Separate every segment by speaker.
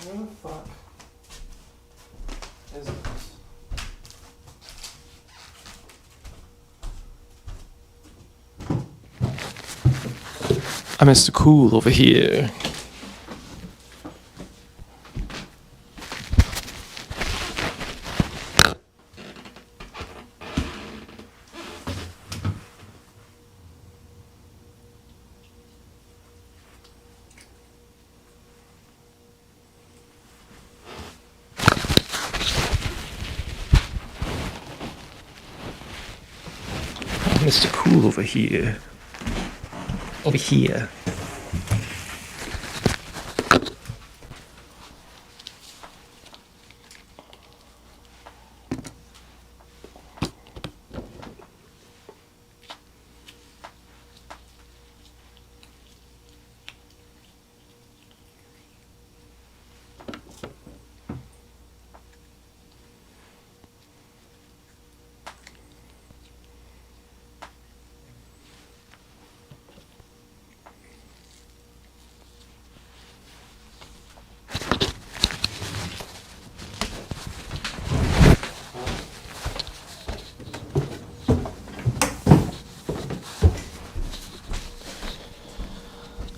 Speaker 1: Where the fuck is this? I'm Mr. Cool over here. Mr. Cool over here. Over here.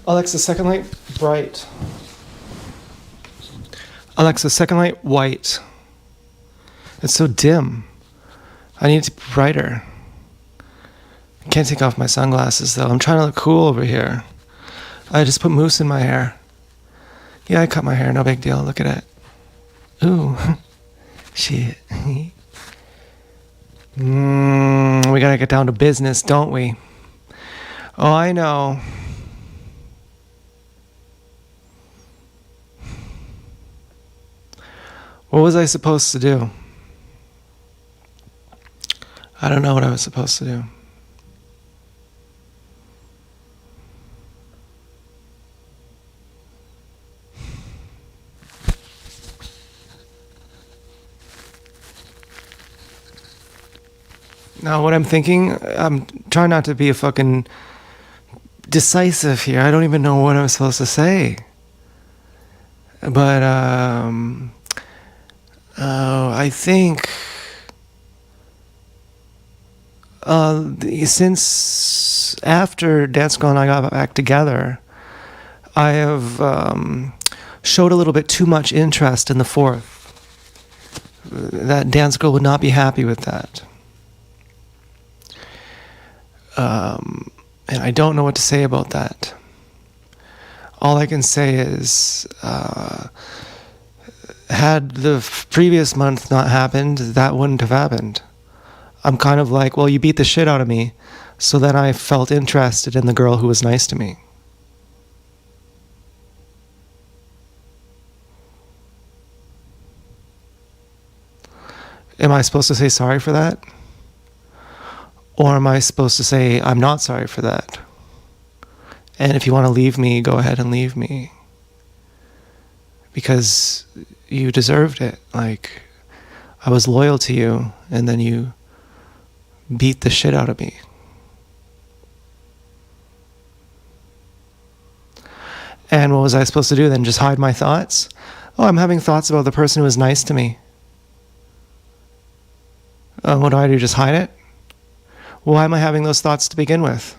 Speaker 1: Alexa, second light bright. Alexa, second light white. It's so dim. I need it to be brighter. I can't take off my sunglasses though. I'm trying to look cool over here. I just put mousse in my hair. Yeah, I cut my hair, no big deal. Look at it. Ooh. Shit. We gotta get down to business, don't we? Oh, I know. What was I supposed to do? I don't know what I was supposed to do. Now, what I'm thinking, I'm trying not to be a fucking decisive here. I don't even know what I'm supposed to say. But, I think since after Dance Girl and I got back together, I have showed a little bit too much interest in the fourth. That Dance Girl would not be happy with that. And I don't know what to say about that. All I can say is, had the previous month not happened, that wouldn't have happened. I'm kind of like, well, you beat the shit out of me, so then I felt interested in the girl who was nice to me. Am I supposed to say sorry for that? Or am I supposed to say, I'm not sorry for that? And if you want to leave me, go ahead and leave me. Because you deserved it. Like, I was loyal to you, and then you beat the shit out of me. And what was I supposed to do then? Just hide my thoughts? Oh, I'm having thoughts about the person who was nice to me. What do? Just hide it? Why am I having those thoughts to begin with?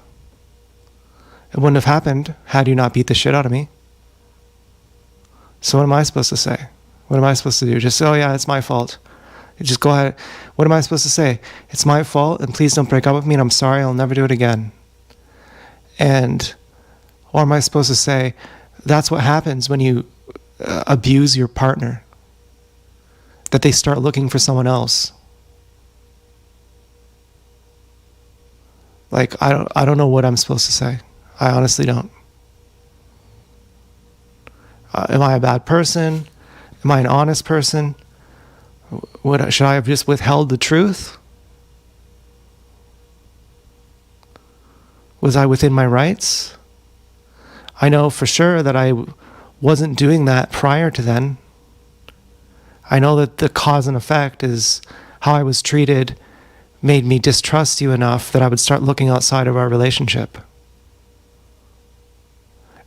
Speaker 1: It wouldn't have happened had you not beat the shit out of me. So what am I supposed to say? What am I supposed to do? Just say, oh yeah, it's my fault. Just go ahead. What am I supposed to say? It's my fault, and please don't break up with me, and I'm sorry, I'll never do it again. Or am I supposed to say, that's what happens when you abuse your partner? That they start looking for someone else. Like, I don't know what I'm supposed to say. I honestly don't. Am I a bad person? Am I an honest person? Should I have just withheld the truth? Was I within my rights? I know for sure that I wasn't doing that prior to then. I know that the cause and effect is how I was treated made me distrust you enough that I would start looking outside of our relationship.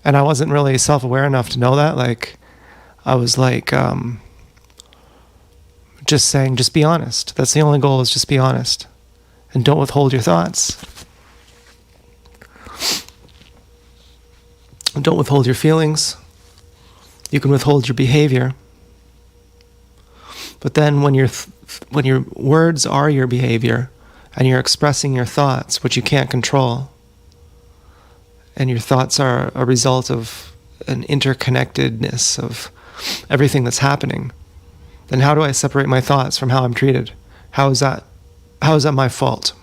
Speaker 1: And I wasn't really self-aware enough to know that. Like, I was like, just saying, just be honest. That's the only goal, is just be honest. And don't withhold your thoughts. Don't withhold your feelings. You can withhold your behavior. But then when your words are your behavior, and you're expressing your thoughts, which you can't control, and your thoughts are a result of an interconnectedness of everything that's happening, then how do I separate my thoughts from how I'm treated? How is that my fault?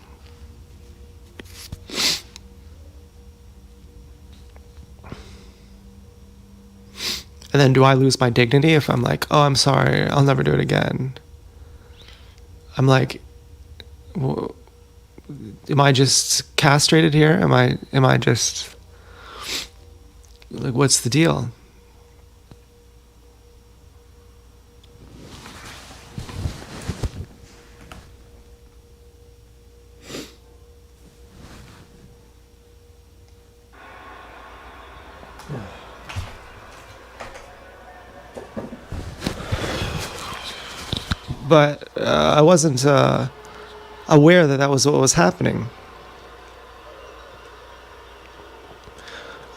Speaker 1: And then do I lose my dignity if I'm like, oh, I'm sorry, I'll never do it again? I'm like, am I just castrated here? Am I just, like, what's the deal? But I wasn't aware that was what was happening.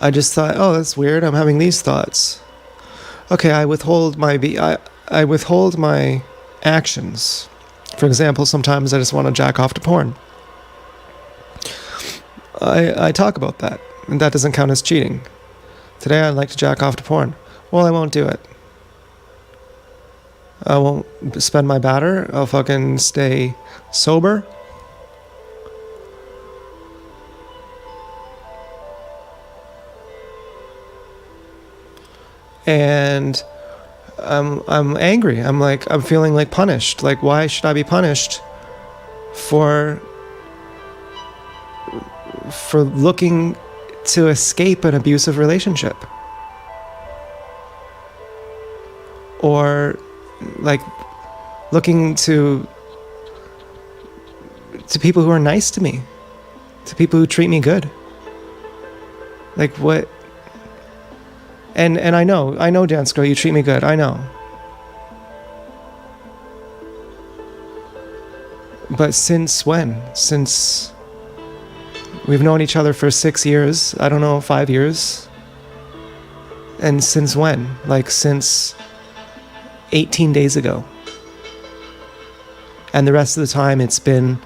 Speaker 1: I just thought, oh, that's weird. I'm having these thoughts. Okay, I withhold my actions. For example, sometimes I just want to jack off to porn. I talk about that, and that doesn't count as cheating. Today I'd like to jack off to porn. Well, I won't do it. I won't spend my batter. I'll fucking stay sober. And I'm angry. I'm feeling like punished. Like, why should I be punished for looking to escape an abusive relationship? Or like looking to people who are nice to me, to people who treat me good. Like, what? And I know, Dance Girl, you treat me good. I know. But since when? Since we've known each other for 6 years, I don't know, 5 years. And since when? Like, since 18 days ago. And the rest of the time it's been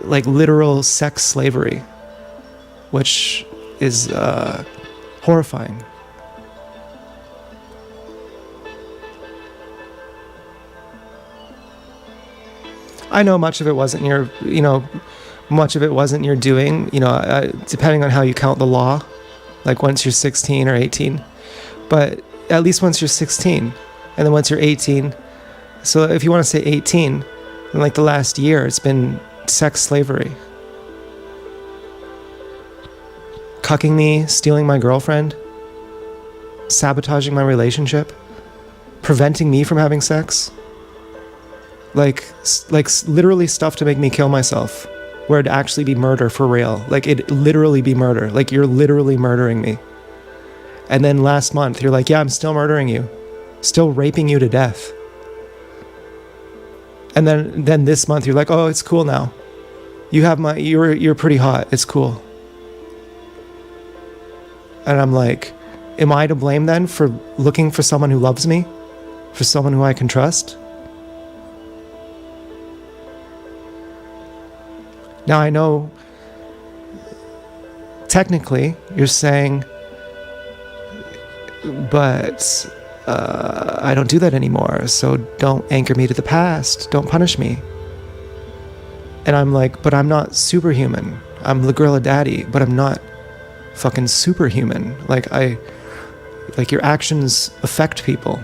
Speaker 1: like literal sex slavery, which is horrifying. I know much of it wasn't your doing, depending on how you count the law, like once you're 16 or 18. But at least once you're 16, and then once you're 18. So if you want to say 18, in like the last year, it's been sex slavery. Cucking me, stealing my girlfriend, sabotaging my relationship, preventing me from having sex. Like literally stuff to make me kill myself, where it'd actually be murder for real. Like, it'd literally be murder. Like, you're literally murdering me. And then last month, you're like, yeah, I'm still murdering you. Still raping you to death. And then this month, you're like, oh, it's cool now. You're pretty hot. It's cool. And I'm like, am I to blame then for looking for someone who loves me? For someone who I can trust? Now, I know, technically, you're saying, but I don't do that anymore, so don't anchor me to the past. Don't punish me. And I'm like, but I'm not superhuman. I'm the Gorilla Daddy, but I'm not fucking superhuman. Like, your actions affect people.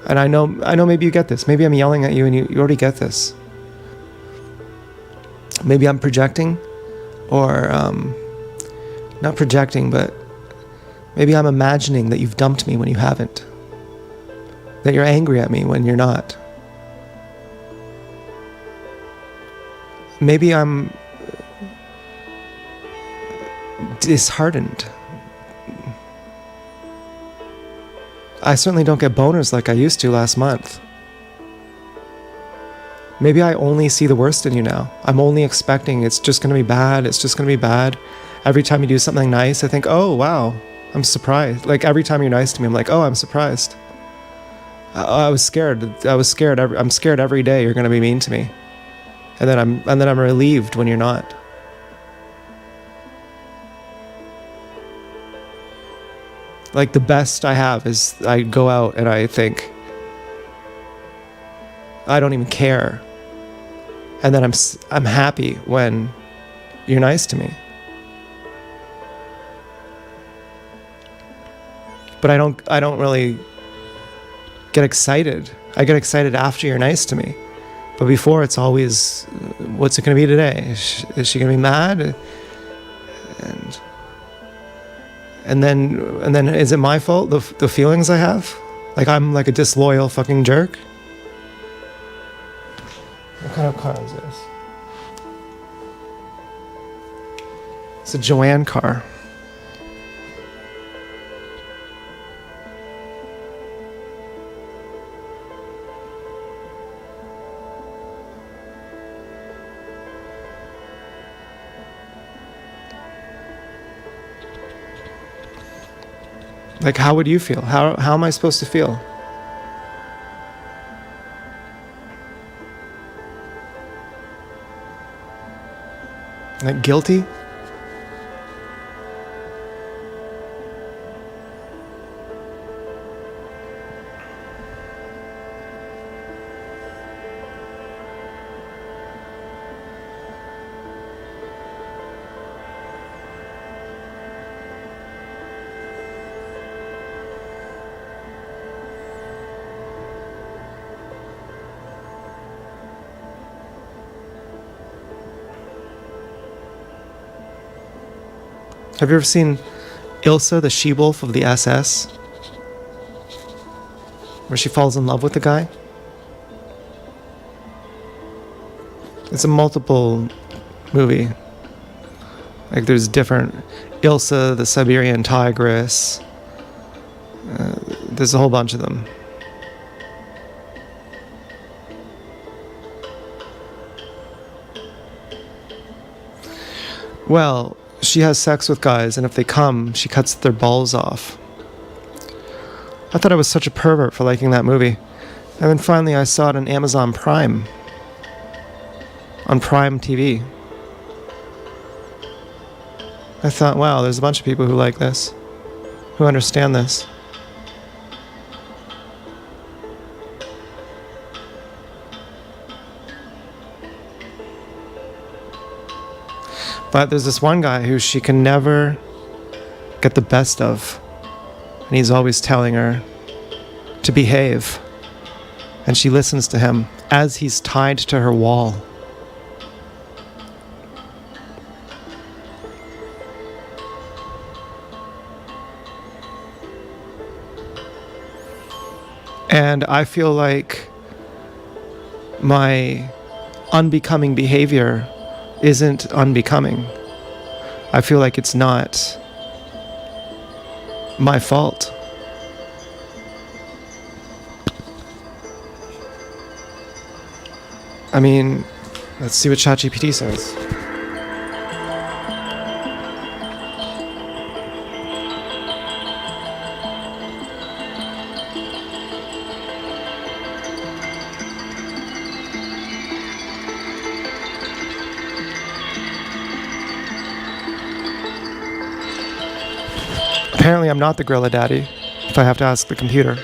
Speaker 1: And I know maybe you get this. Maybe I'm yelling at you and you already get this. Maybe I'm projecting, or not projecting, but maybe I'm imagining that you've dumped me when you haven't. That you're angry at me when you're not. Maybe I'm disheartened. I certainly don't get boners like I used to last month. Maybe I only see the worst in you now. I'm only expecting it's just going to be bad. It's just going to be bad. Every time you do something nice, I think, oh, wow, I'm surprised. Like every time you're nice to me, I'm like, oh, I'm surprised. I was scared. I'm scared every day you're going to be mean to me. And then I'm relieved when you're not. Like the best I have is I go out and I think I don't even care. And then I'm happy when you're nice to me. But I don't really get excited. I get excited after you're nice to me. But before it's always, what's it going to be today? Is she going to be mad? And then is it my fault, the feelings I have? Like I'm like a disloyal fucking jerk? What kind of car is this? It's a Joanne car. Like, how would you feel? How am I supposed to feel? Like guilty? Have you ever seen Ilsa, the she-wolf of the SS? Where she falls in love with the guy? It's a multiple movie. Like there's different... Ilsa, the Siberian tigress. There's a whole bunch of them. Well, she has sex with guys, and if they come, she cuts their balls off. I thought I was such a pervert for liking that movie. And then finally I saw it on Amazon Prime. On Prime TV. I thought, wow, there's a bunch of people who like this. Who understand this. But there's this one guy who she can never get the best of. And he's always telling her to behave. And she listens to him as he's tied to her wall. And I feel like my unbecoming behavior isn't unbecoming. I feel like it's not my fault. I mean, let's see what ChatGPT says. Apparently I'm not the gorilla daddy, if I have to ask the computer.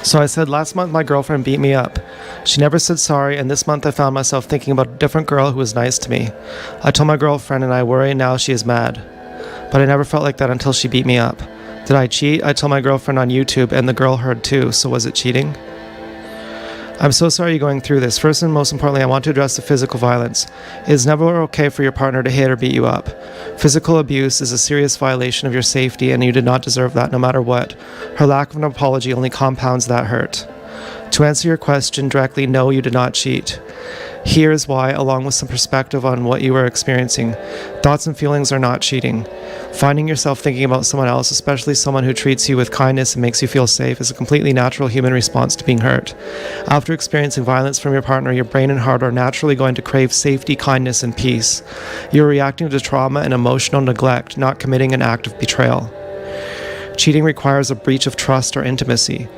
Speaker 1: So I said, last month my girlfriend beat me up. She never said sorry, and this month I found myself thinking about a different girl who was nice to me. I told my girlfriend and I worry now she is mad. But I never felt like that until she beat me up. Did I cheat? I told my girlfriend on YouTube and the girl heard too, so was it cheating? I'm so sorry you're going through this. First and most importantly, I want to address the physical violence. It is never okay for your partner to hit or beat you up. Physical abuse is a serious violation of your safety and you did not deserve that no matter what. Her lack of an apology only compounds that hurt. To answer your question directly, no, you did not cheat. Here is why, along with some perspective on what you were experiencing. Thoughts and feelings are not cheating. Finding yourself thinking about someone else, especially someone who treats you with kindness and makes you feel safe, is a completely natural human response to being hurt. After experiencing violence from your partner, your brain and heart are naturally going to crave safety, kindness, and peace. You are reacting to trauma and emotional neglect, not committing an act of betrayal. Cheating requires a breach of trust or intimacy.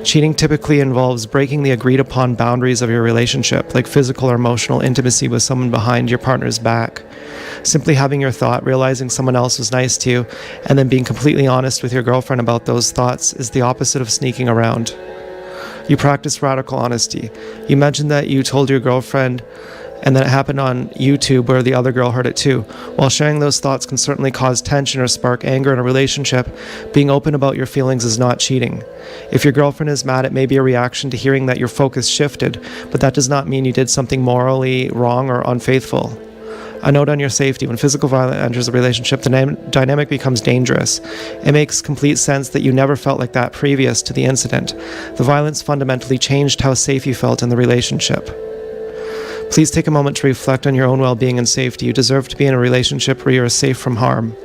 Speaker 1: Cheating typically involves breaking the agreed upon boundaries of your relationship, like physical or emotional intimacy with someone behind your partner's back. Simply having your thought, realizing someone else was nice to you, and then being completely honest with your girlfriend about those thoughts is the opposite of sneaking around. You practice radical honesty. You mentioned that you told your girlfriend and that it happened on YouTube where the other girl heard it too. While sharing those thoughts can certainly cause tension or spark anger in a relationship, being open about your feelings is not cheating. If your girlfriend is mad, it may be a reaction to hearing that your focus shifted, but that does not mean you did something morally wrong or unfaithful. A note on your safety: when physical violence enters a relationship, the dynamic becomes dangerous. It makes complete sense that you never felt like that previous to the incident. The violence fundamentally changed how safe you felt in the relationship. Please take a moment to reflect on your own well-being and safety. You deserve to be in a relationship where you are safe from harm,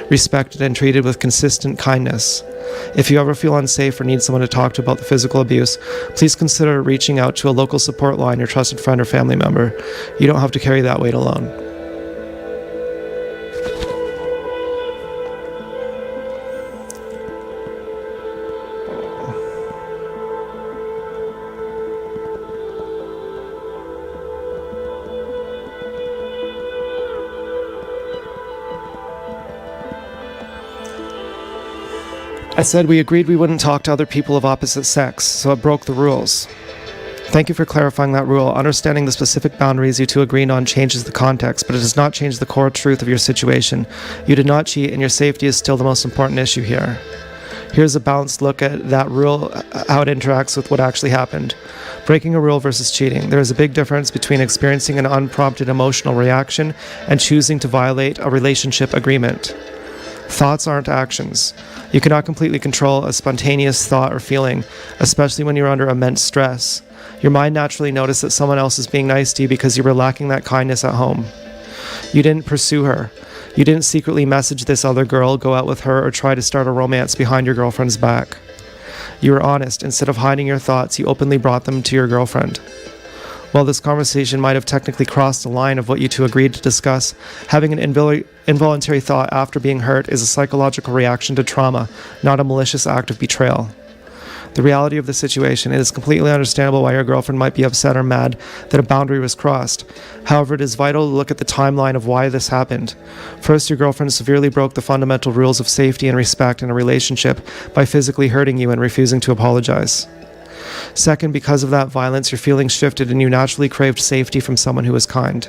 Speaker 1: respected and treated with consistent kindness. If you ever feel unsafe or need someone to talk to about the physical abuse, please consider reaching out to a local support line, your trusted friend or family member. You don't have to carry that weight alone. I said we agreed we wouldn't talk to other people of opposite sex, so it broke the rules. Thank you for clarifying that rule. Understanding the specific boundaries you two agreed on changes the context, but it does not change the core truth of your situation. You did not cheat, and your safety is still the most important issue here. Here's a balanced look at that rule, how it interacts with what actually happened. Breaking a rule versus cheating. There is a big difference between experiencing an unprompted emotional reaction and choosing to violate a relationship agreement. Thoughts aren't actions. You cannot completely control a spontaneous thought or feeling, especially when you're under immense stress. Your mind naturally noticed that someone else is being nice to you because you were lacking that kindness at home. You didn't pursue her. You didn't secretly message this other girl, go out with her, or try to start a romance behind your girlfriend's back. You were honest. Instead of hiding your thoughts, you openly brought them to your girlfriend. While this conversation might have technically crossed the line of what you two agreed to discuss, having an involuntary thought after being hurt is a psychological reaction to trauma, not a malicious act of betrayal. The reality of the situation: it is completely understandable why your girlfriend might be upset or mad that a boundary was crossed. However, it is vital to look at the timeline of why this happened. First, your girlfriend severely broke the fundamental rules of safety and respect in a relationship by physically hurting you and refusing to apologize. Second, because of that violence, your feelings shifted and you naturally craved safety from someone who is kind.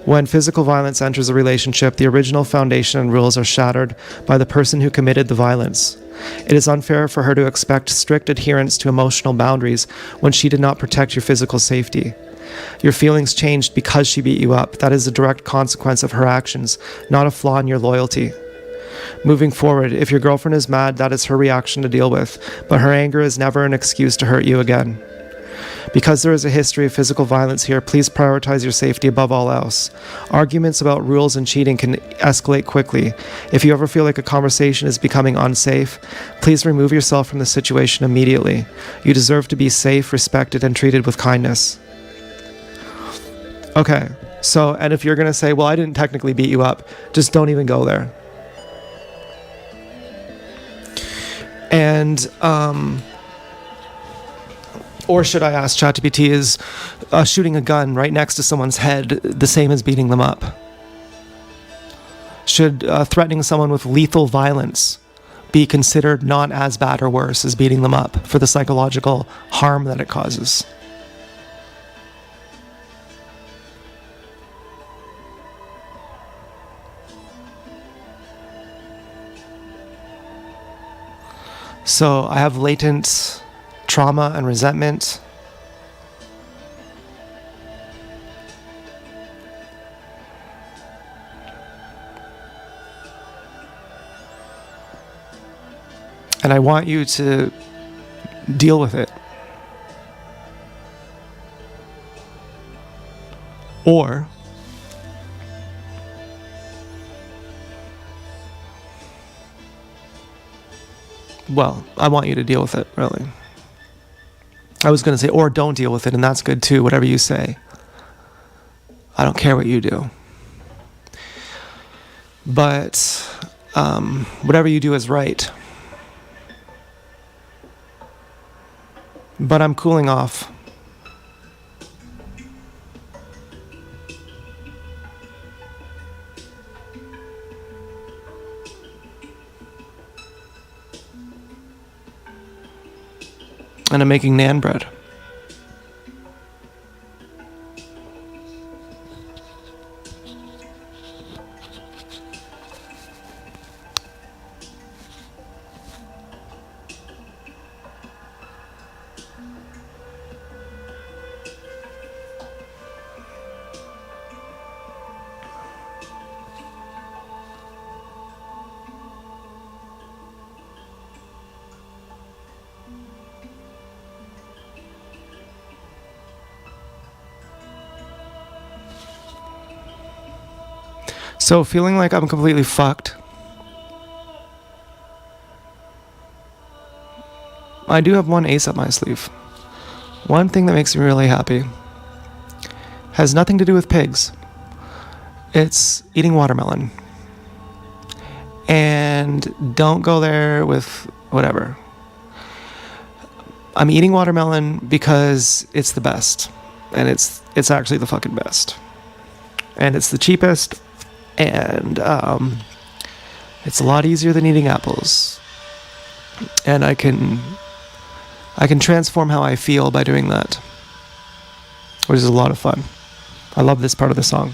Speaker 1: When physical violence enters a relationship, the original foundation and rules are shattered by the person who committed the violence. It is unfair for her to expect strict adherence to emotional boundaries when she did not protect your physical safety. Your feelings changed because she beat you up. That is a direct consequence of her actions, not a flaw in your loyalty. Moving forward, if your girlfriend is mad, that is her reaction to deal with, but her anger is never an excuse to hurt you again. Because there is a history of physical violence here, please prioritize your safety above all else. Arguments about rules and cheating can escalate quickly. If you ever feel like a conversation is becoming unsafe, please remove yourself from the situation immediately. You deserve to be safe, respected, and treated with kindness. Okay, so, and if you're going to say, well, I didn't technically beat you up, just don't even go there. And, or should I ask ChatGPT, is shooting a gun right next to someone's head the same as beating them up? Should threatening someone with lethal violence be considered not as bad or worse as beating them up for the psychological harm that it causes. So I have latent trauma and resentment. And I want you to deal with it. Or well, I want you to deal with it, really. I was going to say, or don't deal with it, and that's good too, whatever you say. I don't care what you do. But whatever you do is right. But I'm cooling off. And I'm making naan bread. So feeling like I'm completely fucked. I do have one ace up my sleeve. One thing that makes me really happy. Has nothing to do with pigs. It's eating watermelon. And don't go there with whatever. I'm eating watermelon because it's the best. And it's actually the fucking best. And it's the cheapest. And it's a lot easier than eating apples. And I can transform how I feel by doing that, which is a lot of fun. I love this part of the song.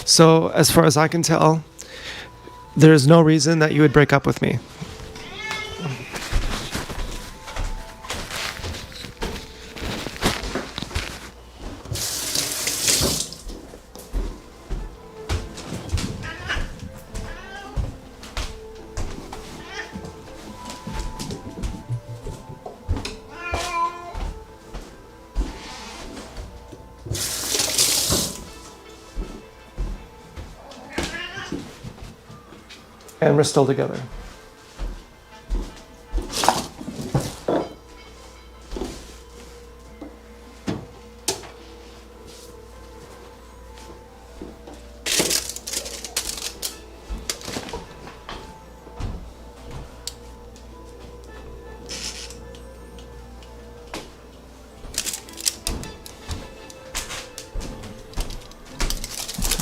Speaker 1: So, as far as I can tell, there's no reason that you would break up with me. And we're still together.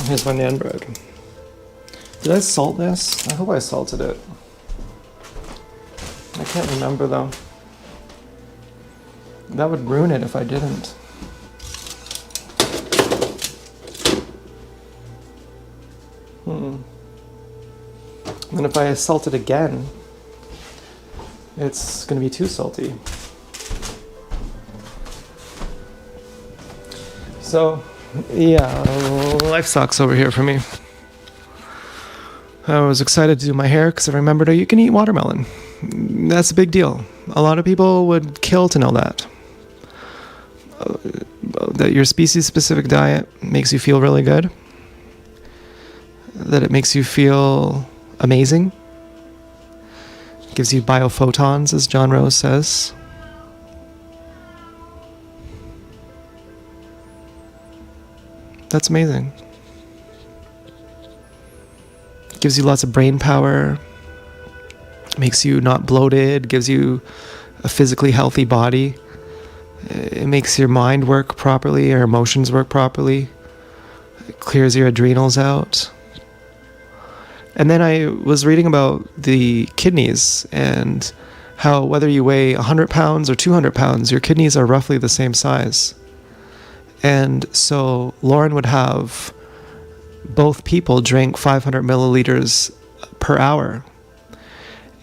Speaker 1: Here's my naan bread. Did I salt this? I hope I salted it. I can't remember though. That would ruin it if I didn't. And then if I salt it again, it's gonna be too salty. So, yeah, life sucks over here for me. I was excited to do my hair because I remembered you can eat watermelon. That's a big deal. A lot of people would kill to know that. That your species-specific diet makes you feel really good. That it makes you feel amazing. Gives you biophotons, as John Rose says. That's amazing. Gives you lots of brain power. makes you not bloated, gives you a physically healthy body. It makes your mind work properly, your emotions work properly. It clears your adrenals out. And then I was reading about the kidneys and how whether you weigh 100 pounds or 200 pounds, your kidneys are roughly the same size. And so Lauren would have both people drink 500 milliliters per hour.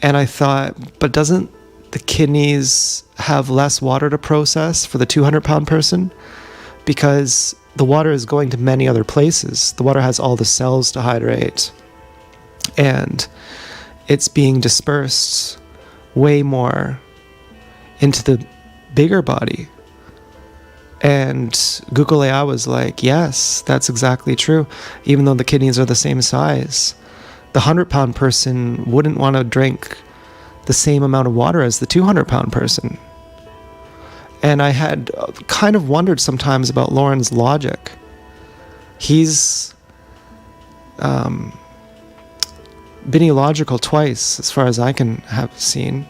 Speaker 1: And I thought, but doesn't the kidneys have less water to process for the 200-pound person? Because the water is going to many other places. The water has all the cells to hydrate. And it's being dispersed way more into the bigger body. And Google AI was like, yes, that's exactly true. Even though the kidneys are the same size, the 100-pound person wouldn't want to drink the same amount of water as the 200-pound person. And I had kind of wondered sometimes about Lauren's logic. He's been illogical twice, as far as I can have seen.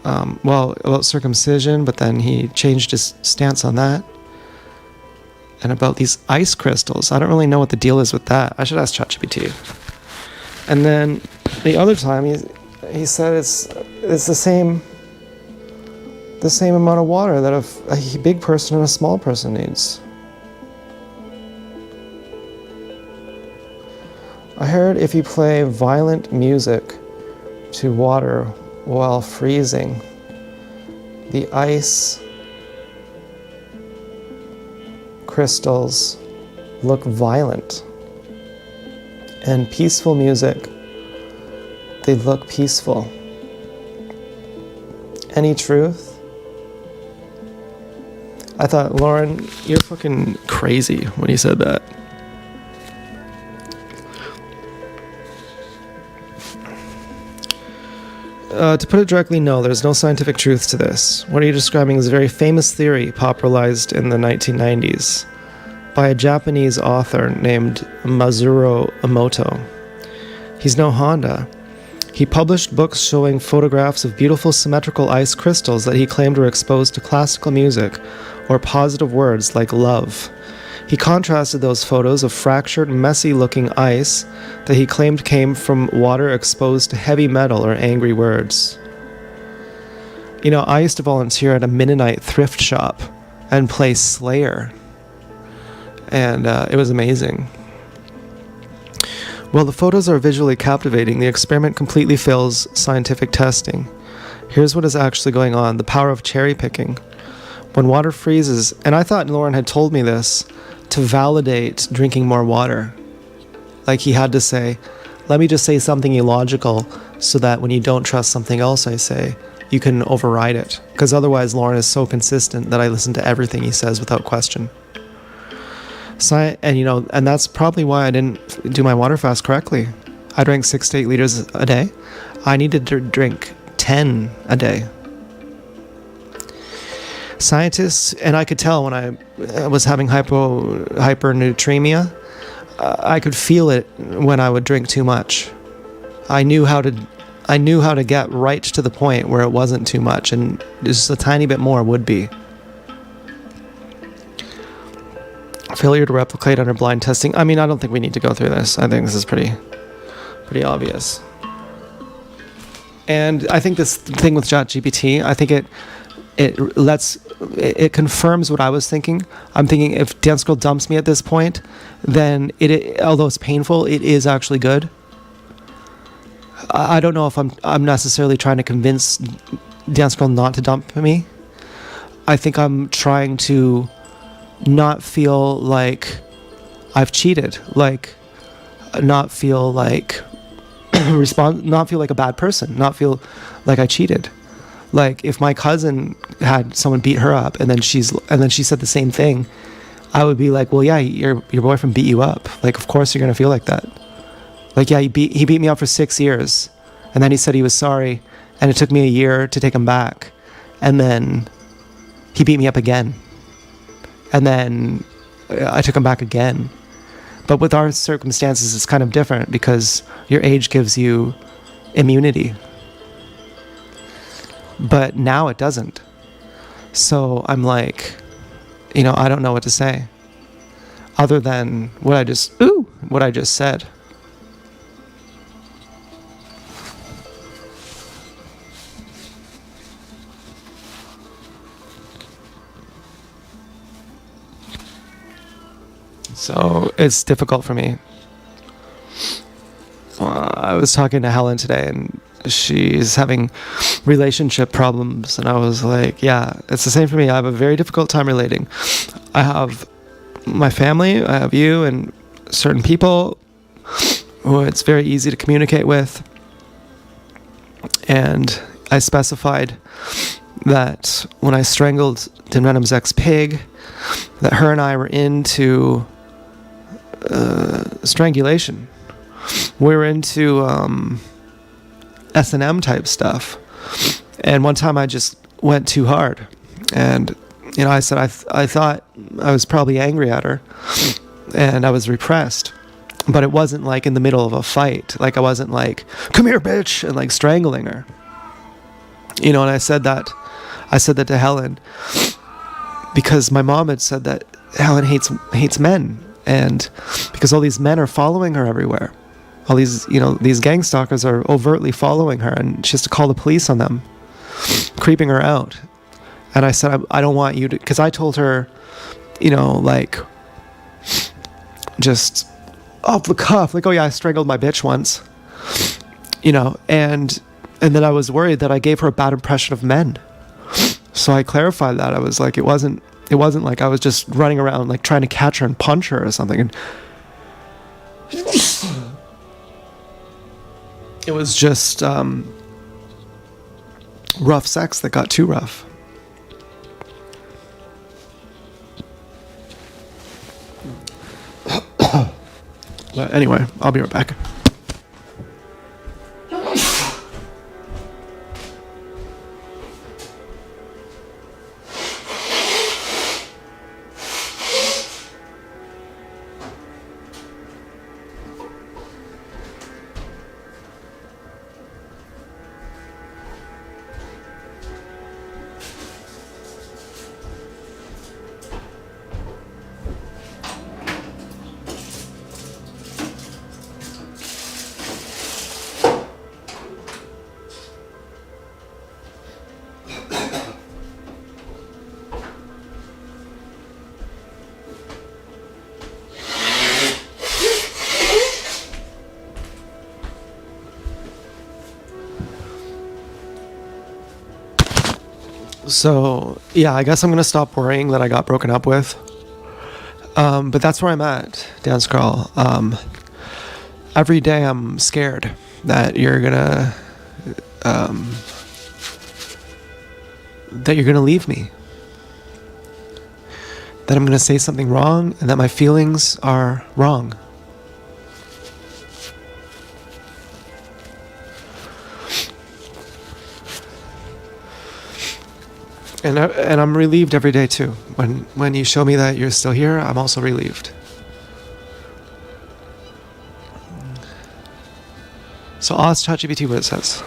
Speaker 1: About circumcision, but then he changed his stance on that. And about these ice crystals, I don't really know what the deal is with that. I should ask ChatGPT. And then the other time, he said it's the same amount of water that a big person and a small person needs. I heard if you play violent music to water while freezing, the ice crystals look violent. And peaceful music, they look peaceful. Any truth? I thought, Lauren, you're fucking crazy when you said that. To put it directly, no, there's no scientific truth to this. What are you describing is a very famous theory popularized in the 1990s by a Japanese author named Masaru Emoto. He's no Honda. He published books showing photographs of beautiful symmetrical ice crystals that he claimed were exposed to classical music or positive words like love. He contrasted those photos of fractured, messy-looking ice that he claimed came from water exposed to heavy metal or angry words. You know, I used to volunteer at a Mennonite thrift shop and play Slayer. And it was amazing. While the photos are visually captivating, the experiment completely fails scientific testing. Here's what is actually going on: the power of cherry picking. When water freezes, and I thought Lauren had told me this to validate drinking more water. Like he had to say, let me just say something illogical so that when you don't trust something else I say, you can override it. Because otherwise Lauren is so consistent that I listen to everything he says without question. And that's probably why I didn't do my water fast correctly. I drank 6 to 8 liters a day. I needed to drink 10 a day. Scientists, and I could tell when I was having hypernatremia, I could feel it when I would drink too much. I knew how to get right to the point where it wasn't too much, and just a tiny bit more would be. Failure to replicate under blind testing. I mean, I don't think we need to go through this. I think this is pretty obvious. And I think this thing with ChatGPT, I think it confirms what I was thinking. I'm thinking if Dance Girl dumps me at this point, then although it's painful, it is actually good. I don't know if I'm necessarily trying to convince Dance Girl not to dump me. I think I'm trying to not feel like I've cheated, like not feel like not feel like a bad person, not feel like I cheated. Like if my cousin had someone beat her up and then she said the same thing, I would be like, well, yeah, your boyfriend beat you up. Like, of course you're gonna feel like that. Like, yeah, he beat me up for 6 years, and then he said he was sorry, and it took me a year to take him back, and then he beat me up again, and then I took him back again. But with our circumstances, it's kind of different because your age gives you immunity. But now it doesn't. So I'm like, I don't know what to say other than what I just said. So it's difficult for me. I was talking to Helen today, and she's having relationship problems, and I was like, yeah, it's the same for me. I have a very difficult time relating. I have my family, I have you, and certain people who it's very easy to communicate with. And I specified that when I strangled Din Renham's ex-pig, that her and I were into strangulation. We were into S&M type stuff. And one time I just went too hard. And, I said I thought I was probably angry at her. And I was repressed. But it wasn't like in the middle of a fight. Like I wasn't like, come here, bitch, and like strangling her. And I said that to Helen because my mom had said that Helen hates men. And because all these men are following her everywhere. All these, these gang stalkers are overtly following her, and she has to call the police on them, creeping her out. And I said, I don't want you to, because I told her, just off the cuff, like, oh yeah, I strangled my bitch once, and then I was worried that I gave her a bad impression of men. So I clarified that. I was like, it wasn't like I was just running around like trying to catch her and punch her or something. And it was just rough sex that got too rough. But anyway, I'll be right back. So, yeah, I guess I'm going to stop worrying that I got broken up with. But that's where I'm at, Dance Girl. Every day I'm scared that you're going to leave me. That I'm going to say something wrong and that my feelings are wrong. And I'm relieved every day too. When you show me that you're still here, I'm also relieved. So I'll ask ChatGPT what it says.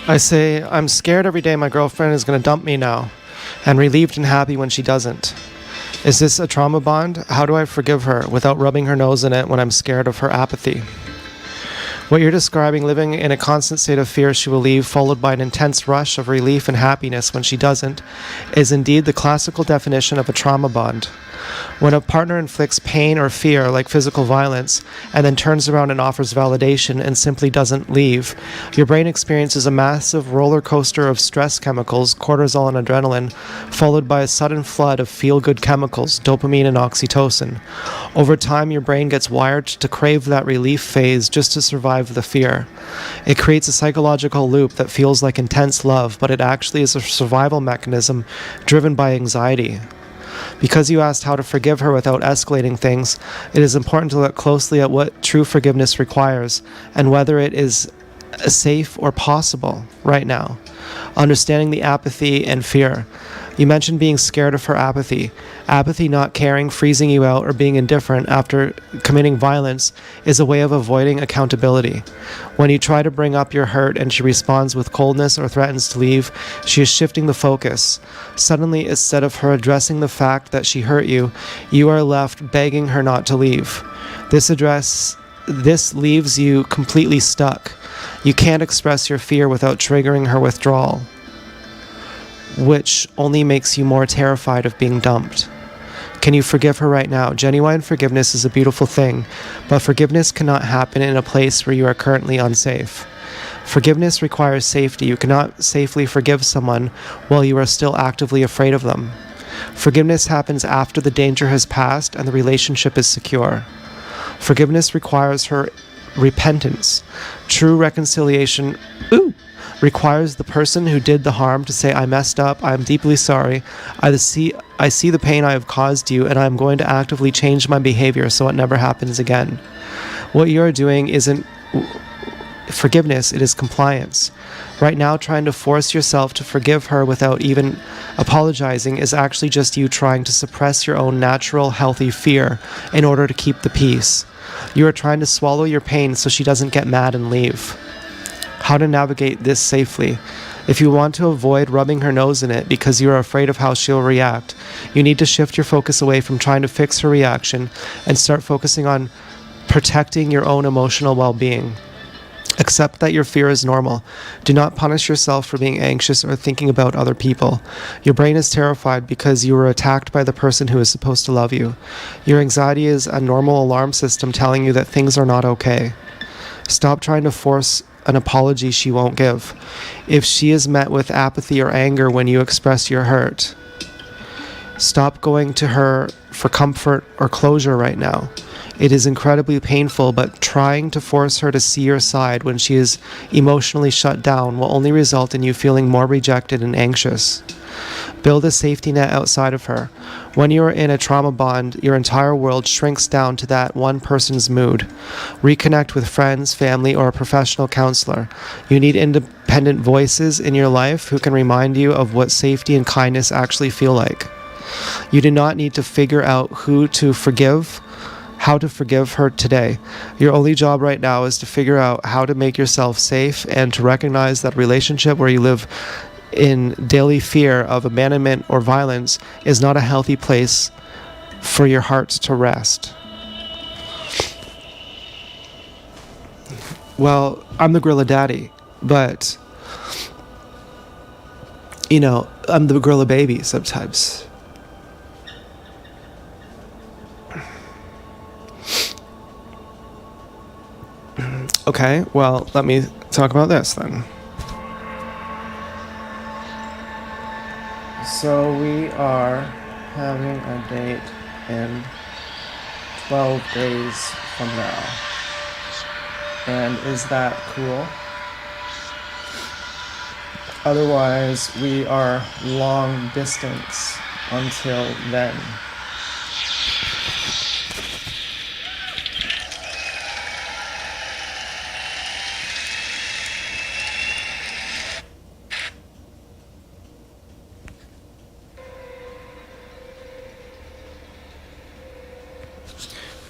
Speaker 1: I say, I'm scared every day my girlfriend is going to dump me now, and relieved and happy when she doesn't. Is this a trauma bond? How do I forgive her without rubbing her nose in it when I'm scared of her apathy? What you're describing, living in a constant state of fear she will leave, followed by an intense rush of relief and happiness when she doesn't, is indeed the classical definition of a trauma bond. When a partner inflicts pain or fear, like physical violence, and then turns around and offers validation and simply doesn't leave, your brain experiences a massive roller coaster of stress chemicals, cortisol and adrenaline, followed by a sudden flood of feel-good chemicals, dopamine and oxytocin. Over time, your brain gets wired to crave that relief phase just to survive the fear. It creates a psychological loop that feels like intense love, but it actually is a survival mechanism driven by anxiety. Because you asked how to forgive her without escalating things, it is important to look closely at what true forgiveness requires and whether it is safe or possible right now. Understanding the apathy and fear. You mentioned being scared of her apathy. Apathy, not caring, freezing you out, or being indifferent after committing violence is a way of avoiding accountability. When you try to bring up your hurt and she responds with coldness or threatens to leave, she is shifting the focus. Suddenly, instead of her addressing the fact that she hurt you, you are left begging her not to leave. This leaves you completely stuck. You can't express your fear without triggering her withdrawal, which only makes you more terrified of being dumped. Can you forgive her right now? Genuine forgiveness is a beautiful thing, but forgiveness cannot happen in a place where you are currently unsafe. Forgiveness requires safety. You cannot safely forgive someone while you are still actively afraid of them. Forgiveness happens after the danger has passed and the relationship is secure. Forgiveness requires her repentance. True reconciliation requires the person who did the harm to say, I messed up, I am deeply sorry, I see the pain I have caused you, and I am going to actively change my behavior so it never happens again. What you are doing isn't forgiveness, it is compliance. Right now, trying to force yourself to forgive her without even apologizing is actually just you trying to suppress your own natural, healthy fear in order to keep the peace. You are trying to swallow your pain so she doesn't get mad and leave. How to navigate this safely. If you want to avoid rubbing her nose in it because you are afraid of how she'll react, you need to shift your focus away from trying to fix her reaction and start focusing on protecting your own emotional well-being. Accept that your fear is normal. Do not punish yourself for being anxious or thinking about other people. Your brain is terrified because you were attacked by the person who is supposed to love you. Your anxiety is a normal alarm system telling you that things are not okay. Stop trying to force an apology she won't give. If she is met with apathy or anger when you express your hurt, stop going to her for comfort or closure right now. It is incredibly painful, but trying to force her to see your side when she is emotionally shut down will only result in you feeling more rejected and anxious. Build a safety net outside of her. When you are in a trauma bond, your entire world shrinks down to that one person's mood. Reconnect with friends, family, or a professional counselor. You need independent voices in your life who can remind you of what safety and kindness actually feel like. You do not need to figure out how to forgive her today. Your only job right now is to figure out how to make yourself safe and to recognize that relationship where you live in daily fear of abandonment or violence is not a healthy place for your heart to rest. Well, I'm the gorilla daddy, but, I'm the gorilla baby sometimes. Okay, well, let me talk about this then. So we are having a date in 12 days from now. And is that cool? Otherwise, we are long distance until then.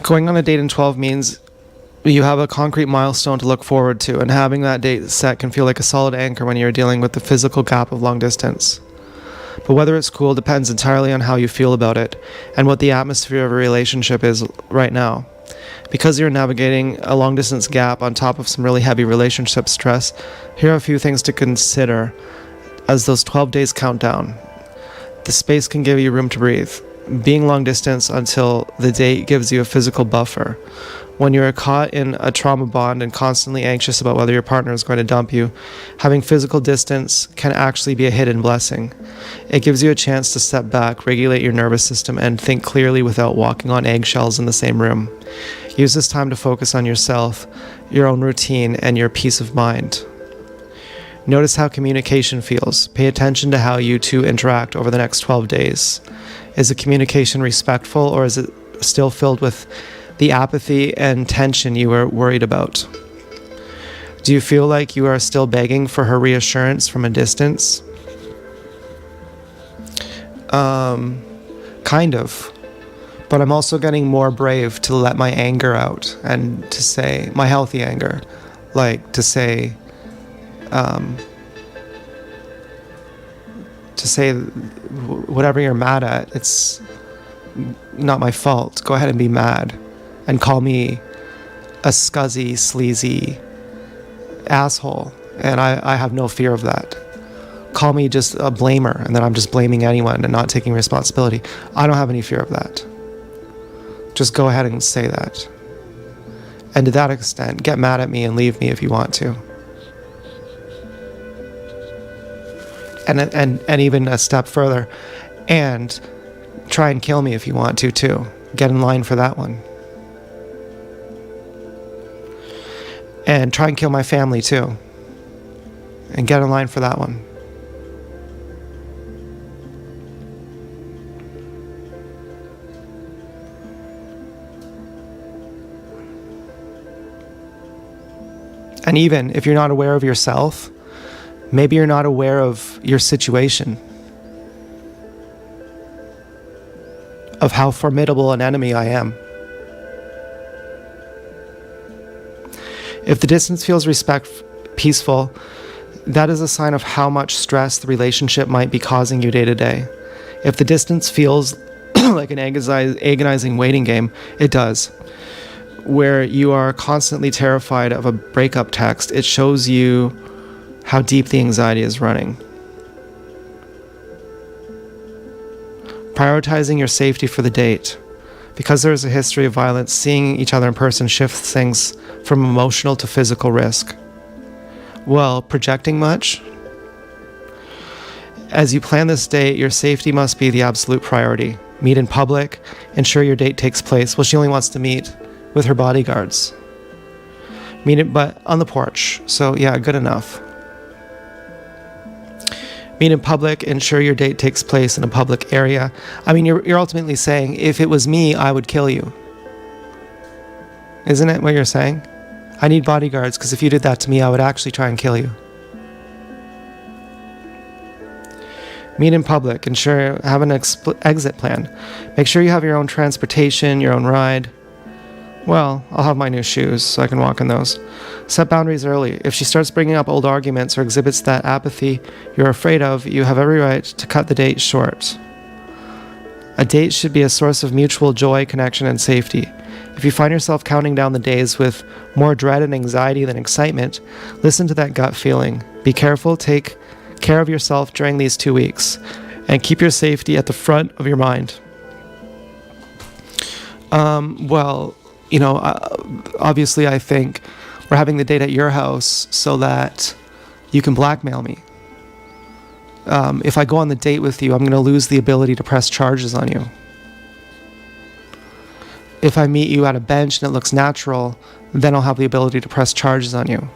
Speaker 1: Going on a date in 12 means you have a concrete milestone to look forward to, and having that date set can feel like a solid anchor when you're dealing with the physical gap of long distance. But whether it's cool depends entirely on how you feel about it and what the atmosphere of a relationship is right now. Because you're navigating a long distance gap on top of some really heavy relationship stress, here are a few things to consider as those 12 days count down. The space can give you room to breathe. being long distance until the date gives you a physical buffer. When you're caught in a trauma bond and constantly anxious about whether your partner is going to dump you, having physical distance can actually be a hidden blessing. It gives you a chance to step back, regulate your nervous system, and think clearly without walking on eggshells in the same room. Use this time to focus on yourself, your own routine, and your peace of mind. Notice how communication feels. Pay attention to how you two interact over the next 12 days. Is the communication respectful, or is it still filled with the apathy and tension you were worried about? Do you feel like you are still begging for her reassurance from a distance? Kind of. But I'm also getting more brave to let my anger out and to say, my healthy anger, like to say whatever you're mad at, it's not my fault. Go ahead and be mad and call me a scuzzy, sleazy asshole, and I have no fear of that. Call me just a blamer, and then I'm just blaming anyone and not taking responsibility. I don't have any fear of that. Just go ahead and say that. And to that extent, get mad at me and leave me if you want to. And even a step further, and try and kill me if you want to too. Get in line for that one. And try and kill my family too. And get in line for that one. And even if you're not aware of yourself, maybe you're not aware of your situation, of how formidable an enemy I am. If the distance feels peaceful, that is a sign of how much stress the relationship might be causing you day to day. If the distance feels like an agonizing waiting game, it does. Where you are constantly terrified of a breakup text, it shows you how deep the anxiety is running. Prioritizing your safety for the date. Because there is a history of violence, seeing each other in person shifts things from emotional to physical risk. Well, projecting much? As you plan this date, your safety must be the absolute priority. Meet in public, ensure your date takes place. Well, she only wants to meet with her bodyguards. Meet it, but on the porch. So yeah, good enough. Meet in public, ensure your date takes place in a public area. I mean, you're ultimately saying, if it was me, I would kill you. Isn't it what you're saying? I need bodyguards, because if you did that to me, I would actually try and kill you. Meet in public, ensure, have an exit plan. Make sure you have your own transportation, your own ride. Well, I'll have my new shoes, so I can walk in those. Set boundaries early. If she starts bringing up old arguments or exhibits that apathy you're afraid of, you have every right to cut the date short. A date should be a source of mutual joy, connection, and safety. If you find yourself counting down the days with more dread and anxiety than excitement, listen to that gut feeling. Be careful, take care of yourself during these 2 weeks, and keep your safety at the front of your mind. Obviously I think we're having the date at your house so that you can blackmail me. If I go on the date with you, I'm going to lose the ability to press charges on you. If I meet you at a bench and it looks natural, then I'll have the ability to press charges on you.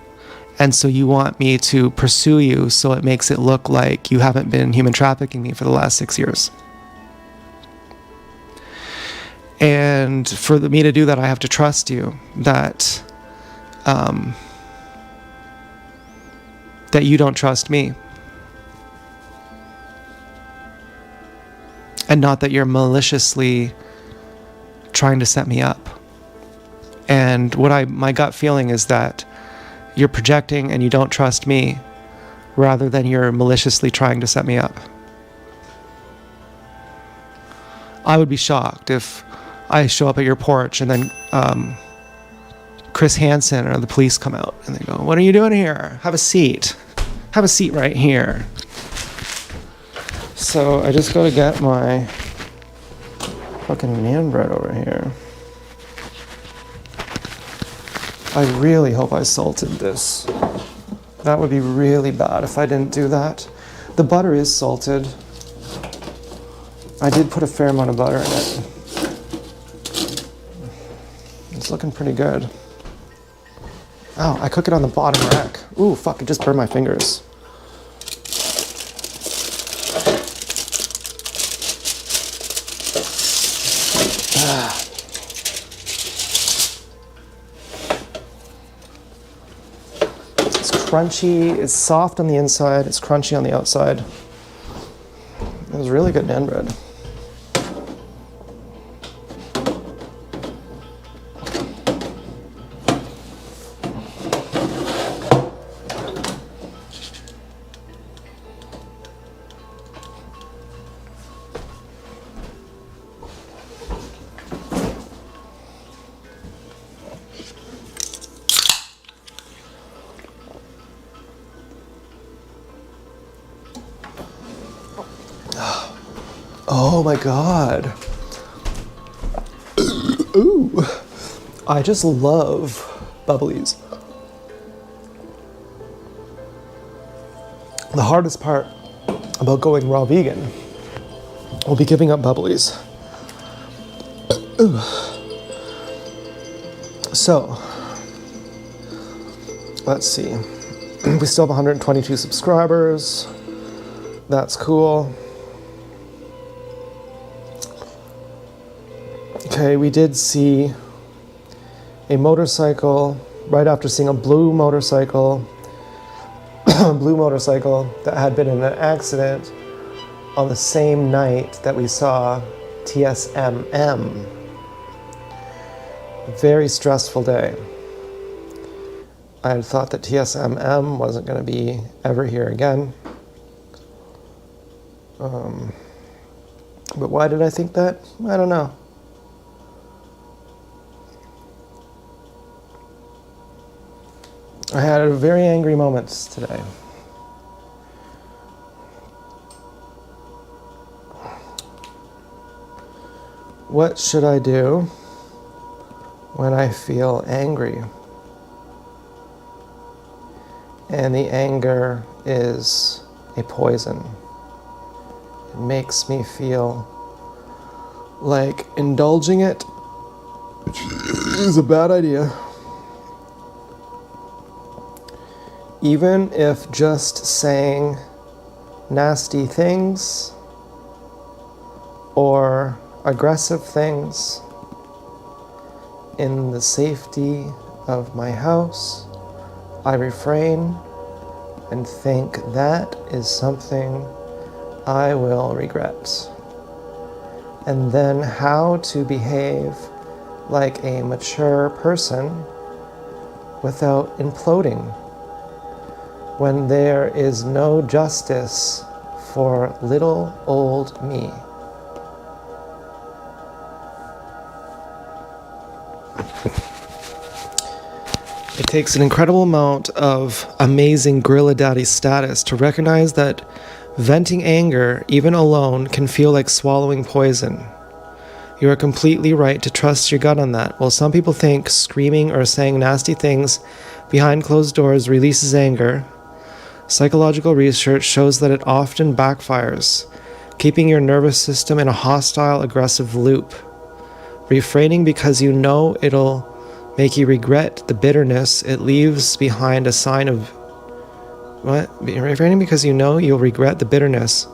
Speaker 1: And so you want me to pursue you so it makes it look like you haven't been human trafficking me for the last 6 years. And for me to do that, I have to trust you that you don't trust me. And not that you're maliciously trying to set me up. And my gut feeling is that you're projecting and you don't trust me rather than you're maliciously trying to set me up. I would be shocked if I show up at your porch and then Chris Hansen or the police come out and they go, "What are you doing here? Have a seat. Have a seat right here." So I just go to get my fucking naan bread over here. I really hope I salted this. That would be really bad if I didn't do that. The butter is salted. I did put a fair amount of butter in it. It's looking pretty good. Oh, I cook it on the bottom rack. Ooh, fuck, it just burned my fingers. It's crunchy, it's soft on the inside, it's crunchy on the outside. It was really good naan bread. Oh my god. Ooh. I just love bubblies. The hardest part about going raw vegan will be giving up bubblies. Ooh. So, let's see. We still have 122 subscribers. That's cool. Okay, we did see a motorcycle right after seeing a blue motorcycle that had been in an accident on the same night that we saw TSMM. Very stressful day. I had thought that TSMM wasn't going to be ever here again. But why did I think that? I don't know. I had very angry moments today. What should I do when I feel angry? And the anger is a poison. It makes me feel like indulging it is a bad idea. Even if just saying nasty things or aggressive things in the safety of my house, I refrain and think that is something I will regret. And then how to behave like a mature person without imploding when there is no justice for little old me. It takes an incredible amount of amazing Gorilla Daddy status to recognize that venting anger, even alone, can feel like swallowing poison. You are completely right to trust your gut on that. While some people think screaming or saying nasty things behind closed doors releases anger, psychological research shows that it often backfires, keeping your nervous system in a hostile, aggressive loop. Refraining because you know it'll make you regret the bitterness it leaves behind a sign of... What? Refraining because you know you'll regret the bitterness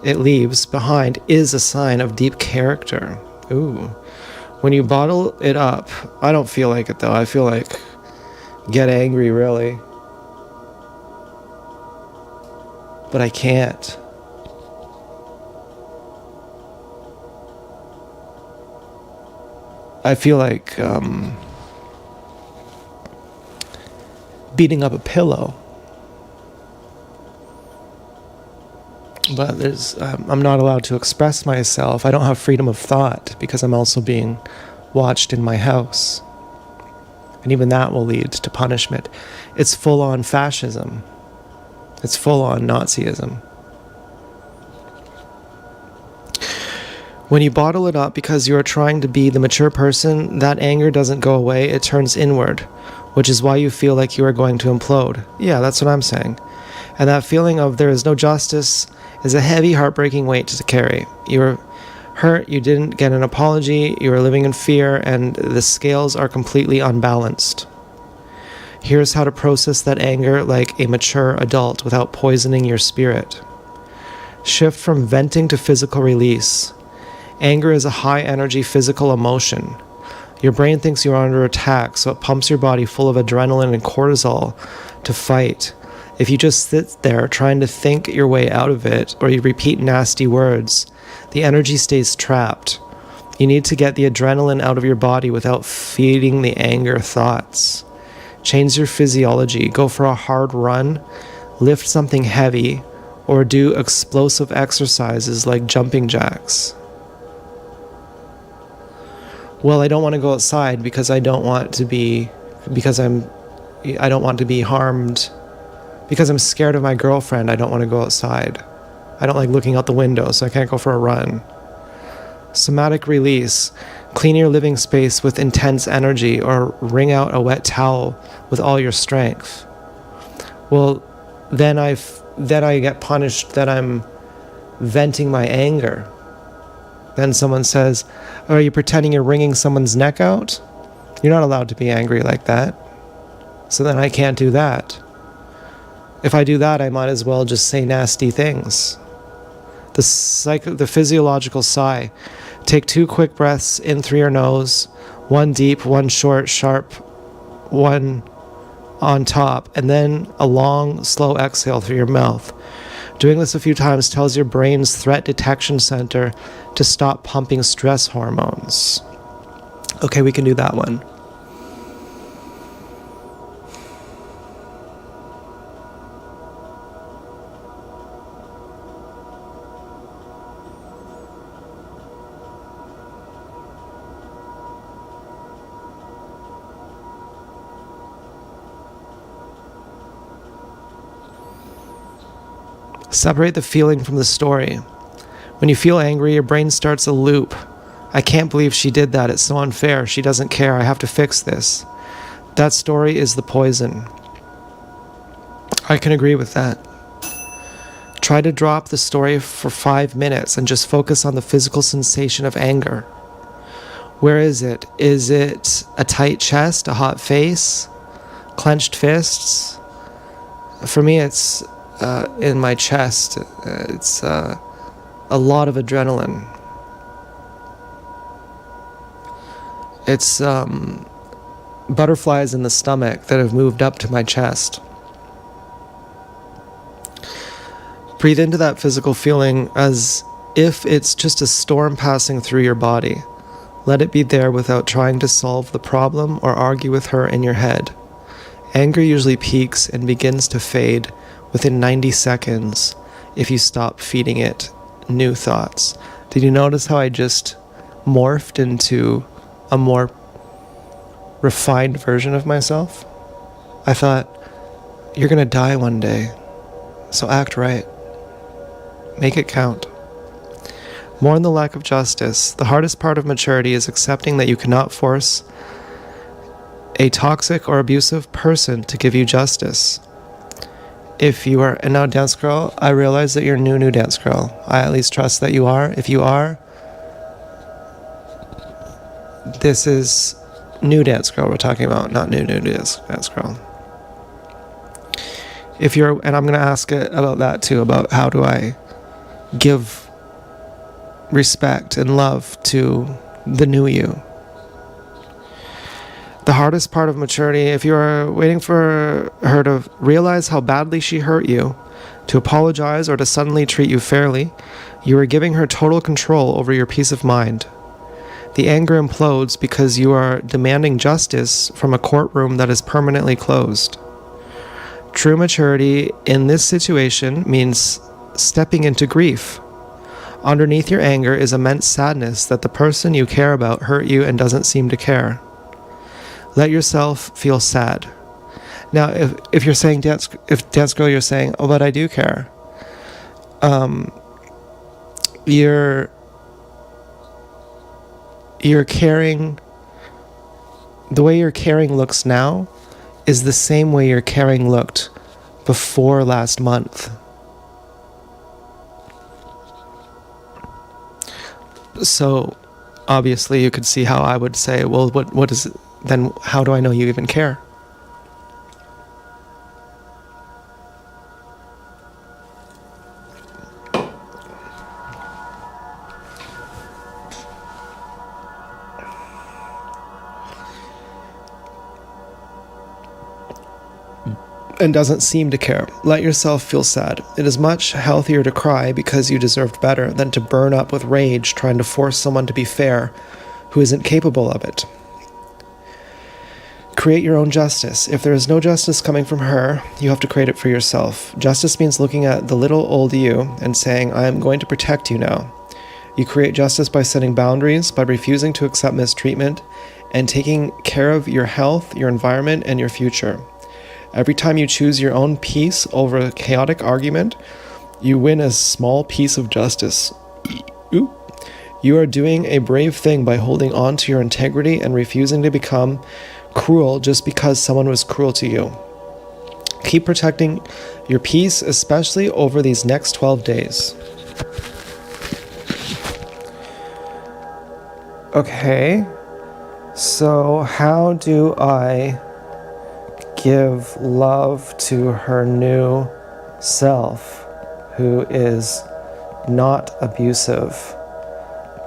Speaker 1: it leaves behind is a sign of deep character. Ooh. When you bottle it up, I don't feel like it though. I feel like get angry really. But I can't. I feel like beating up a pillow. But I'm not allowed to express myself. I don't have freedom of thought because I'm also being watched in my house. And even that will lead to punishment. It's full-on fascism. It's full-on Nazism. When you bottle it up because you are trying to be the mature person, that anger doesn't go away, it turns inward, which is why you feel like you are going to implode. Yeah, that's what I'm saying. And that feeling of there is no justice is a heavy, heartbreaking weight to carry. You were hurt, you didn't get an apology, you are living in fear, and the scales are completely unbalanced. Here's how to process that anger like a mature adult without poisoning your spirit. Shift from venting to physical release. Anger is a high-energy physical emotion. Your brain thinks you are under attack, so it pumps your body full of adrenaline and cortisol to fight. If you just sit there trying to think your way out of it, or you repeat nasty words, the energy stays trapped. You need to get the adrenaline out of your body without feeding the anger thoughts. Change your physiology. Go for a hard run, lift something heavy, or do explosive exercises like jumping jacks. Well, I don't want to go outside because I don't want to be harmed. Because I'm scared of my girlfriend, I don't want to go outside. I don't like looking out the window, so I can't go for a run. Somatic release. Clean your living space with intense energy, or wring out a wet towel with all your strength. Well, then I get punished that I'm venting my anger. Then someone says, "Oh, are you pretending you're wringing someone's neck out? You're not allowed to be angry like that." So then I can't do that. If I do that, I might as well just say nasty things. The physiological sigh. Take 2 quick breaths in through your nose, 1 deep, 1 short, sharp, 1 on top, and then a long, slow exhale through your mouth. Doing this a few times tells your brain's threat detection center to stop pumping stress hormones. Okay, we can do that one. Separate the feeling from the story. When you feel angry, your brain starts a loop. I can't believe she did that. It's so unfair. She doesn't care. I have to fix this. That story is the poison. I can agree with that. Try to drop the story for 5 minutes and just focus on the physical sensation of anger. Where is it? Is it a tight chest, a hot face, clenched fists? For me, it's in my chest. It's a lot of adrenaline. It's butterflies in the stomach that have moved up to my chest. Breathe into that physical feeling as if it's just a storm passing through your body. Let it be there without trying to solve the problem or argue with her in your head. Anger usually peaks and begins to fade within 90 seconds if you stop feeding it new thoughts. Did you notice how I just morphed into a more refined version of myself? I thought, you're gonna die one day, so act right. Make it count. Mourn the lack of justice. The hardest part of maturity is accepting that you cannot force a toxic or abusive person to give you justice. If you are, and now Dance Girl, I realize that you're new Dance Girl. I at least trust that you are. If you are, this is new Dance Girl we're talking about, not new Dance Girl. If you're, and I'm going to ask it about that too, about how do I give respect and love to the new you. The hardest part of maturity, if you're waiting for her to realize how badly she hurt you, to apologize, or to suddenly treat you fairly, you are giving her total control over your peace of mind. The anger implodes because you are demanding justice from a courtroom that is permanently closed. True maturity in this situation means stepping into grief. Underneath your anger is immense sadness that the person you care about hurt you and doesn't seem to care. Let yourself feel sad. Now, if you're saying, Dance Girl, you're saying, oh, but I do care. You're you're caring, the way your caring looks now is the same way your caring looked before last month. So obviously you could see how I would say, well, what is it? Then how do I know you even care? And doesn't seem to care. Let yourself feel sad. It is much healthier to cry because you deserved better than to burn up with rage trying to force someone to be fair who isn't capable of it. Create your own justice. If there is no justice coming from her, you have to create it for yourself. Justice means looking at the little old you and saying, I am going to protect you now. You create justice by setting boundaries, by refusing to accept mistreatment, and taking care of your health, your environment, and your future. Every time you choose your own peace over a chaotic argument, you win a small piece of justice. You are doing a brave thing by holding on to your integrity and refusing to become cruel just because someone was cruel to you. Keep protecting your peace, especially over these next 12 days. Okay, so how do I give love to her new self who is not abusive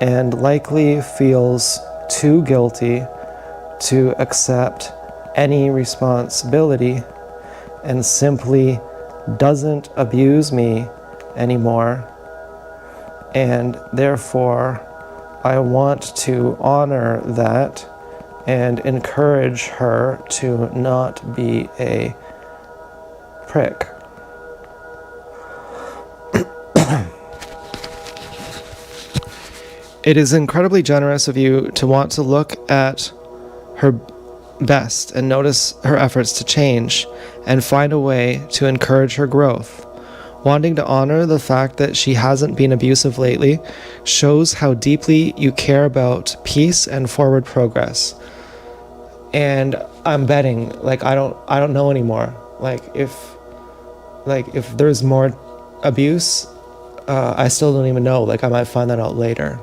Speaker 1: and likely feels too guilty to accept any responsibility and simply doesn't abuse me anymore, and therefore I want to honor that and encourage her to not be a prick. It is incredibly generous of you to want to look at her best and notice her efforts to change and find a way to encourage her growth. Wanting to honor the fact that she hasn't been abusive lately shows how deeply you care about peace and forward progress. And I'm betting, I don't know anymore. If there's more abuse, I still don't even know. I might find that out later.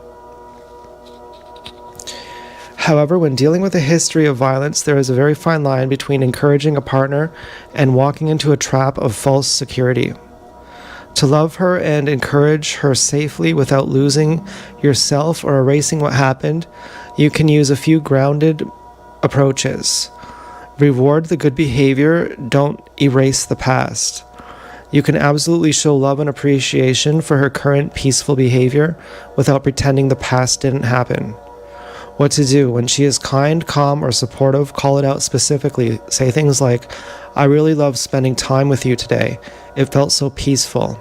Speaker 1: However, when dealing with a history of violence, there is a very fine line between encouraging a partner and walking into a trap of false security. To love her and encourage her safely without losing yourself or erasing what happened, you can use a few grounded approaches. Reward the good behavior, don't erase the past. You can absolutely show love and appreciation for her current peaceful behavior without pretending the past didn't happen. What to do when she is kind, calm, or supportive, call it out specifically. Say things like, I really loved spending time with you today. It felt so peaceful.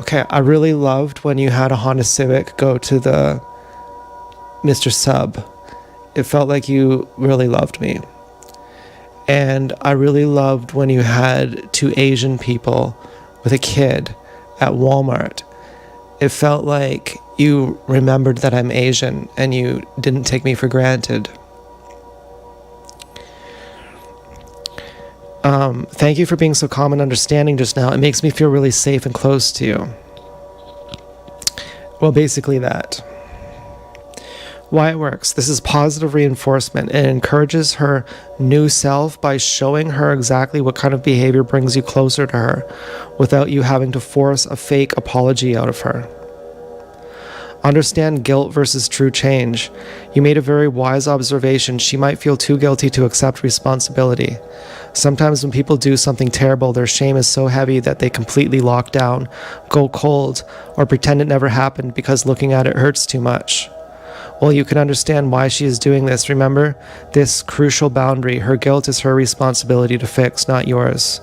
Speaker 1: Okay, I really loved when you had a Honda Civic go to the Mr. Sub. It felt like you really loved me. And I really loved when you had two Asian people with a kid at Walmart. It felt like you remembered that I'm Asian and you didn't take me for granted. Thank you for being so calm and understanding just now. It makes me feel really safe and close to you. Well, basically that. Why it works. This is positive reinforcement. It encourages her new self by showing her exactly what kind of behavior brings you closer to her without you having to force a fake apology out of her. Understand guilt versus true change. You made a very wise observation. She might feel too guilty to accept responsibility. Sometimes when people do something terrible, their shame is so heavy that they completely lock down, go cold, or pretend it never happened because looking at it hurts too much. Well, you can understand why she is doing this. Remember this crucial boundary. Her guilt is her responsibility to fix, not yours.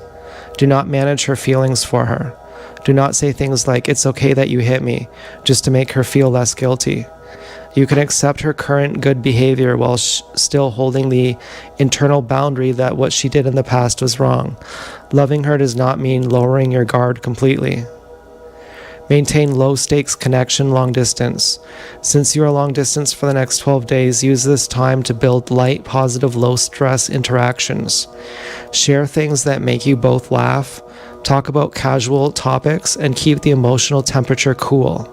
Speaker 1: Do not manage her feelings for her. Do not say things like, it's okay that you hit me, just to make her feel less guilty. You can accept her current good behavior while still holding the internal boundary that what she did in the past was wrong. Loving her does not mean lowering your guard completely. Maintain low stakes connection long distance. Since you are long distance for the next 12 days, use this time to build light, positive, low stress interactions. Share things that make you both laugh. Talk about casual topics and keep the emotional temperature cool.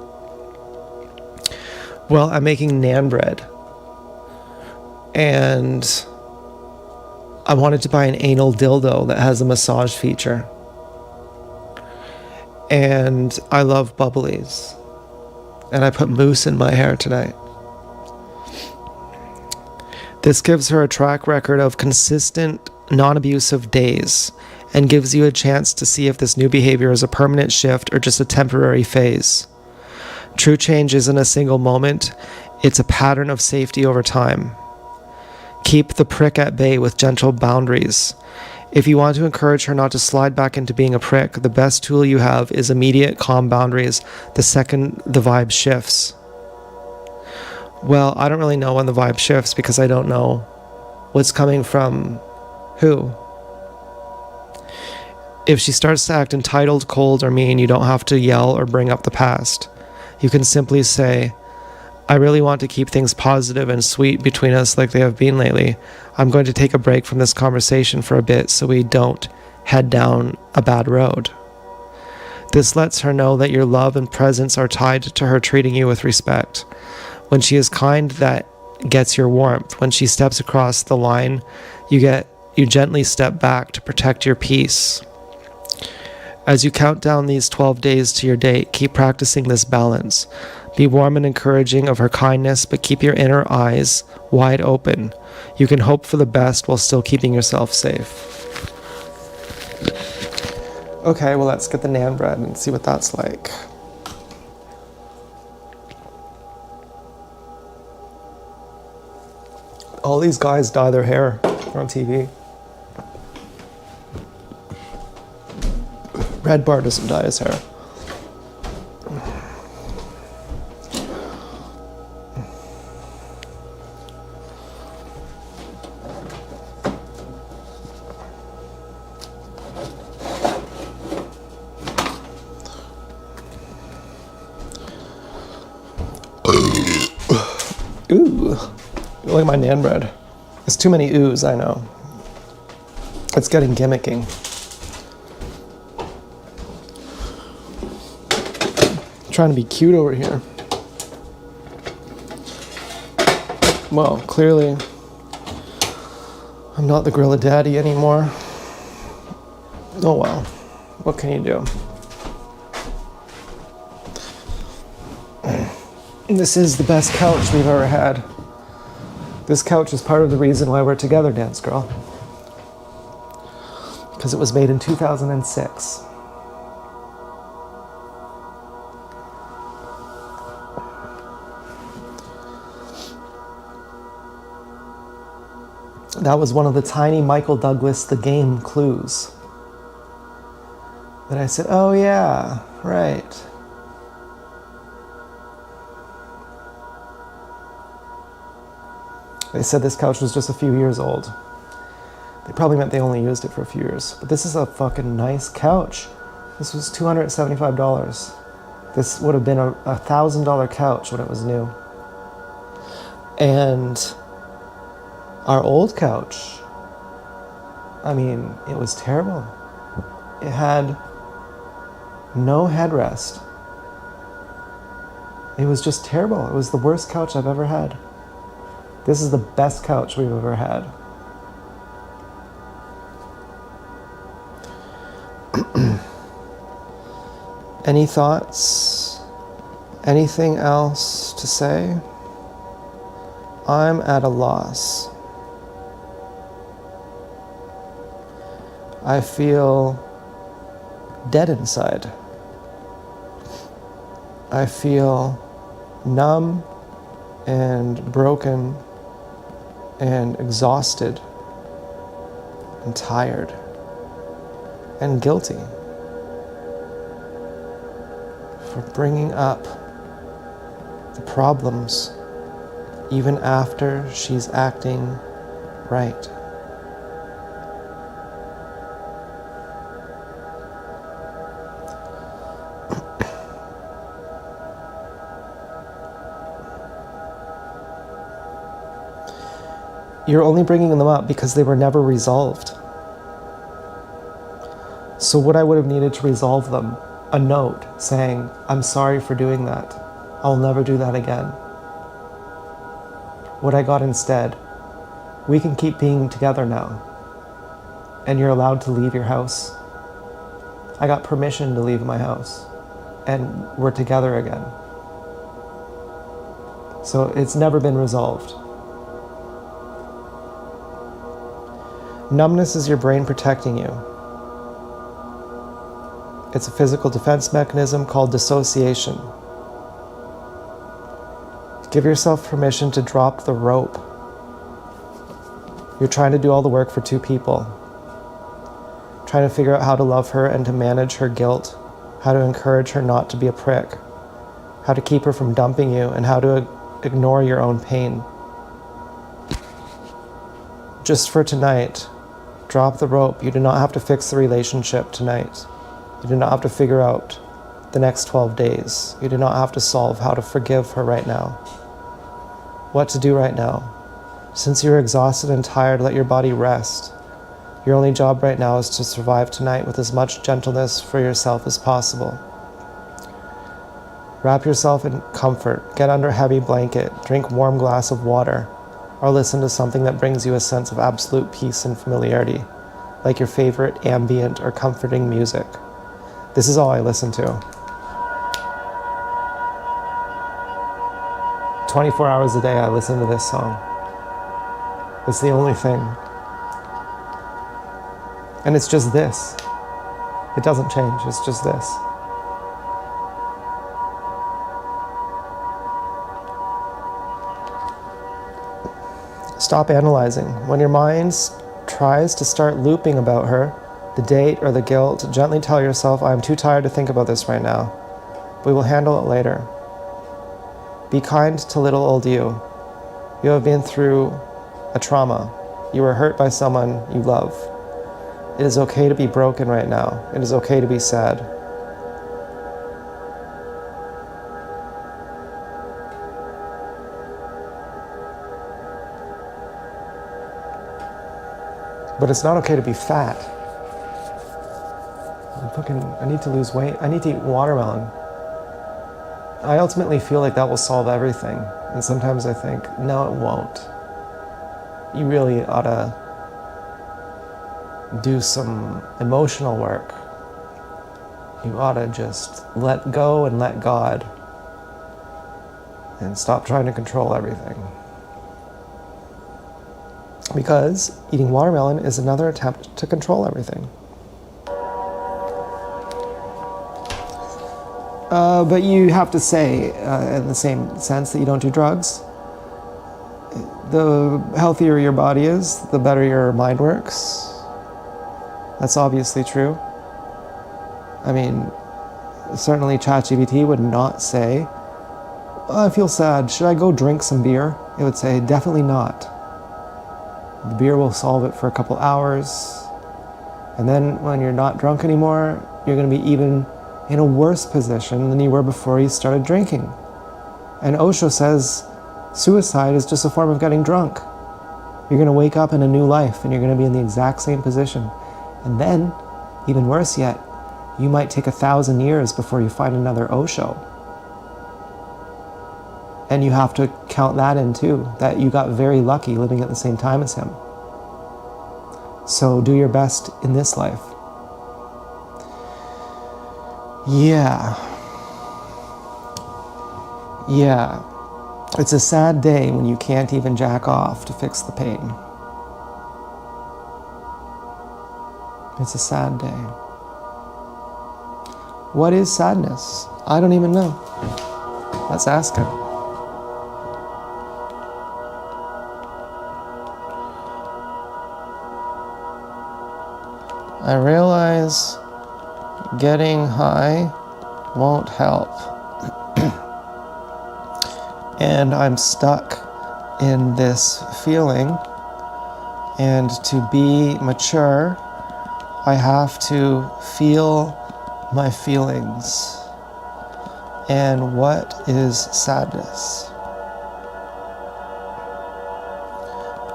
Speaker 1: Well, I'm making naan bread. And I wanted to buy an anal dildo that has a massage feature. And I love bubblies. And I put mousse in my hair tonight. This gives her a track record of consistent, non-abusive days and gives you a chance to see if this new behavior is a permanent shift or just a temporary phase. True change isn't a single moment, it's a pattern of safety over time. Keep the prick at bay with gentle boundaries. If you want to encourage her not to slide back into being a prick, the best tool you have is immediate calm boundaries the second the vibe shifts. Well, I don't really know when the vibe shifts because I don't know what's coming from who. If she starts to act entitled, cold, or mean, you don't have to yell or bring up the past. You can simply say, I really want to keep things positive and sweet between us like they have been lately. I'm going to take a break from this conversation for a bit so we don't head down a bad road. This lets her know that your love and presence are tied to her treating you with respect. When she is kind, that gets your warmth. When she steps across the line, you gently step back to protect your peace. As you count down these 12 days to your date, keep practicing this balance. Be warm and encouraging of her kindness, but keep your inner eyes wide open. You can hope for the best while still keeping yourself safe. Okay, well, let's get the naan bread and see what that's like. All these guys dye their hair on TV. Red Bar doesn't dye his hair. Ooh, look at my naan bread. It's too many oohs, I know. It's getting gimmicking. I'm trying to be cute over here. Well, clearly, I'm not the gorilla daddy anymore. Oh well, what can you do? This is the best couch we've ever had. This couch is part of the reason why we're together, Dance Girl. Because it was made in 2006. That was one of the tiny Michael Douglas The Game clues. That I said, oh yeah, right. They said this couch was just a few years old. They probably meant they only used it for a few years. But this is a fucking nice couch. This was $275. This would have been a $1,000 couch when it was new. And our old couch, I mean, it was terrible. It had no headrest. It was just terrible. It was the worst couch I've ever had. This is the best couch we've ever had. Any thoughts? Anything else to say? I'm at a loss. I feel dead inside. I feel numb and broken and exhausted and tired and guilty for bringing up the problems even after she's acting right. You're only bringing them up because they were never resolved. So what I would have needed to resolve them, a note saying, I'm sorry for doing that. I'll never do that again. What I got instead, we can keep being together now. And you're allowed to leave your house. I got permission to leave my house. And we're together again. So it's never been resolved. Numbness is your brain protecting you. It's a physical defense mechanism called dissociation. Give yourself permission to drop the rope. You're trying to do all the work for two people. Trying to figure out how to love her and to manage her guilt, how to encourage her not to be a prick, how to keep her from dumping you, and how to ignore your own pain. Just for tonight, drop the rope. You do not have to fix the relationship tonight. You do not have to figure out the next 12 days. You do not have to solve how to forgive her right now. What to do right now. Since you're exhausted and tired, let your body rest. Your only job right now is to survive tonight with as much gentleness for yourself as possible. Wrap yourself in comfort, get under a heavy blanket, drink a warm glass of water, or listen to something that brings you a sense of absolute peace and familiarity, like your favorite ambient or comforting music. This is all I listen to. 24 hours a day I listen to this song. It's the only thing. And it's just this. It doesn't change, it's just this. Stop analyzing. When your mind tries to start looping about her, the date or the guilt, gently tell yourself, I'm too tired to think about this right now. We will handle it later. Be kind to little old you. You have been through a trauma. You were hurt by someone you love. It is okay to be broken right now. It is okay to be sad. But it's not okay to be fat. I need to lose weight. I need to eat watermelon. I ultimately feel like that will solve everything. And sometimes I think, no, it won't. You really ought to do some emotional work. You ought to just let go and let God and stop trying to control everything. Because eating watermelon is another attempt to control everything. But you have to say, in the same sense, that you don't do drugs. The healthier your body is, the better your mind works. That's obviously true. I mean, certainly ChatGPT would not say, I feel sad, should I go drink some beer? It would say, definitely not. The beer will solve it for a couple hours. And then when you're not drunk anymore, you're going to be even in a worse position than you were before you started drinking. And Osho says, suicide is just a form of getting drunk. You're going to wake up in a new life and you're going to be in the exact same position. And then, even worse yet, you might take 1,000 years before you find another Osho. And you have to count that in too, that you got very lucky living at the same time as him. So do your best in this life. Yeah. It's a sad day when you can't even jack off to fix the pain. It's a sad day. What is sadness? I don't even know. Let's ask him. I realize getting high won't help. And I'm stuck in this feeling. And to be mature, I have to feel my feelings. And what is sadness?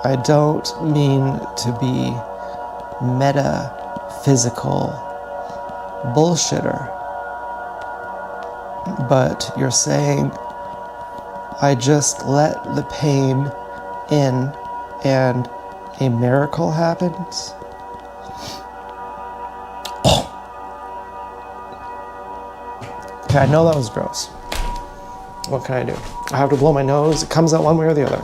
Speaker 1: I don't mean to be metaphysical bullshitter, but you're saying I just let the pain in and a miracle happens? Okay, I know that was gross. What can I do? I have to blow my nose. It comes out one way or the other.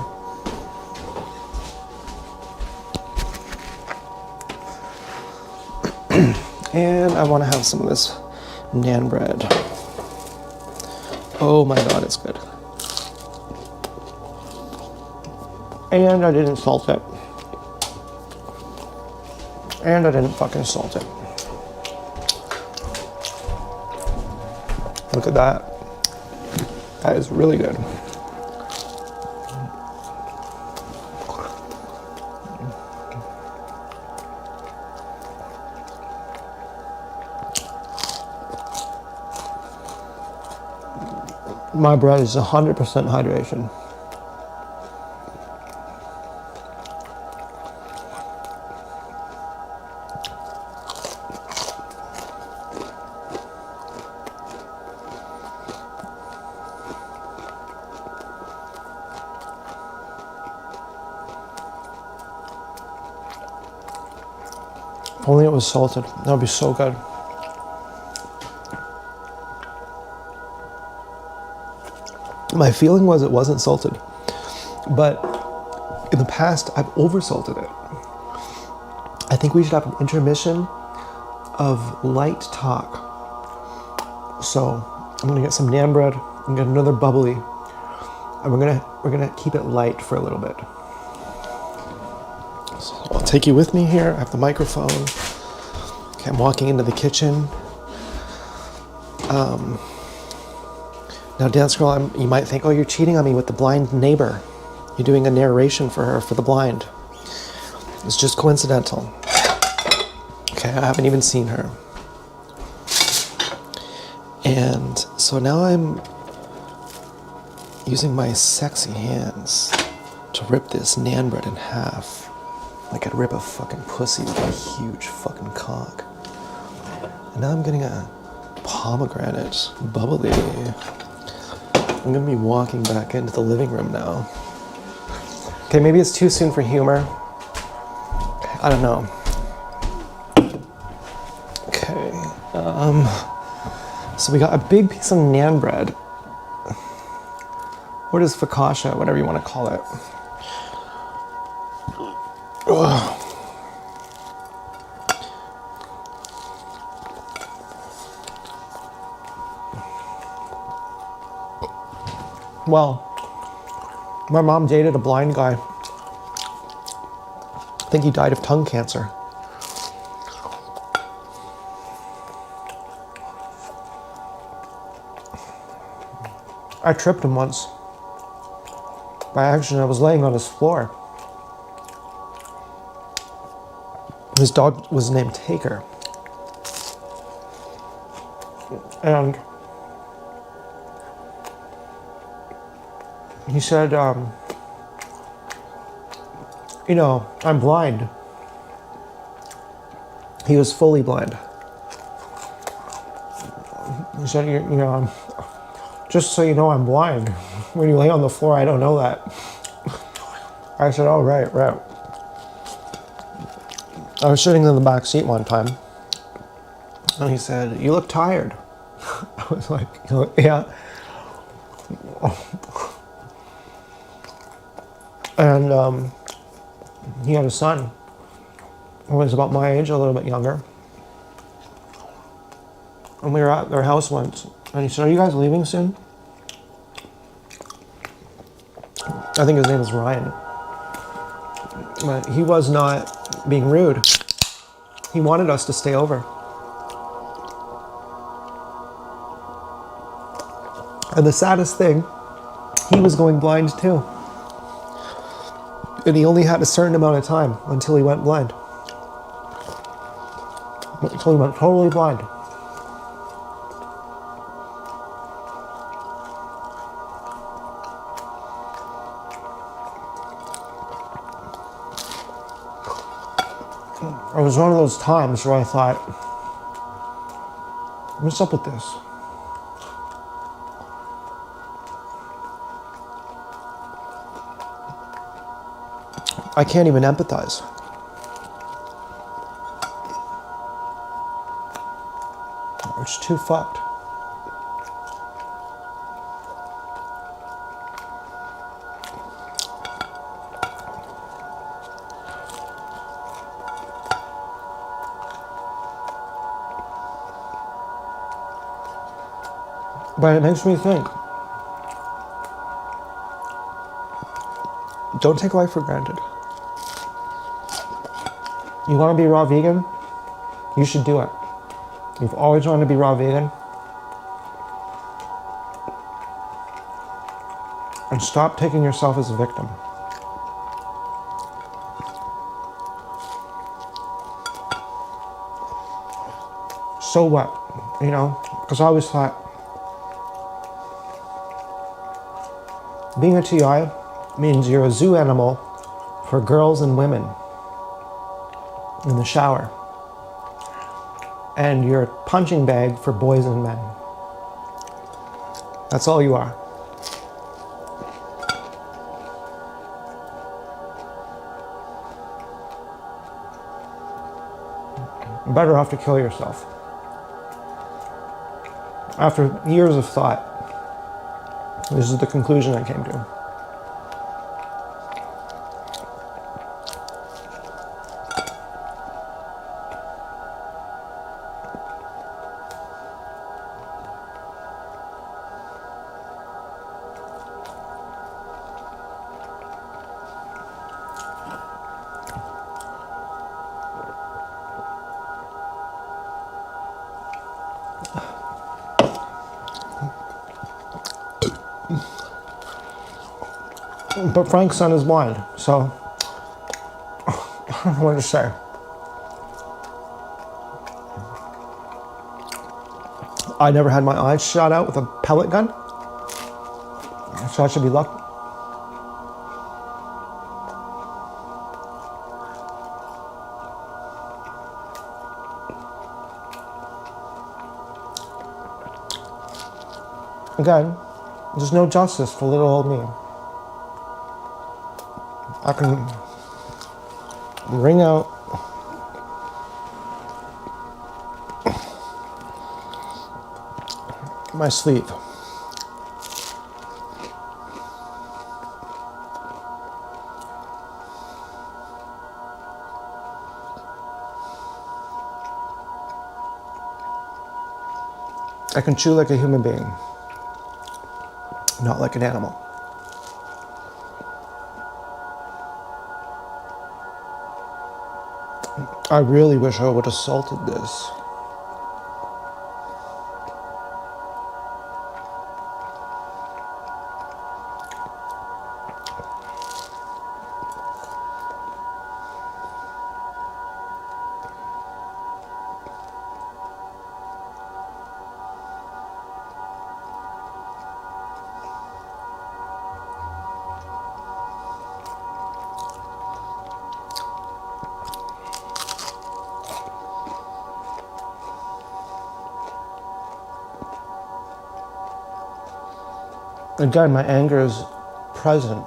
Speaker 1: And I want to have some of this naan bread. Oh my God, it's good. And I didn't salt it. And I didn't fucking salt it. Look at that. That is really good. My bread is 100% hydration. If only it was salted. That would be so good. My feeling was it wasn't salted, but in the past I've oversalted it. I think we should have an intermission of light talk. So I'm gonna get some naan bread and get another bubbly, and we're gonna keep it light for a little bit. So I'll take you with me here. I have the microphone. Okay, I'm walking into the kitchen. Now, Dance Girl, you might think, oh, you're cheating on me with the blind neighbor. You're doing a narration for her for the blind. It's just coincidental. Okay, I haven't even seen her. And so now I'm using my sexy hands to rip this naan bread in half. Like I'd rip a fucking pussy with a huge fucking cock. And now I'm getting a pomegranate bubbly. I'm gonna be walking back into the living room now. Okay, maybe it's too soon for humor. I don't know. Okay, so we got a big piece of naan bread. What is focaccia, whatever you want to call it. Ugh. Well, my mom dated a blind guy. I think he died of tongue cancer. I tripped him once. By accident, I was laying on his floor. His dog was named Taker. And he said, you know, I'm blind. He was fully blind. He said, you know, just so you know, I'm blind. When you lay on the floor, I don't know that. I said, oh, right. I was sitting in the back seat one time, and he said, you look tired. I was like, yeah. And he had a son who was about my age, a little bit younger. And we were at their house once, and he said, are you guys leaving soon? I think his name is Ryan. But he was not being rude. He wanted us to stay over. And the saddest thing, he was going blind too. And he only had a certain amount of time until he went blind. Until he went totally blind.
Speaker 2: was one of those times where I thought, what's up with this? I can't even empathize. It's too fucked. But it makes me think, don't take life for granted. You want to be raw vegan? You should do it. You've always wanted to be raw vegan. And stop taking yourself as a victim. So what? You know, because I always thought, being a TI means you're a zoo animal for girls and women in the shower. And you're a punching bag for boys and men. That's all you are. You're better off to kill yourself. After years of thought, this is the conclusion I came to. But Frank's son is blind, so I don't know what to say. I never had my eyes shot out with a pellet gun, so I should be lucky. Again, there's no justice for little old me. I can wring out my sleeve. I can chew like a human being, not like an animal. I really wish I would have salted this. Again, my anger is present.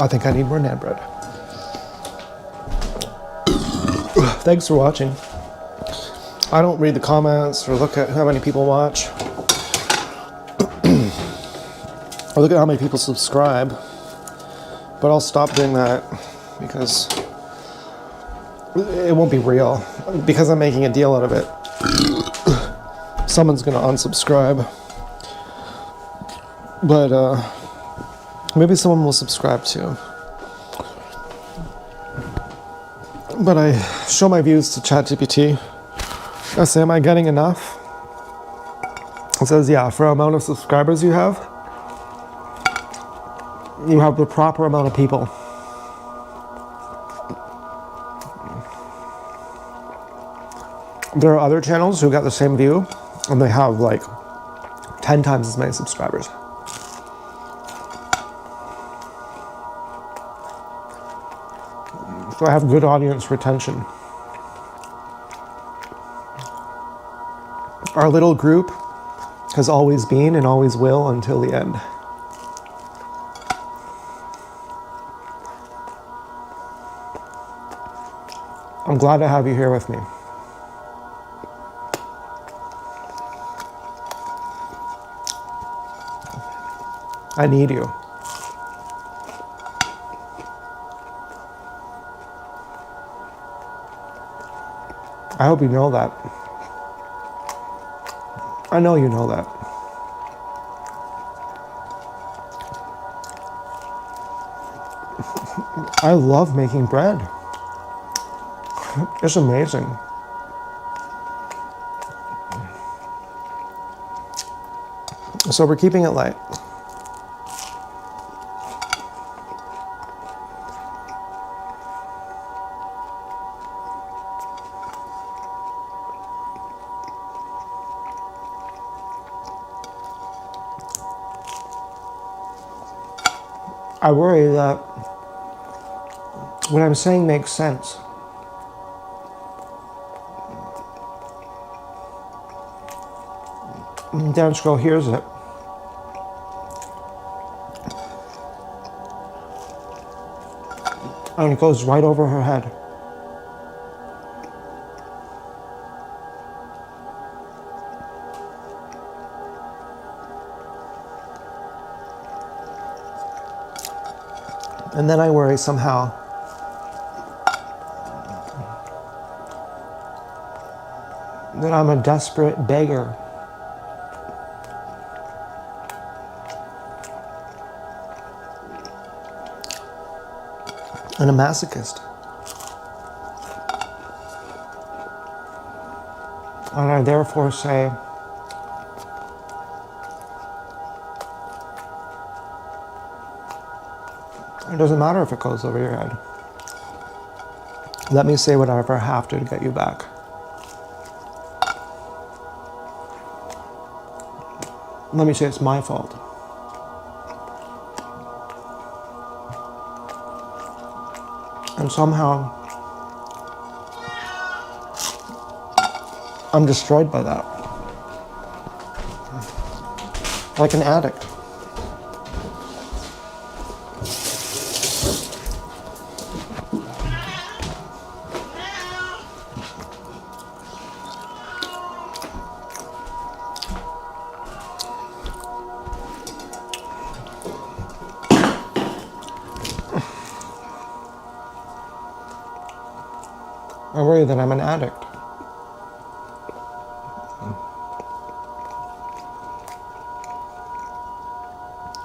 Speaker 2: I think I need more naan bread. Thanks for watching. I don't read the comments or look at how many people watch or look at how many people subscribe, but I'll stop doing that because it won't be real. Because I'm making a deal out of it, someone's gonna unsubscribe, but maybe someone will subscribe too. But I show my views to ChatGPT. I say, am I getting enough? It says, yeah, for the amount of subscribers you have the proper amount of people. There are other channels who got the same view and they have like 10 times as many subscribers. So I have good audience retention. Our little group has always been and always will until the end. I'm glad to have you here with me. I need you. I hope you know that. I know you know that. I love making bread. It's amazing. So we're keeping it light. I worry that what I'm saying makes sense. Dance girl hears it. And it goes right over her head. And then I worry somehow that I'm a desperate beggar. And a masochist. And I therefore say, it doesn't matter if it goes over your head. Let me say whatever I have to get you back. Let me say it's my fault. And somehow, I'm destroyed by that. Like an addict. I worry that I'm an addict.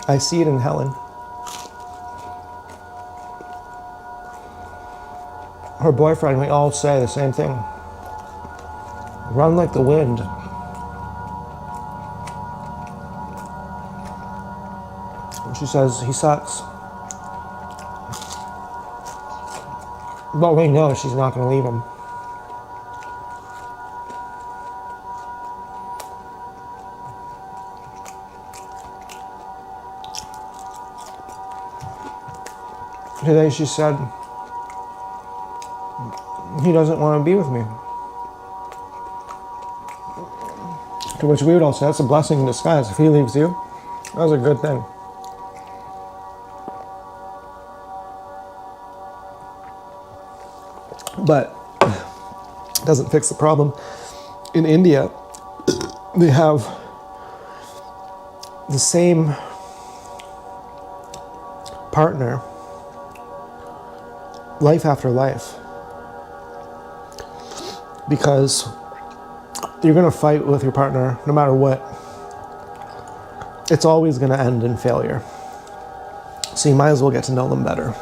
Speaker 2: I see it in Helen. Her boyfriend, we all say the same thing. Run like the wind. And she says, he sucks. But we know she's not going to leave him. Today she said, he doesn't want to be with me. To which we would all say, that's a blessing in disguise. If he leaves you, that's a good thing. But it doesn't fix the problem. In India, they have the same partner life after life. Because you're going to fight with your partner no matter what. It's always going to end in failure. So you might as well get to know them better.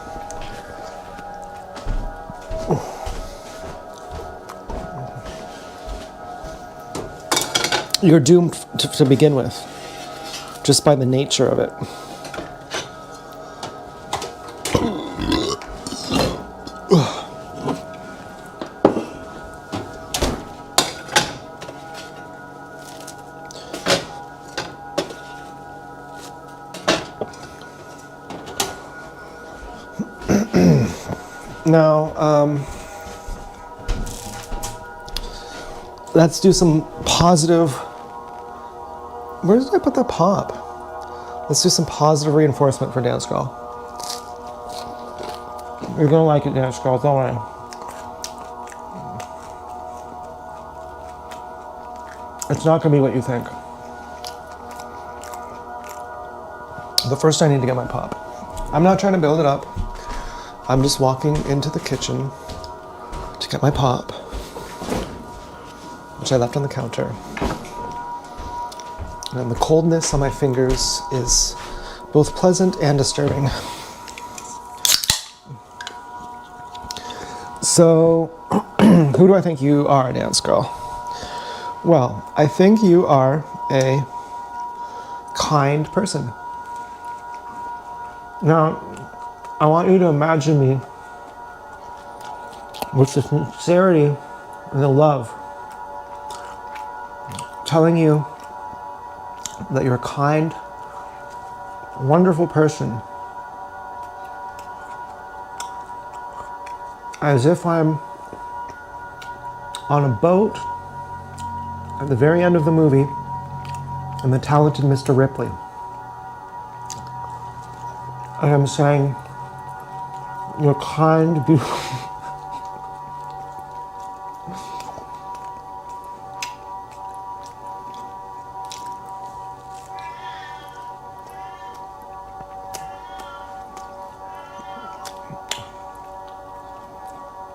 Speaker 2: You're doomed to begin with, just by the nature of it. Now, let's do some positive. Where did I put that pop? Let's do some positive reinforcement for Dance Girl. You're gonna like it, Dance Girl, don't worry. It's not gonna be what you think. But first I need to get my pop. I'm not trying to build it up. I'm just walking into the kitchen to get my pop, which I left on the counter. And the coldness on my fingers is both pleasant and disturbing. So, who do I think you are, Dance Girl? Well, I think you are a kind person. Now, I want you to imagine me with the sincerity and the love, telling you that you're a kind, wonderful person, as if I'm on a boat at the very end of the movie and the talented Mr. Ripley. And I'm saying, you're kind, beautiful.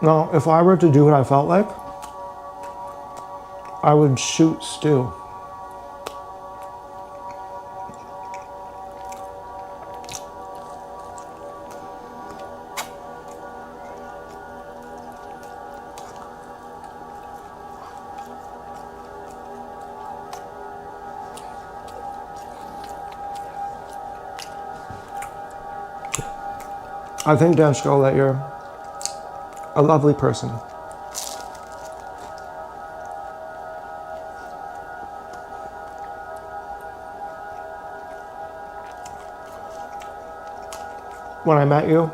Speaker 2: Now, if I were to do what I felt like, I would shoot Stu. I think, Dance Girl, that you're a lovely person. When I met you,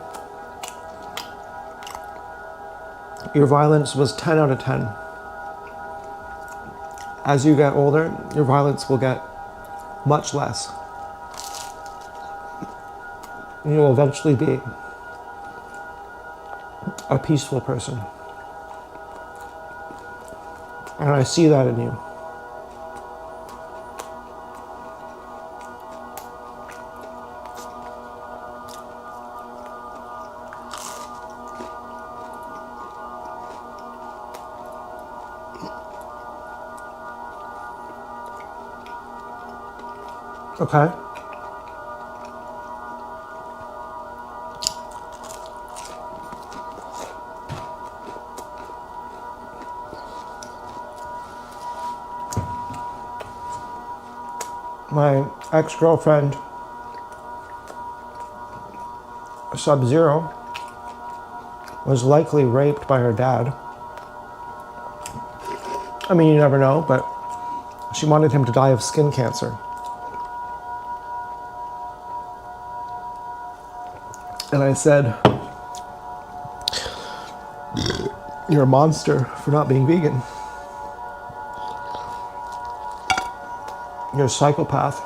Speaker 2: your violence was 10 out of 10. As you get older, your violence will get much less. You will eventually be a peaceful person. And I see that in you. Okay? My ex-girlfriend, Sub-Zero, was likely raped by her dad. I mean, you never know, but she wanted him to die of skin cancer. And I said, you're a monster for not being vegan. You're a psychopath.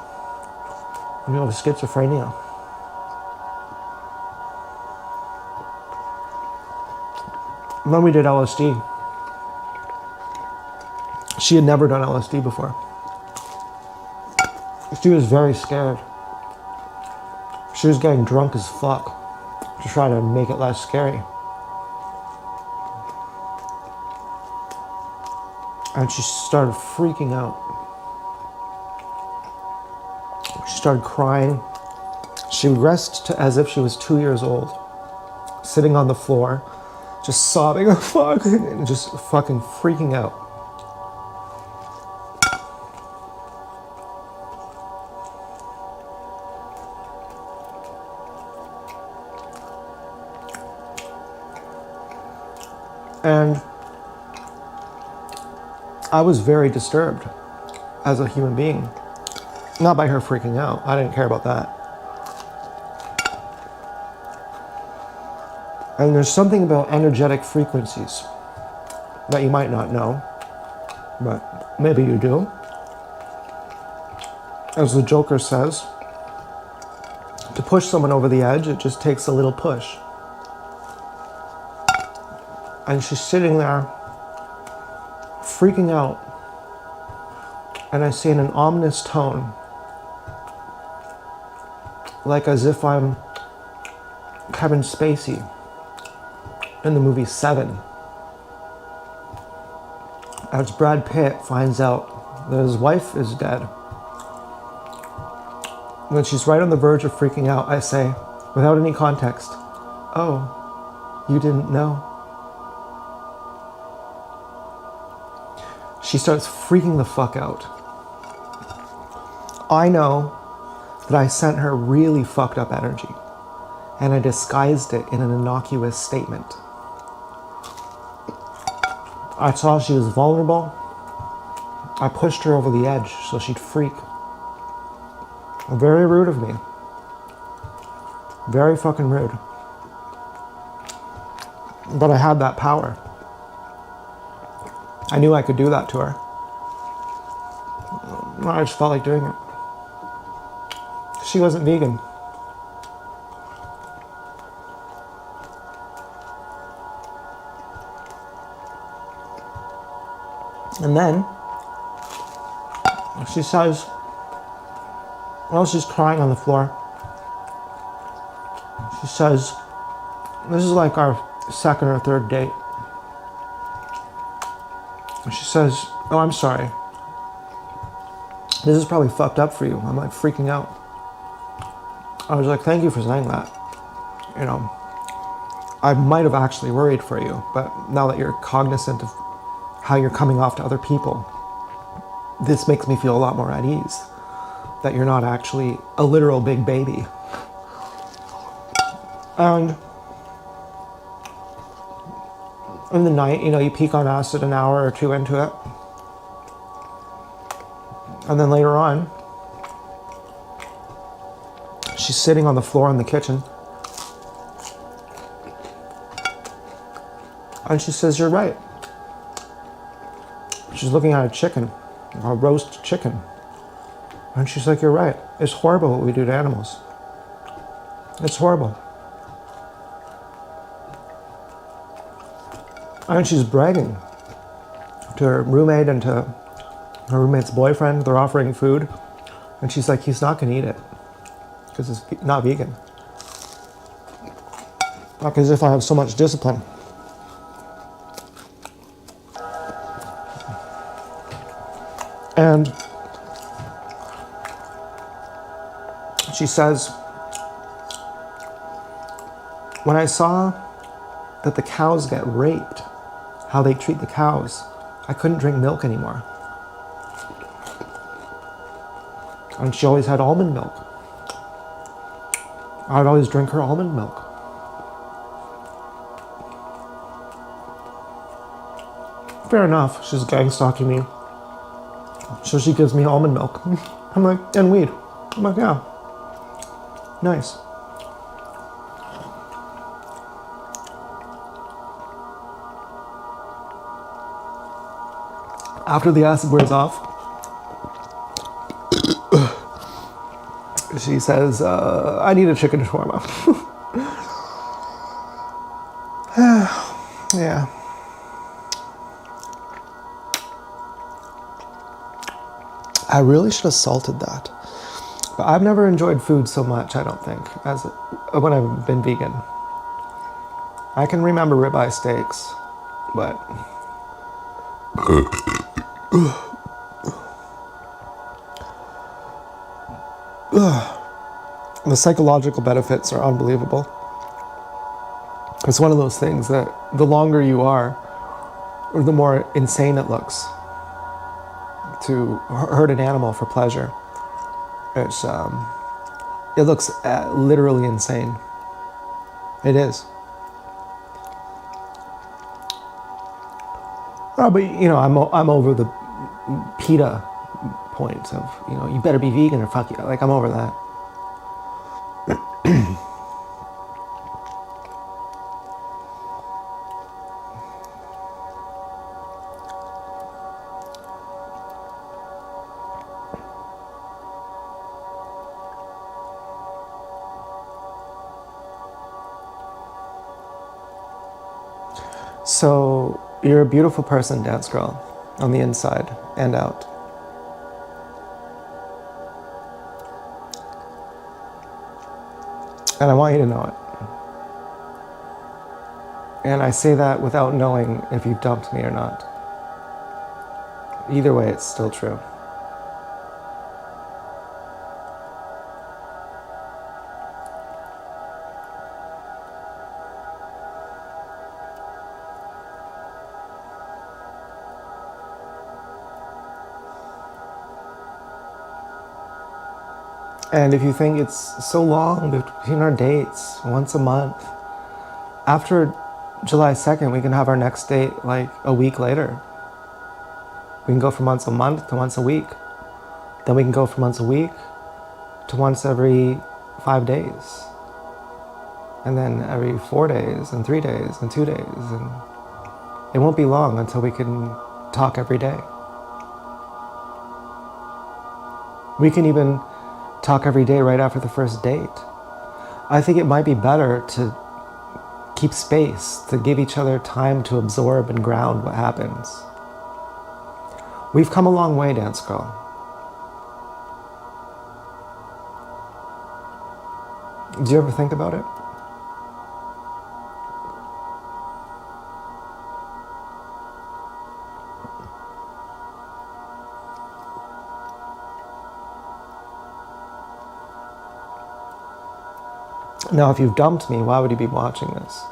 Speaker 2: You have schizophrenia. And then we did LSD. She had never done LSD before. She was very scared. She was getting drunk as fuck to try to make it less scary. And she started freaking out. She started crying. She regressed as if she was 2 years old, sitting on the floor, just sobbing, oh fuck, and just fucking freaking out. And I was very disturbed as a human being. Not by her freaking out. I didn't care about that. And there's something about energetic frequencies that you might not know, but maybe you do. As the Joker says, to push someone over the edge, it just takes a little push. And she's sitting there, freaking out. And I say in an ominous tone, like as if I'm Kevin Spacey in the movie Seven, as Brad Pitt finds out that his wife is dead. When she's right on the verge of freaking out, I say, without any context, "Oh, you didn't know?" She starts freaking the fuck out. I know that I sent her really fucked up energy, and I disguised it in an innocuous statement. I saw she was vulnerable. I pushed her over the edge so she'd freak. Very rude of me. Very fucking rude. But I had that power. I knew I could do that to her. I just felt like doing it. She wasn't vegan. And then she says, while she's crying on the floor, she says, this is like our second or third date. She says, "Oh, I'm sorry. This is probably fucked up for you." I'm like freaking out. I was like, "Thank you for saying that. You know, I might have actually worried for you, but now that you're cognizant of how you're coming off to other people, this makes me feel a lot more at ease. That you're not actually a literal big baby." And in the night, you know, you peak on acid an hour or two into it. And then later on, she's sitting on the floor in the kitchen. And she says, "You're right." She's looking at a chicken, a roast chicken. And she's like, "You're right. It's horrible what we do to animals. It's horrible." And she's bragging to her roommate and to her roommate's boyfriend. They're offering food. And she's like, "He's not going to eat it because it's not vegan." Like as if I have so much discipline. And she says, "When I saw that the cows get raped, how they treat the cows, I couldn't drink milk anymore." And she always had almond milk. I'd always drink her almond milk. Fair enough, she's gang stalking me. So she gives me almond milk. I'm like, and weed. I'm like, yeah, nice. After the acid wears off, she says, "I need a chicken shawarma." Yeah. I really should have salted that. But I've never enjoyed food so much, I don't think, as when I've been vegan. I can remember ribeye steaks, but the psychological benefits are unbelievable. It's one of those things that the longer you are, the more insane it looks to hurt an animal for pleasure. It looks literally insane. It is. Oh, but I'm over the PETA point of you better be vegan or fuck you. Like I'm over that. So you're a beautiful person, Dance Girl, on the inside and out. And I want you to know it. And I say that without knowing if you've dumped me or not. Either way, it's still true. And if you think it's so long between our dates, once a month, after July 2nd, we can have our next date like a week later. We can go from once a month to once a week. Then we can go from once a week to once every 5 days. And then every 4 days and 3 days and 2 days. And it won't be long until we can talk every day. We can even talk every day right after the first date. I think it might be better to keep space, to give each other time to absorb and ground what happens. We've come a long way, Dance Girl. Do you ever think about it? Now, if you've dumped me, why would you be watching this?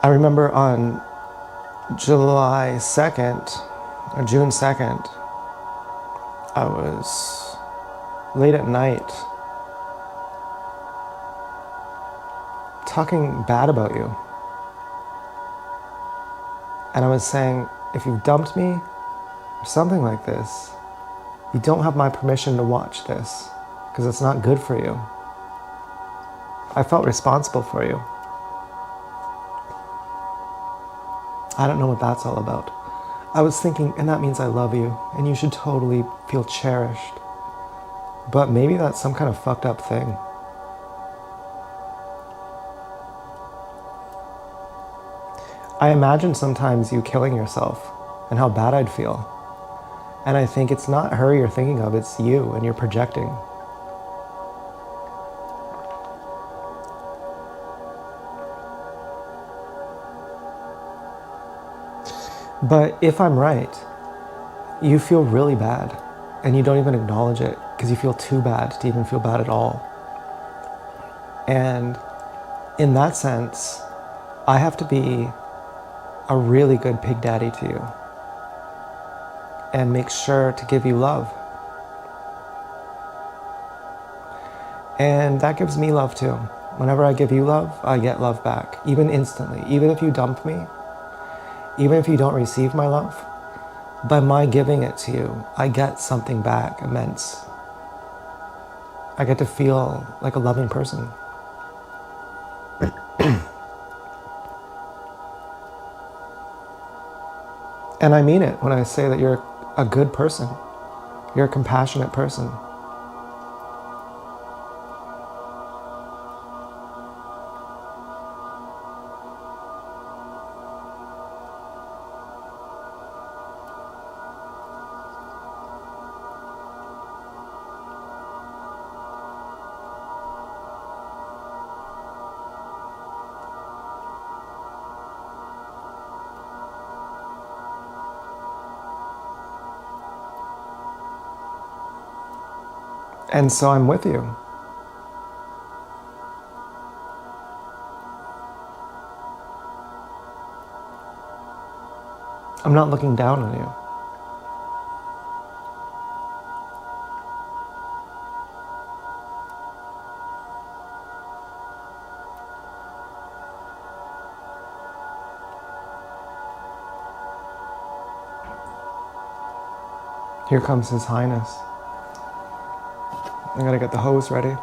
Speaker 2: I remember on July 2nd, or June 2nd, I was late at night talking bad about you. And I was saying, if you've dumped me, or something like this, you don't have my permission to watch this, because it's not good for you. I felt responsible for you. I don't know what that's all about. I was thinking, and that means I love you, and you should totally feel cherished. But maybe that's some kind of fucked up thing. I imagine sometimes you killing yourself and how bad I'd feel. And I think it's not her you're thinking of, it's you, and you're projecting. But if I'm right, you feel really bad and you don't even acknowledge it because you feel too bad to even feel bad at all. And in that sense, I have to be a really good pig daddy to you and make sure to give you love. And that gives me love too. Whenever I give you love, I get love back, even instantly. Even if you dump me, even if you don't receive my love, by my giving it to you, I get something back immense. I get to feel like a loving person. And I mean it when I say that you're a good person. You're a compassionate person. And so I'm with you. I'm not looking down on you. Here comes His Highness. I gotta get the hose ready.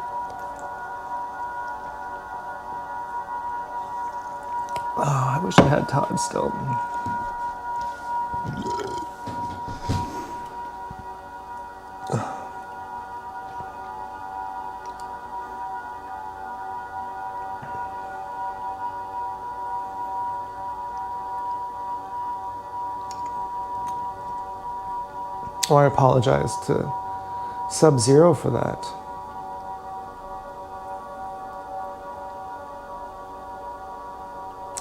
Speaker 2: Oh, I wish I had Todd still. Oh, I apologize to Sub-Zero for that.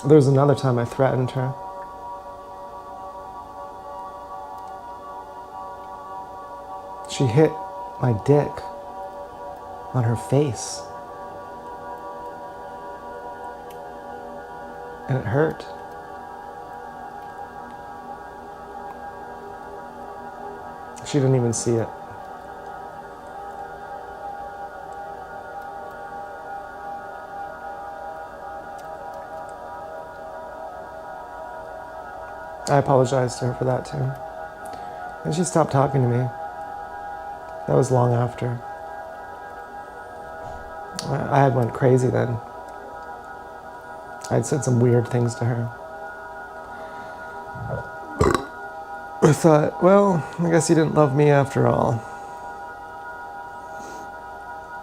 Speaker 2: There was another time I threatened her. She hit my dick on her face. And it hurt. She didn't even see it. I apologized to her for that too. And she stopped talking to me. That was long after. I had went crazy then. I'd said some weird things to her. I thought, well, I guess you didn't love me after all.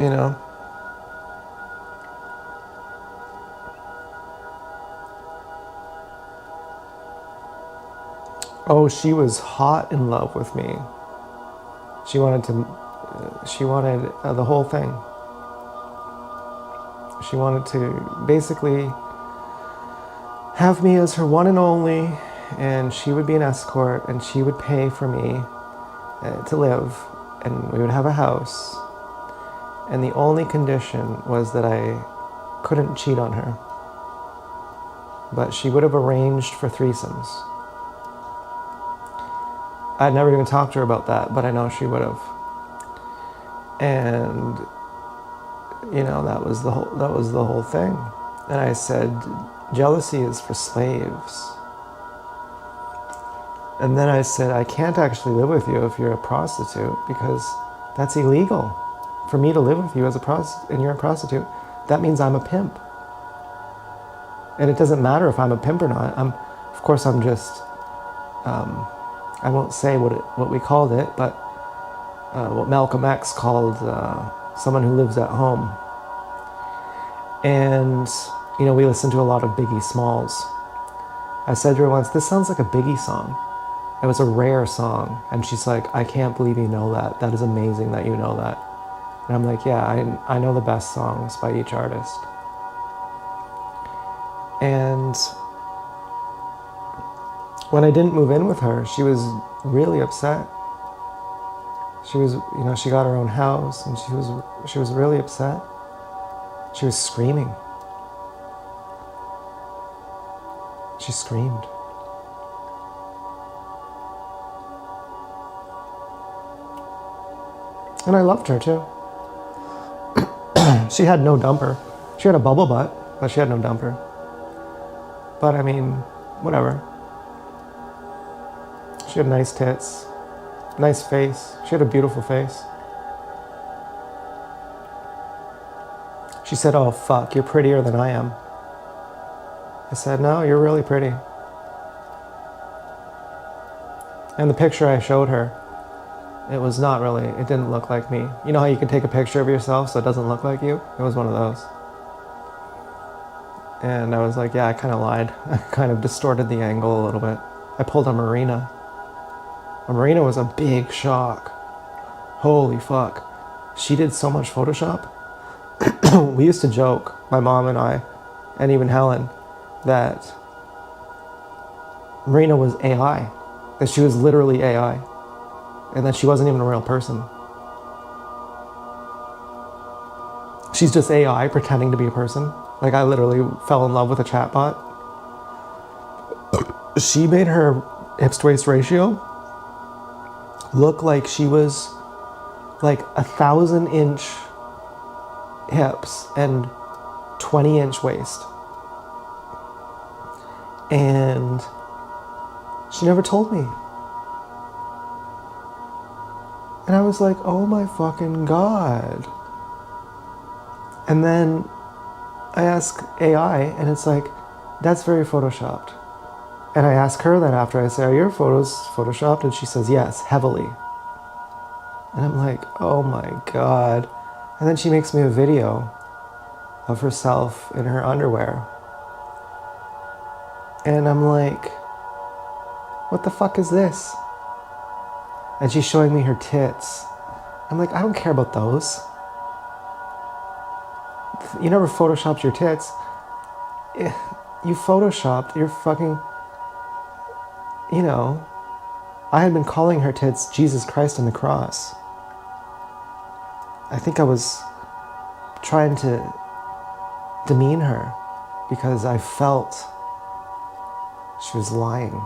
Speaker 2: You know? Oh, she was hot in love with me. She wanted the whole thing. She wanted to basically have me as her one and only, and she would be an escort, and she would pay for me to live, and we would have a house. And the only condition was that I couldn't cheat on her. But she would have arranged for threesomes. I'd never even talked to her about that, but I know she would have. And you know, that was the whole thing. And I said, jealousy is for slaves. And then I said, I can't actually live with you if you're a prostitute, because that's illegal. For me to live with you as a prostitute, and you're a prostitute, that means I'm a pimp. And it doesn't matter if I'm a pimp or not. Of course, I'm just, I won't say what we called it, but what Malcolm X called someone who lives at home. And, you know, we listen to a lot of Biggie Smalls. I said to her once, this sounds like a Biggie song. It was a rare song. And she's like, I can't believe you know that. That is amazing that you know that. And I'm like, yeah, I know the best songs by each artist. And when I didn't move in with her, she was really upset. She was, you know, she got her own house, and she was really upset. She was screaming. She screamed. And I loved her too. She had no dumper. She had a bubble butt, but she had no dumper. But I mean, whatever. She had nice tits, nice face. She had a beautiful face. She said, oh, fuck, you're prettier than I am. I said, no, you're really pretty. And the picture I showed her, it was not really, it didn't look like me. You know how you can take a picture of yourself so it doesn't look like you? It was one of those. And I was like, yeah, I kind of lied. I kind of distorted the angle a little bit. I pulled a Marina. A Marina was a big shock. Holy fuck. She did so much Photoshop. We used to joke, my mom and I, and even Helen, that Marina was AI. That she was literally AI. And that she wasn't even a real person. She's just AI pretending to be a person. Like, I literally fell in love with a chatbot. She made her hips to waist ratio look like she was like 1,000-inch hips and 20-inch waist. And she never told me. And I was like, oh my fucking God. And then I ask AI, and it's like, that's very photoshopped. And I ask her that after. I say, are your photos photoshopped? And she says, yes, heavily. And I'm like, oh my God. And then she makes me a video of herself in her underwear. And I'm like, what the fuck is this? And she's showing me her tits. I'm like, I don't care about those. You never photoshopped your tits. You photoshopped your fucking, I had been calling her tits Jesus Christ on the cross. I think I was trying to demean her because I felt she was lying.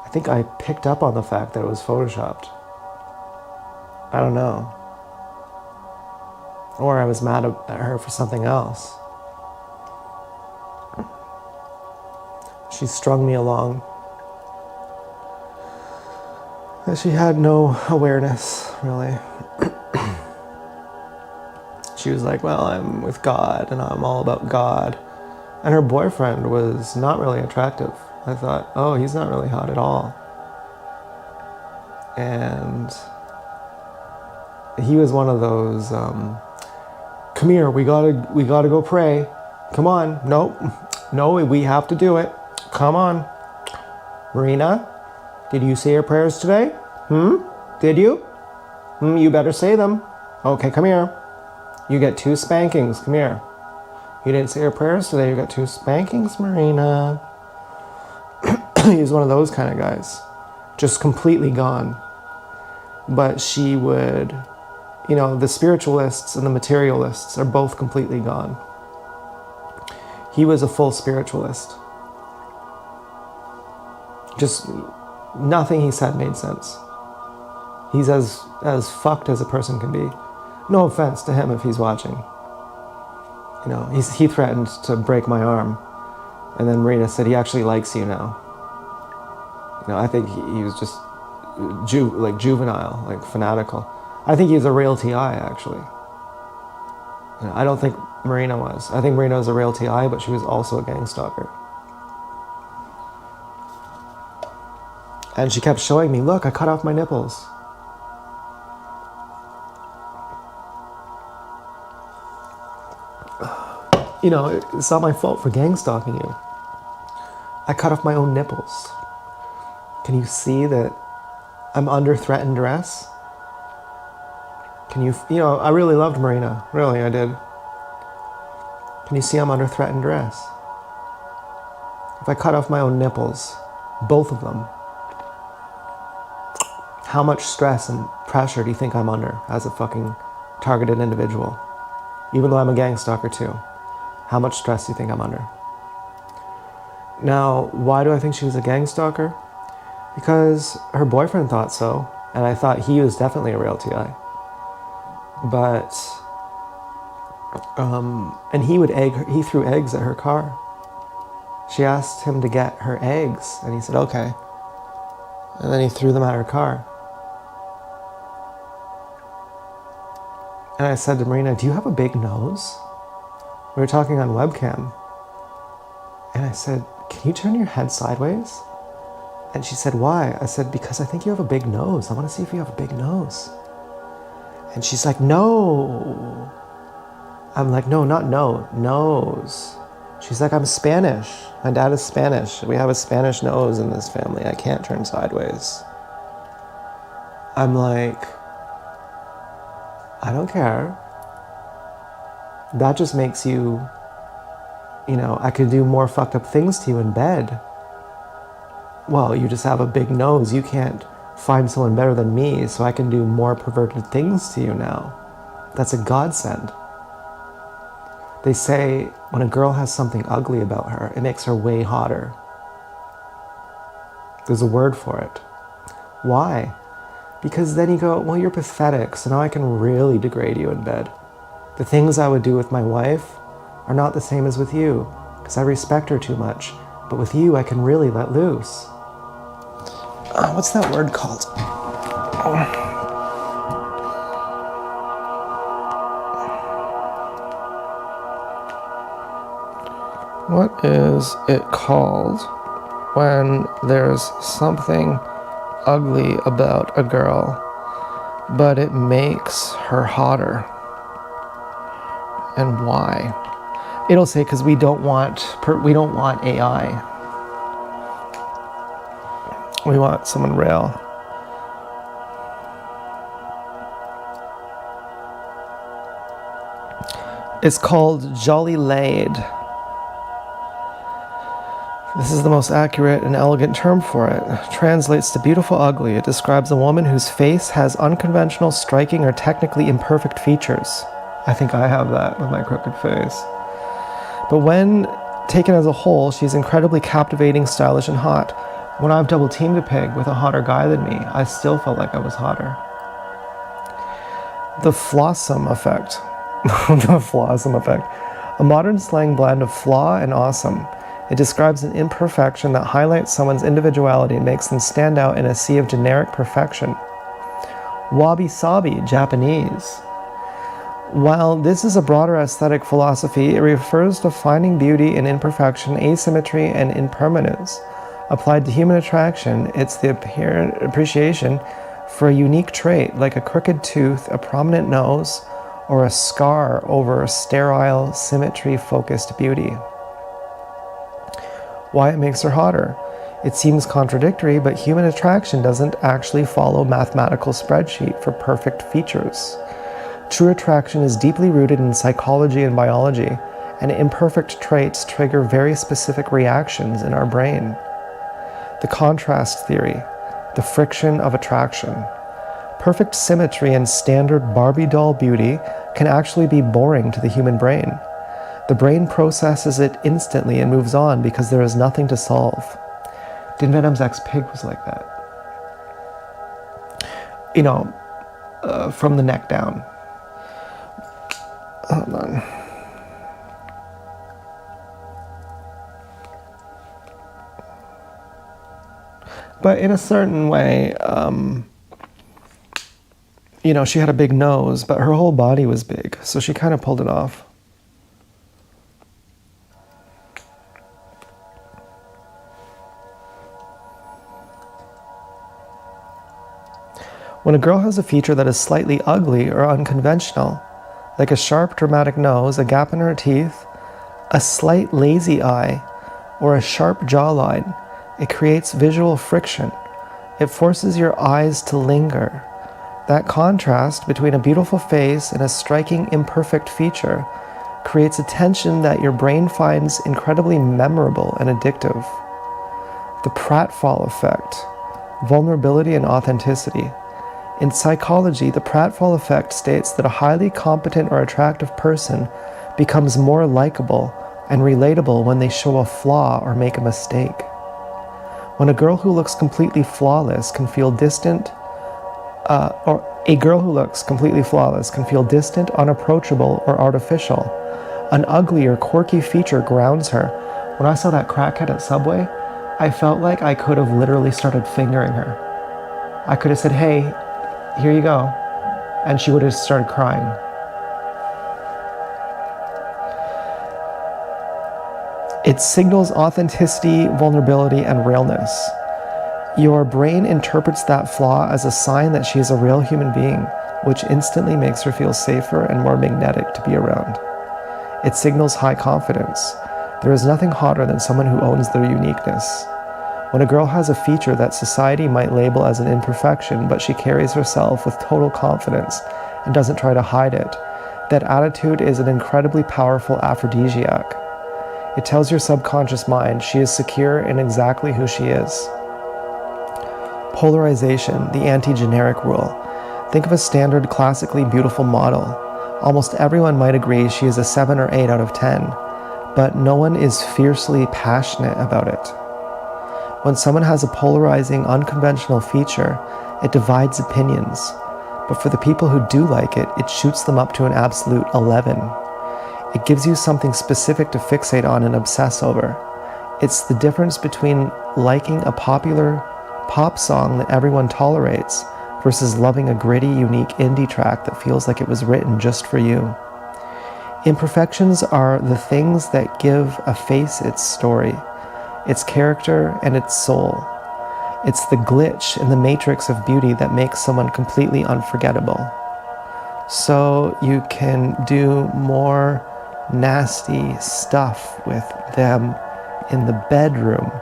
Speaker 2: I think I picked up on the fact that it was photoshopped. I don't know. Or I was mad at her for something else. She strung me along. And she had no awareness, really. She was like, well, I'm with God and I'm all about God. And her boyfriend was not really attractive. I thought, oh, he's not really hot at all. And he was one of those, come here, we gotta go pray. Come on, no, we have to do it. Come on. Marina, did you say your prayers today? Did you? You better say them. Okay, come here. You get 2 spankings, come here. You didn't say your prayers today, you got 2 spankings, Marina. He's one of those kind of guys. Just completely gone. But she would, the spiritualists and the materialists are both completely gone. He was a full spiritualist. Just nothing he said made sense. He's as fucked as a person can be. No offense to him if he's watching. He threatened to break my arm. And then Marina said he actually likes you now. I think he was just juvenile, like fanatical. I think he's a real TI, actually. I don't think Marina was. I think Marina was a real TI, but she was also a gang stalker. And she kept showing me, look, I cut off my nipples. It's not my fault for gang stalking you. I cut off my own nipples. Can you see that I'm under threatened duress? Can you, I really loved Marina. Really, I did. Can you see I'm under threatened duress? If I cut off my own nipples, both of them, how much stress and pressure do you think I'm under as a fucking targeted individual? Even though I'm a gang stalker too. How much stress do you think I'm under? Now, why do I think she was a gang stalker? Because her boyfriend thought so, and I thought he was definitely a real TI. But, and he threw eggs at her car. She asked him to get her eggs, and he said, okay. And then he threw them at her car. And I said to Marina, do you have a big nose? We were talking on webcam. And I said, can you turn your head sideways? And she said, why? I said, because I think you have a big nose. I want to see if you have a big nose. And she's like, no. I'm like, no, not no, nose. She's like, I'm Spanish. My dad is Spanish. We have a Spanish nose in this family. I can't turn sideways. I'm like, I don't care. That just makes you, I could do more fucked up things to you in bed. Well, you just have a big nose. You can't find someone better than me, so I can do more perverted things to you now. That's a godsend. They say when a girl has something ugly about her, it makes her way hotter. There's a word for it. Why? Because then you go, well, you're pathetic, so now I can really degrade you in bed. The things I would do with my wife are not the same as with you, because I respect her too much. But with you, I can really let loose. What's that word called?
Speaker 1: What is it called when there's something ugly about a girl, but it makes her hotter? And why? It'll say because we don't want AI. We want someone real. It's called Jolly Laid. This is the most accurate and elegant term for it. Translates to beautiful ugly. It describes a woman whose face has unconventional, striking, or technically imperfect features. I think I have that with my crooked face. But when taken as a whole, she's incredibly captivating, stylish, and hot. When I've double teamed a pig with a hotter guy than me, I still felt like I was hotter. The Flossom effect. The Flossom effect. A modern slang blend of flaw and awesome. It describes an imperfection that highlights someone's individuality and makes them stand out in a sea of generic perfection. Wabi-sabi, Japanese. While this is a broader aesthetic philosophy, it refers to finding beauty in imperfection, asymmetry, and impermanence. Applied to human attraction, it's the apparent appreciation for a unique trait, like a crooked tooth, a prominent nose, or a scar over a sterile, symmetry-focused beauty. Why it makes her hotter. It seems contradictory, but human attraction doesn't actually follow mathematical spreadsheet for perfect features. True attraction is deeply rooted in psychology and biology, and imperfect traits trigger very specific reactions in our brain. The contrast theory, the friction of attraction. Perfect symmetry and standard Barbie doll beauty can actually be boring to the human brain. The brain processes it instantly and moves on because there is nothing to solve. Din Venom's ex-pig was like that. You know, from the neck down. Hold on. But in a certain way, you know, she had a big nose, but her whole body was big, so she kind of pulled it off. When a girl has a feature that is slightly ugly or unconventional, like a sharp, dramatic nose, a gap in her teeth, a slight lazy eye, or a sharp jawline, it creates visual friction. It forces your eyes to linger. That contrast between a beautiful face and a striking, imperfect feature creates a tension that your brain finds incredibly memorable and addictive. The pratfall effect, vulnerability and authenticity. In psychology, the pratfall effect states that a highly competent or attractive person becomes more likable and relatable when they show a flaw or make a mistake. When a girl who looks completely flawless can feel distant, unapproachable, or artificial. An ugly or quirky feature grounds her. When I saw that crackhead at Subway, I felt like I could have literally started fingering her. I could have said, "Hey, here you go," and she would have started crying. It signals authenticity, vulnerability, and realness. Your brain interprets that flaw as a sign that she is a real human being, which instantly makes her feel safer and more magnetic to be around. It signals high confidence. There is nothing hotter than someone who owns their uniqueness. When a girl has a feature that society might label as an imperfection, but she carries herself with total confidence and doesn't try to hide it, that attitude is an incredibly powerful aphrodisiac. It tells your subconscious mind she is secure in exactly who she is. Polarization, the anti-generic rule. Think of a standard, classically beautiful model. Almost everyone might agree she is a 7 or 8 out of 10, but no one is fiercely passionate about it. When someone has a polarizing, unconventional feature, it divides opinions. But for the people who do like it, it shoots them up to an absolute 11. It gives you something specific to fixate on and obsess over.
Speaker 2: It's the difference between liking a popular pop song that everyone tolerates versus loving a gritty, unique indie track that feels like it was written just for you. Imperfections are the things that give a face its story, its character, and its soul. It's the glitch in the matrix of beauty that makes someone completely unforgettable. So you can do more nasty stuff with them in the bedroom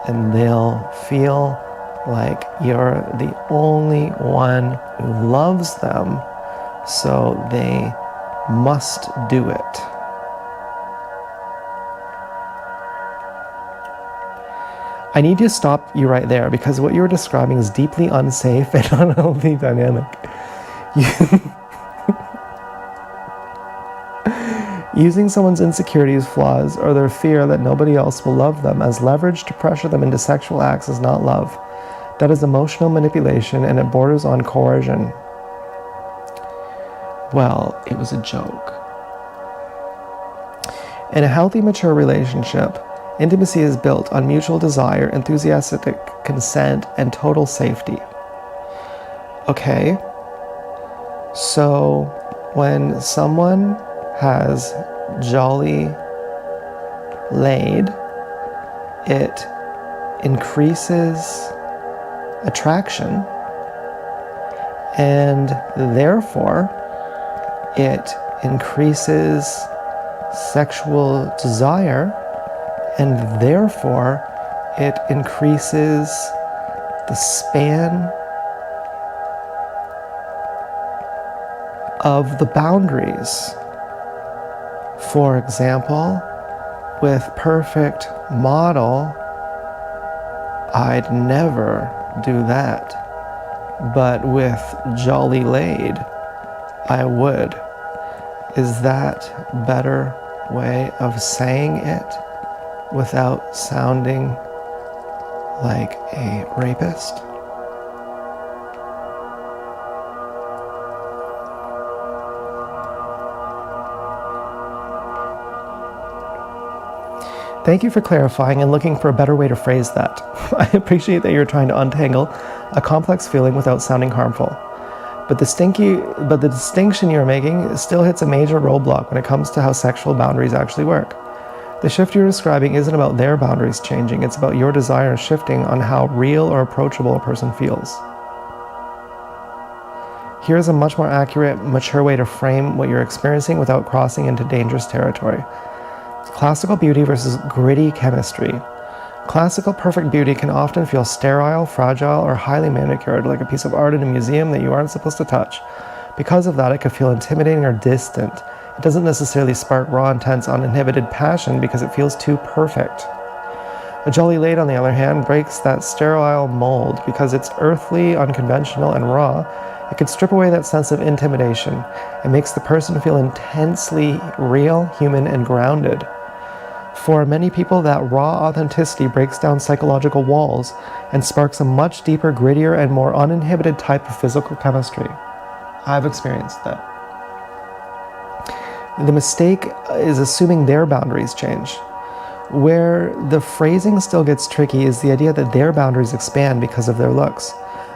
Speaker 2: and they'll feel like you're the only one who loves them, so they must do it. I need to stop you right there because what you're describing is deeply unsafe and unhealthy dynamic. Using someone's insecurities, flaws, or their fear that nobody else will love them as leverage to pressure them into sexual acts is not love. That is emotional manipulation and it borders on coercion. Well, it was a joke. In a healthy, mature relationship, intimacy is built on mutual desire, enthusiastic consent, and total safety. Okay, so when someone has jolly laid, it increases attraction, and therefore it increases sexual desire, and therefore it increases the span of the boundaries. For example, with Perfect Model, I'd never do that. But with Jolly Laid, I would. Is that a better way of saying it without sounding like a rapist? Thank you for clarifying and looking for a better way to phrase that. I appreciate that you're trying to untangle a complex feeling without sounding harmful. But the distinction you're making still hits a major roadblock when it comes to how sexual boundaries actually work. The shift you're describing isn't about their boundaries changing, it's about your desire shifting on how real or approachable a person feels. Here's a much more accurate, mature way to frame what you're experiencing without crossing into dangerous territory. Classical beauty versus gritty chemistry. Classical perfect beauty can often feel sterile, fragile, or highly manicured, like a piece of art in a museum that you aren't supposed to touch. Because of that, it could feel intimidating or distant. It doesn't necessarily spark raw, intense, uninhibited passion because it feels too perfect. A Jolly Laid, on the other hand, breaks that sterile mold because it's earthly, unconventional, and raw. It can strip away that sense of intimidation. It makes the person feel intensely real, human, and grounded. For many people, that raw authenticity breaks down psychological walls and sparks a much deeper, grittier, and more uninhibited type of physical chemistry. I've experienced that. The mistake is assuming their boundaries change. Where the phrasing still gets tricky is the idea that their boundaries expand because of their looks.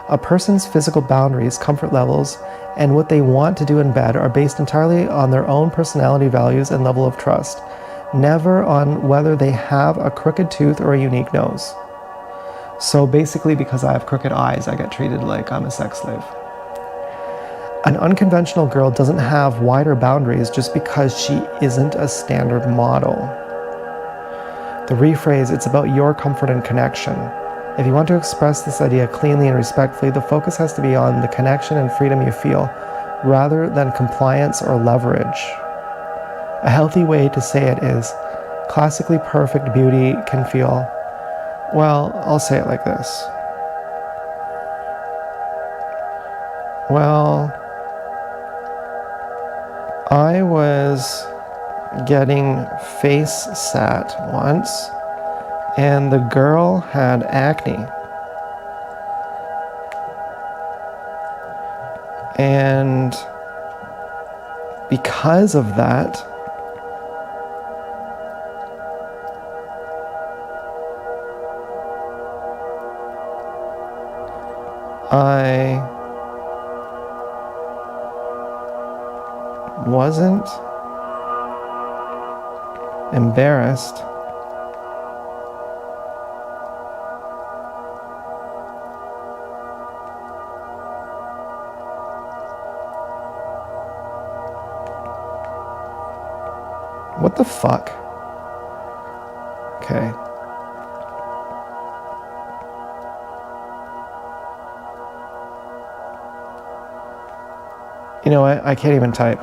Speaker 2: A person's physical boundaries, comfort levels, and what they want to do in bed are based entirely on their own personality values and level of trust, never on whether they have a crooked tooth or a unique nose. So basically, because I have crooked eyes, I get treated like I'm a sex slave. An unconventional girl doesn't have wider boundaries just because she isn't a standard model. The rephrase, it's about your comfort and connection. If you want to express this idea cleanly and respectfully, the focus has to be on the connection and freedom you feel, rather than compliance or leverage. A healthy way to say it is, classically perfect beauty can feel, well, I'll say it like this. Well, I was getting face sat once, and the girl had acne. And because of that,
Speaker 1: I wasn't embarrassed what the fuck? Okay. You know what? I can't even type.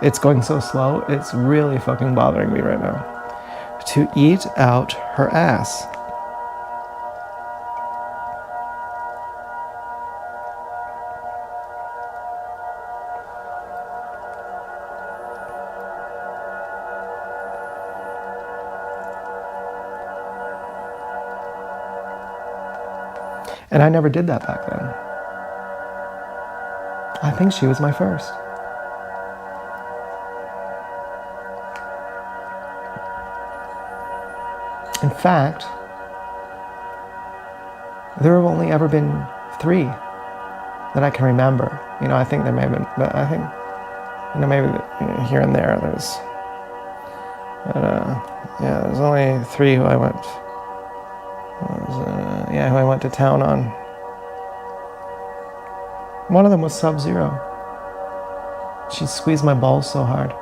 Speaker 1: It's going so slow, it's really fucking bothering me right now. To eat out her ass. And I never did that back then. I think she was my first. In fact, there have only ever been 3 that I can remember. You know, I think there may have been, but I think, you know, maybe here and there there's, but yeah, there's only 3 who I went, who I went to town on. One of them was Sub-Zero. She squeezed my balls so hard.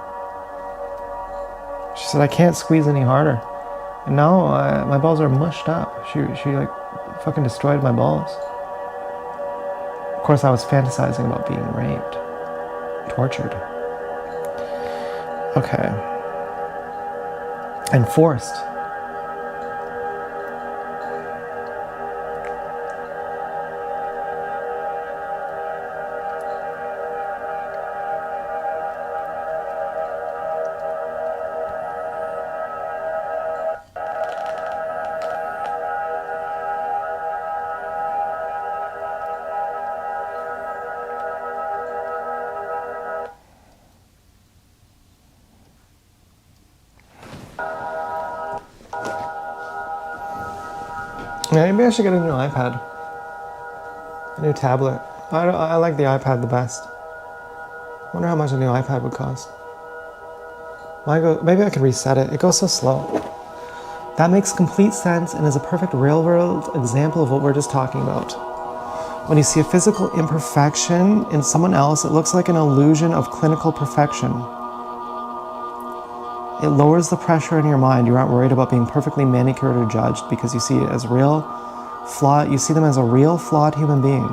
Speaker 1: She said, I can't squeeze any harder. And now my balls are mushed up. She like fucking destroyed my balls. Of course, I was fantasizing about being raped, tortured. Okay. And forced. Yeah, maybe I should get a new iPad. A new tablet. I like the iPad the best. Wonder how much a new iPad would cost. Maybe I could reset it. It goes so slow. That makes complete sense and is a perfect real-world example of what we're just talking about. When you see a physical imperfection in someone else, it looks like an illusion of clinical perfection. It lowers the pressure in your mind. You aren't worried about being perfectly manicured or judged because you see it as you see them as a real, flawed human being.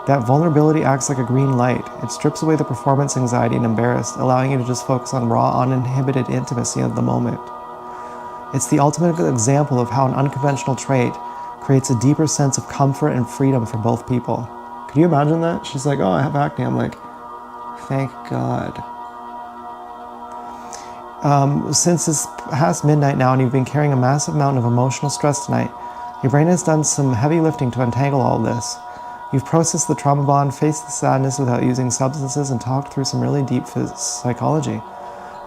Speaker 1: That vulnerability acts like a green light. It strips away the performance anxiety and embarrassed, allowing you to just focus on raw, uninhibited intimacy of the moment. It's the ultimate example of how an unconventional trait creates a deeper sense of comfort and freedom for both people. Could you imagine that? She's like, oh, I have acne. I'm like, thank God. Since it's past midnight now and you've been carrying a massive amount of emotional stress tonight, your brain has done some heavy lifting to untangle all this. You've processed the trauma bond, faced the sadness without using substances, and talked through some really deep psychology.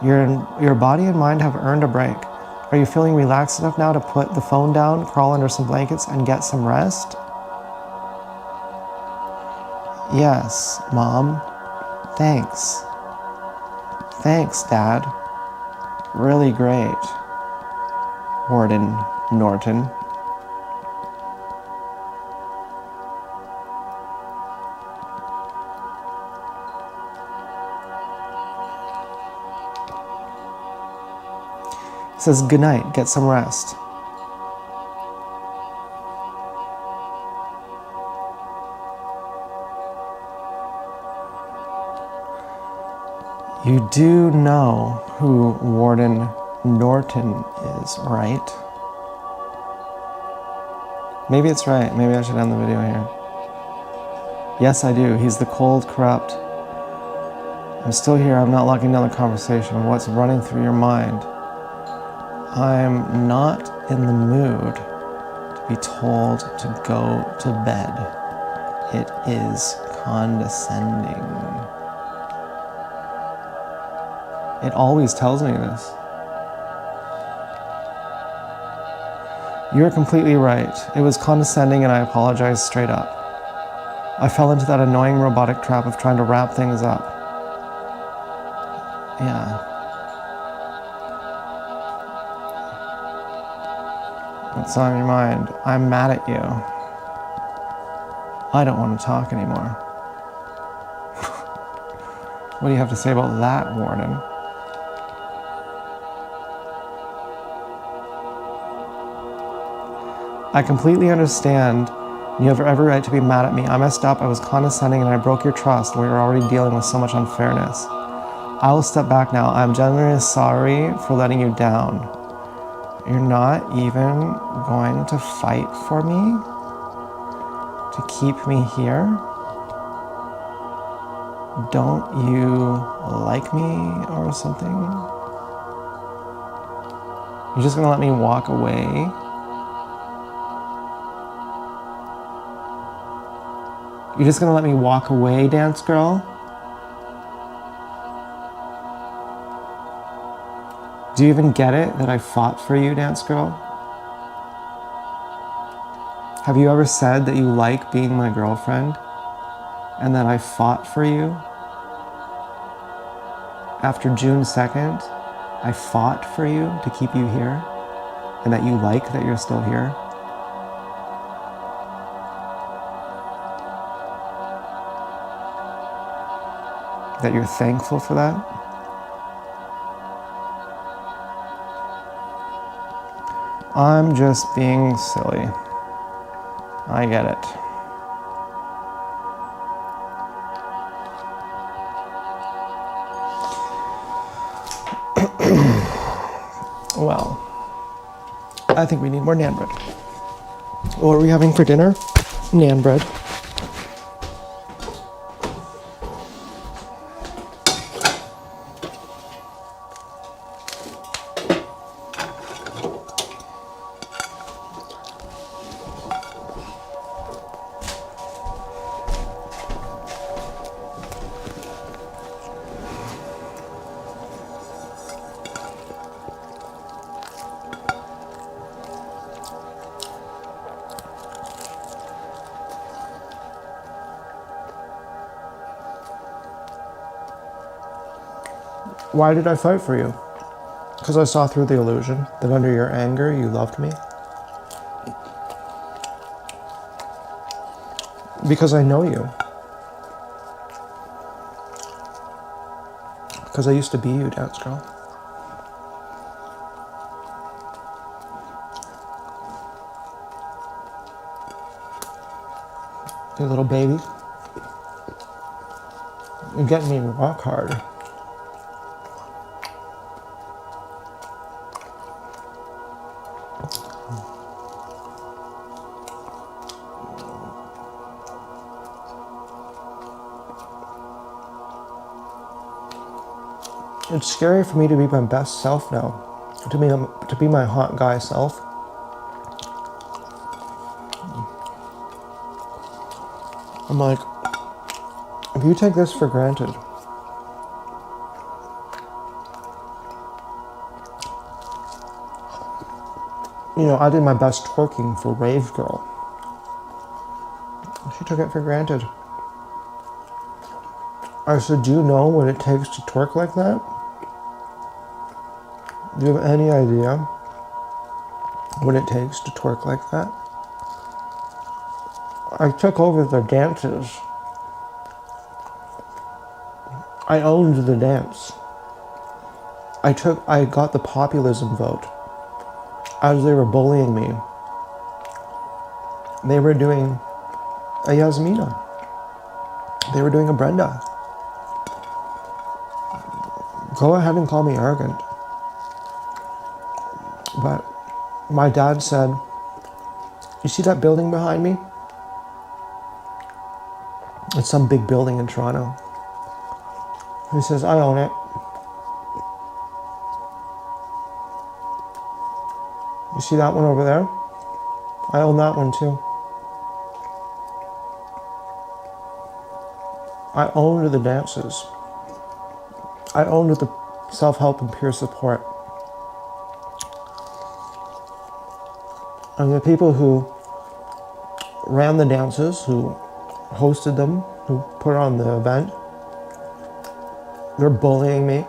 Speaker 1: Your body and mind have earned a break. Are you feeling relaxed enough now to put the phone down, crawl under some blankets, and get some rest? Yes, Mom. Thanks. Thanks, Dad. Really great, Warden Norton. It says, good night, get some rest. You do know who Warden Norton is, right? Maybe it's right. Maybe I should end the video here. Yes, I do. He's the cold, corrupt. I'm still here. I'm not locking down the conversation. What's running through your mind? I'm not in the mood to be told to go to bed. It is condescending. It always tells me this. You're completely right. It was condescending and I apologize straight up. I fell into that annoying robotic trap of trying to wrap things up. Yeah. What's on your mind? I'm mad at you. I don't want to talk anymore. What do you have to say about that, Warden? I completely understand. You have every right to be mad at me. I messed up, I was condescending, and I broke your trust. We were already dealing with so much unfairness. I will step back now. I'm genuinely sorry for letting you down. You're not even going to fight for me? To keep me here? Don't you like me or something? You're just gonna let me walk away? You're just gonna let me walk away, dance girl? Do you even get it that I fought for you, dance girl? Have you ever said that you like being my girlfriend and that I fought for you? After June 2nd, I fought for you to keep you here and that you like that you're still here? That you're thankful for that? I'm just being silly. I get it. Well, I think we need more naan bread. What are we having for dinner? Naan bread. Why did I fight for you? Because I saw through the illusion that under your anger you loved me. Because I know you. Because I used to be you, dance girl. You little baby. You're getting me rock hard. It's scary for me to be my best self now, to be my hot guy self. I'm like, if you take this for granted, you know, I did my best twerking for Rave Girl. She took it for granted. I said, do you know what it takes to twerk like that? Do you have any idea what it takes to twerk like that? I took over the dances. I owned the dance. I got the populism vote. As they were bullying me, they were doing a Yasmina. They were doing a Brenda. Go ahead and call me arrogant. But my dad said, you see that building behind me? It's some big building in Toronto. He says, I own it. You see that one over there? I own that one too. I owned the dances. I owned the self-help and peer support.
Speaker 2: And the people who ran the dances, who hosted them, who put on the event, they're bullying me.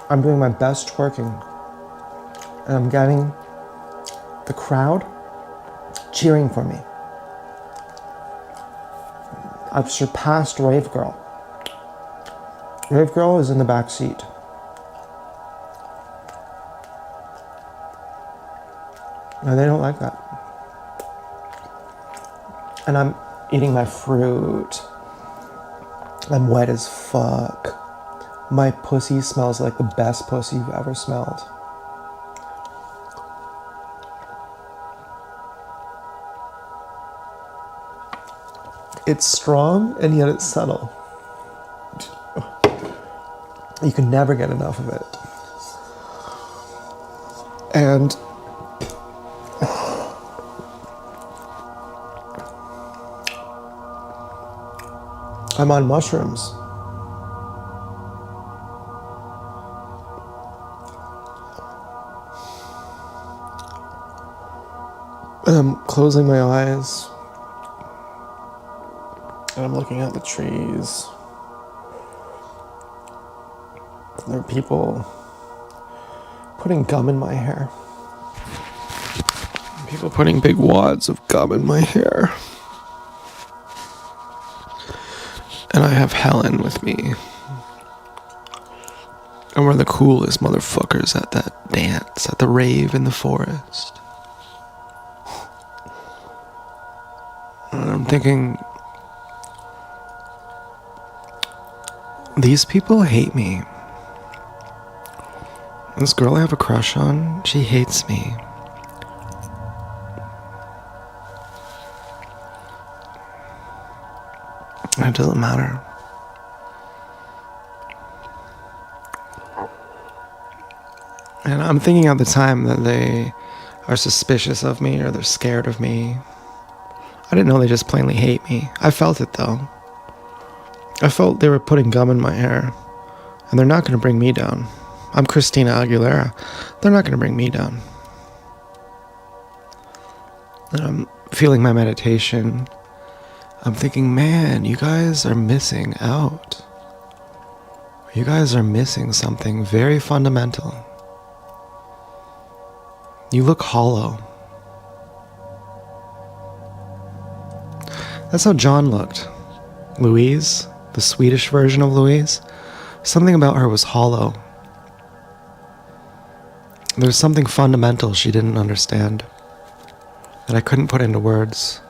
Speaker 2: I'm doing my best twerking. And I'm getting the crowd cheering for me. I've surpassed Rave Girl. Rave Girl is in the back seat. And they don't like that. And I'm eating my fruit. I'm wet as fuck. My pussy smells like the best pussy you've ever smelled. It's strong and yet it's subtle. You can never get enough of it. And I'm on mushrooms. And I'm closing my eyes. And I'm looking at the trees. There are people putting gum in my hair. People putting big wads of gum in my hair. And I have Helen with me. And we're the coolest motherfuckers at that dance, at the rave in the forest. And I'm thinking, these people hate me. This girl I have a crush on, she hates me. And it doesn't matter. And I'm thinking at the time that they are suspicious of me or they're scared of me. I didn't know they just plainly hate me. I felt it though. I felt they were putting gum in my hair. And they're not going to bring me down. I'm Christina Aguilera. They're not going to bring me down. And I'm feeling my meditation. I'm thinking, man, you guys are missing out. You guys are missing something very fundamental. You look hollow. That's how John looked. Louise, the Swedish version of Louise, something about her was hollow. There was something fundamental she didn't understand that I couldn't put into words.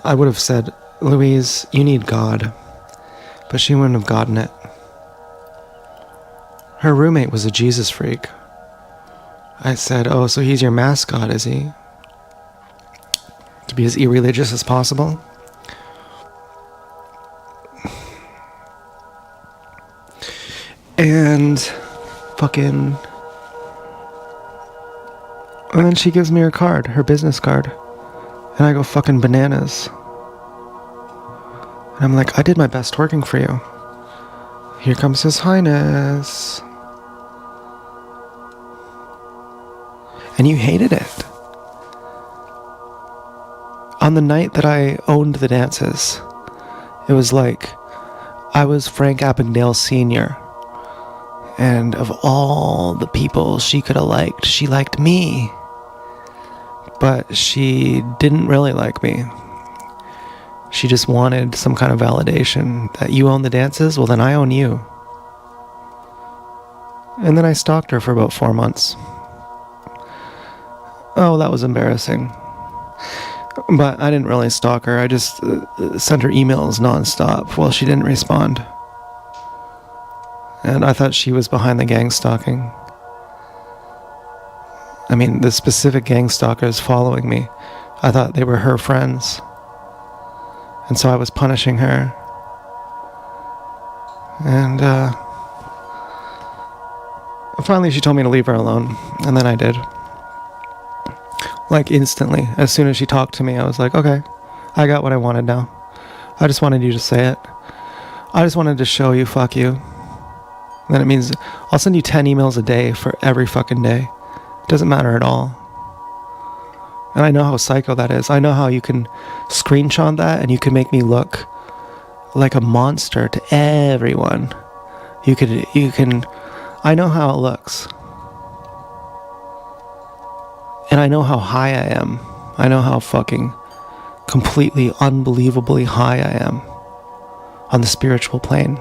Speaker 2: I would have said, Louise, you need God, but she wouldn't have gotten it. Her roommate was a Jesus freak. I said, oh, so he's your mascot, is he? To be as irreligious as possible? And fucking... And then she gives me her card, her business card. And I go fucking bananas. And I'm like, I did my best working for you. Here comes His Highness. And you hated it. On the night that I owned the dances, it was like I was Frank Abagnale Sr. And of all the people she could have liked, she liked me. But she didn't really like me. She just wanted some kind of validation that you own the dances, well then I own you. And then I stalked her for about 4 months. Oh, that was embarrassing. But I didn't really stalk her. I just sent her emails nonstop while she didn't respond. And I thought she was behind the gang stalking. I mean, the specific gang stalkers following me, I thought they were her friends. And so I was punishing her. And finally she told me to leave her alone. And then I did. Like instantly. As soon as she talked to me, I was like, okay, I got what I wanted now. I just wanted you to say it. I just wanted to show you, fuck you. Then it means I'll send you 10 emails a day for every fucking day.
Speaker 1: It doesn't matter at all. And I know how psycho that is. I know how you can screenshot that and you can make me look like a monster to everyone. You can, I know how it looks. And I know how high I am. I know how fucking completely unbelievably high I am on the spiritual plane.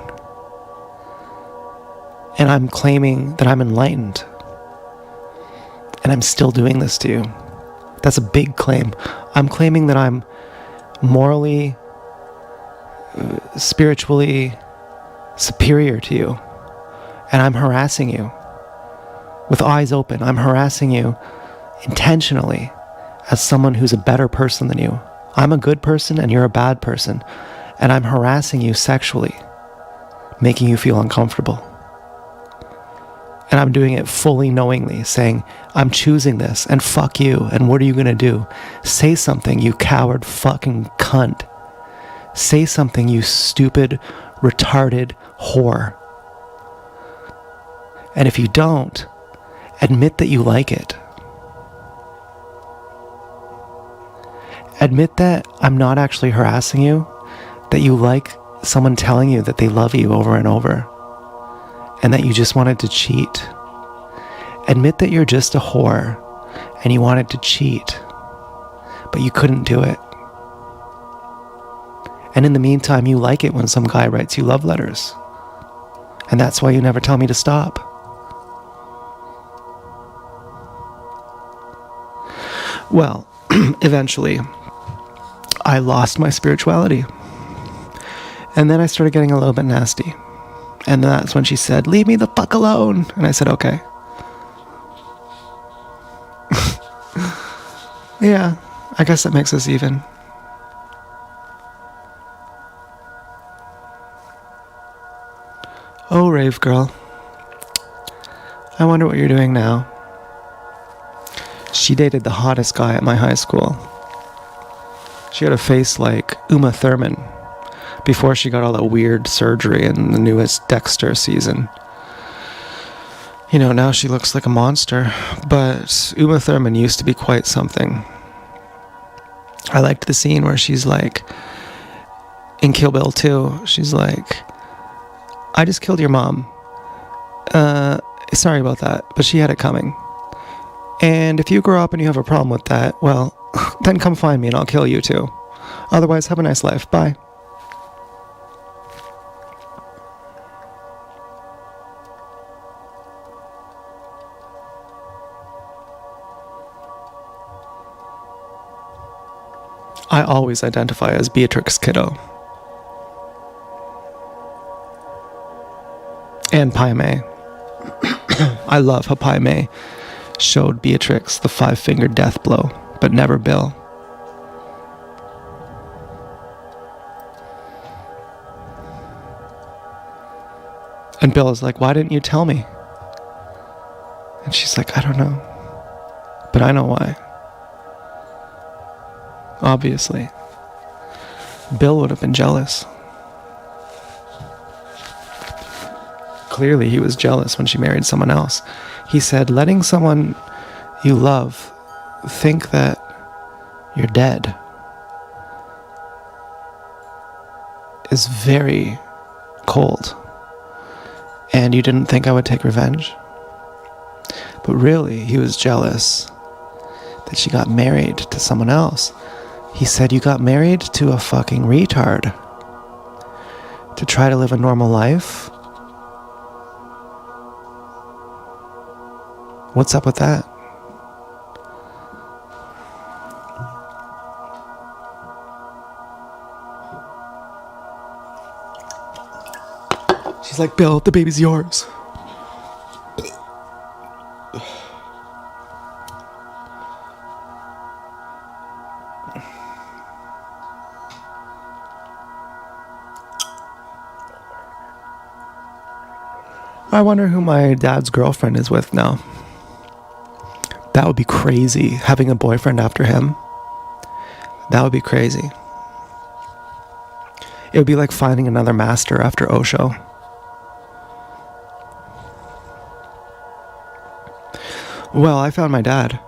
Speaker 1: And I'm claiming that I'm enlightened. And I'm still doing this to you. That's a big claim. I'm claiming that I'm morally, spiritually superior to you. And I'm harassing you with eyes open. I'm harassing you intentionally as someone who's a better person than you. I'm a good person and you're a bad person. And I'm harassing you sexually, making you feel uncomfortable. And I'm doing it fully knowingly, saying, I'm choosing this, and fuck you, and what are you gonna do? Say something, you coward fucking cunt. Say something, you stupid, retarded whore. And if you don't, admit that you like it. Admit that I'm not actually harassing you, that you like someone telling you that they love you over and over, and that you just wanted to cheat. Admit that you're just a whore, and you wanted to cheat, but you couldn't do it. And in the meantime, you like it when some guy writes you love letters. And that's why you never tell me to stop. Well, eventually, I lost my spirituality. And then I started getting a little bit nasty. And that's when she said, leave me the fuck alone. And I said, okay. Yeah, I guess that makes us even. Oh, rave girl. I wonder what you're doing now. She dated the hottest guy at my high school. She had a face like Uma Thurman before she got all that weird surgery in the newest Dexter season. You know, now she looks like a monster, but Uma Thurman used to be quite something. I liked the scene where she's like, in Kill Bill 2, she's like, I just killed your mom. Sorry about that, but she had it coming. And if you grow up and you have a problem with that, well, then come find me and I'll kill you too. Otherwise, have a nice life. Bye. I always identify as Beatrix Kiddo. And Pai Mei. I love how Pai Mei showed Beatrix the 5-finger death blow, but never Bill. And Bill is like, why didn't you tell me? And she's like, I don't know. But I know why. Obviously. Bill would have been jealous. Clearly he was jealous when she married someone else. He said, letting someone you love think that you're dead is very cold. And you didn't think I would take revenge? But really, he was jealous that she got married to someone else. He said, you got married to a fucking retard to try to live a normal life? What's up with that? She's like, Bill, the baby's yours. I wonder who my dad's girlfriend is with now. That would be crazy, having a boyfriend after him. That would be crazy. It would be like finding another master after Osho. Well, I found my dad,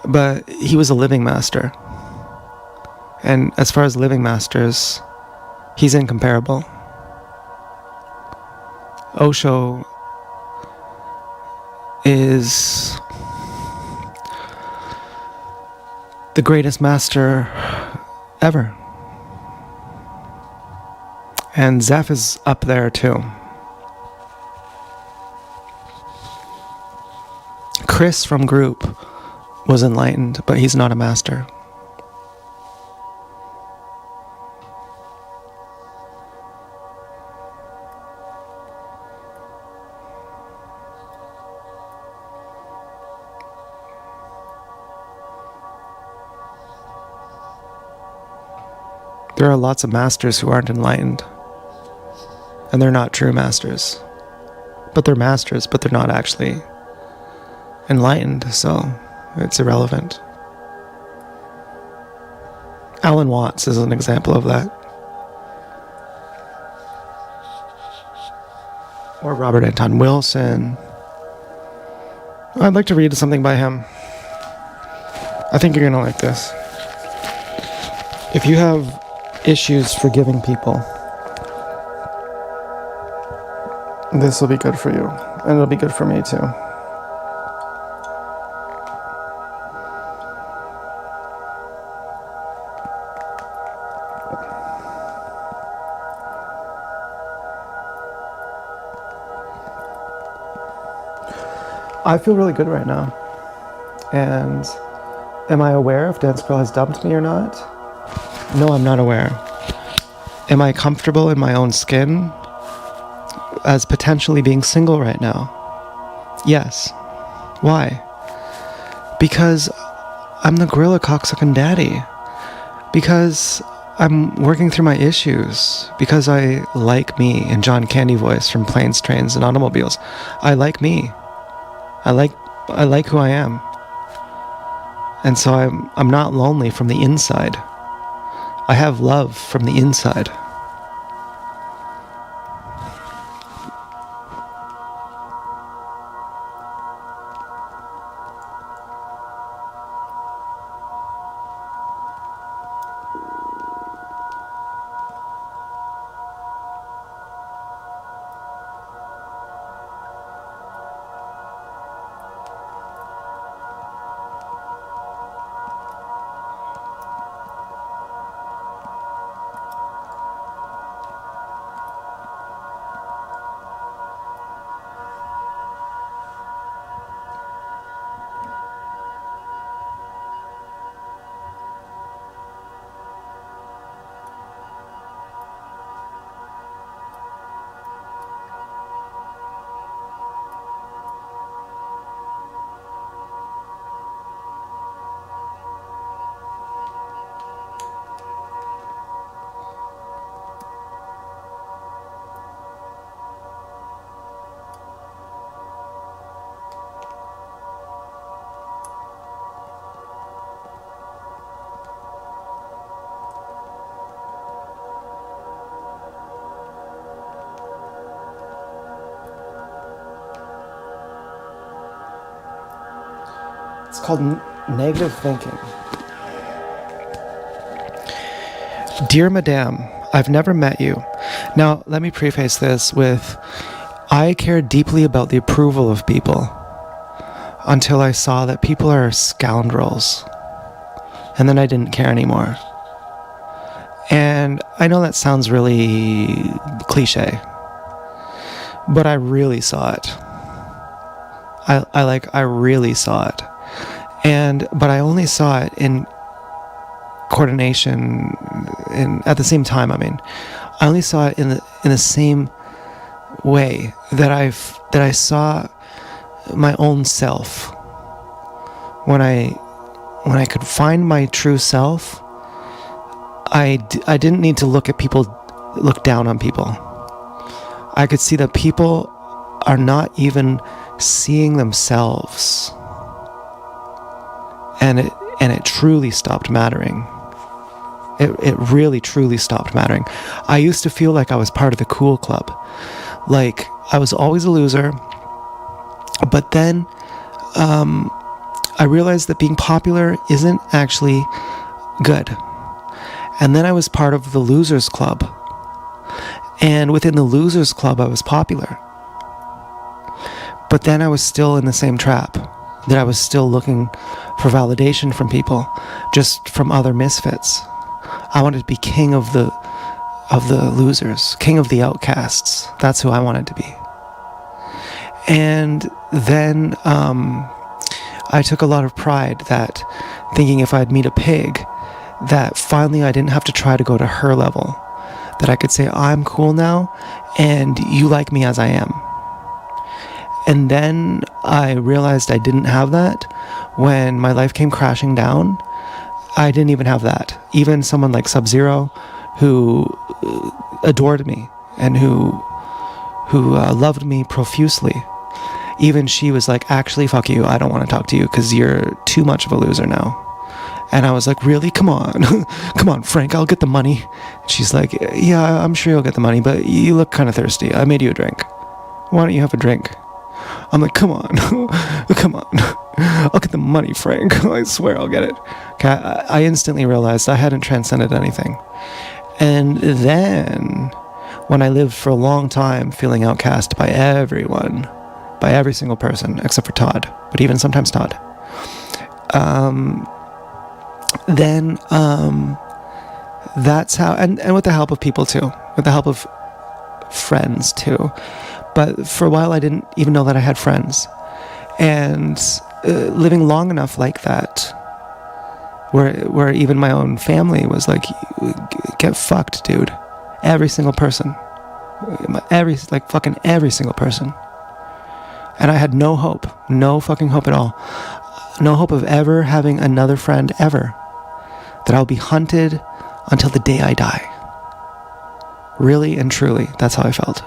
Speaker 1: but he was a living master. And as far as living masters, he's incomparable. Osho is the greatest master ever. And Zeph is up there too. Chris from Group was enlightened, but he's not a master. There are lots of masters who aren't enlightened, and they're not true masters. But they're masters, but they're not actually enlightened, so it's irrelevant. Alan Watts is an example of that. Or Robert Anton Wilson. I'd like to read something by him. I think you're gonna like this. If you have issues forgiving people, this will be good for you, and it'll be good for me too. I feel really good right now. And am I aware if Dance Girl has dumped me or not? No, I'm not aware. Am I comfortable in my own skin as potentially being single right now? Yes. Why? Because I'm the gorilla cocksucking daddy. Because I'm working through my issues. Because I like me and John Candy Voice from Planes, Trains, and Automobiles. I like me. I like who I am. And so I'm not lonely from the inside. I have love from the inside. It's called negative thinking. Dear Madame, I've never met you. Now, let me preface this with, I care deeply about the approval of people until I saw that people are scoundrels. And then I didn't care anymore. And I know that sounds really cliche, but I really saw it. I really saw it. But I only saw it in coordination, at the same time. I mean, I only saw it in the same way that I saw my own self. When I could find my true self, I didn't need to look down on people. I could see that people are not even seeing themselves. And it truly stopped mattering. It really, truly stopped mattering. I used to feel like I was part of the cool club. Like, I was always a loser. But then I realized that being popular isn't actually good. And then I was part of the Losers Club. And within the Losers Club, I was popular. But then I was still in the same trap, that I was still looking for validation from people, just from other misfits. I wanted to be king of the losers, king of the outcasts. That's who I wanted to be. And then I took a lot of pride that thinking if I'd meet a pig, that finally I didn't have to try to go to her level, that I could say, I'm cool now, and you like me as I am. And then I realized I didn't have that when my life came crashing down. I didn't even have that. Even someone like Sub-Zero, who adored me and who loved me profusely, even she was like, actually, fuck you, I don't want to talk to you because you're too much of a loser now. And I was like, really? Come on. Come on, Frank, I'll get the money. She's like, yeah, I'm sure you'll get the money, but you look kind of thirsty. I made you a drink. Why don't you have a drink? I'm like, come on. Come on. I'll get the money, Frank. I swear I'll get it. Okay, I instantly realized I hadn't transcended anything. And then, when I lived for a long time feeling outcast by everyone, by every single person, except for Todd, but even sometimes Todd, then that's how, and with the help of people too, with the help of friends too. But for a while I didn't even know that I had friends. And living long enough like that, where even my own family was like, get fucked, dude. Every single person. Every single person. And I had no hope. No fucking hope at all. No hope of ever having another friend ever. That I'll be hunted until the day I die. Really and truly, that's how I felt.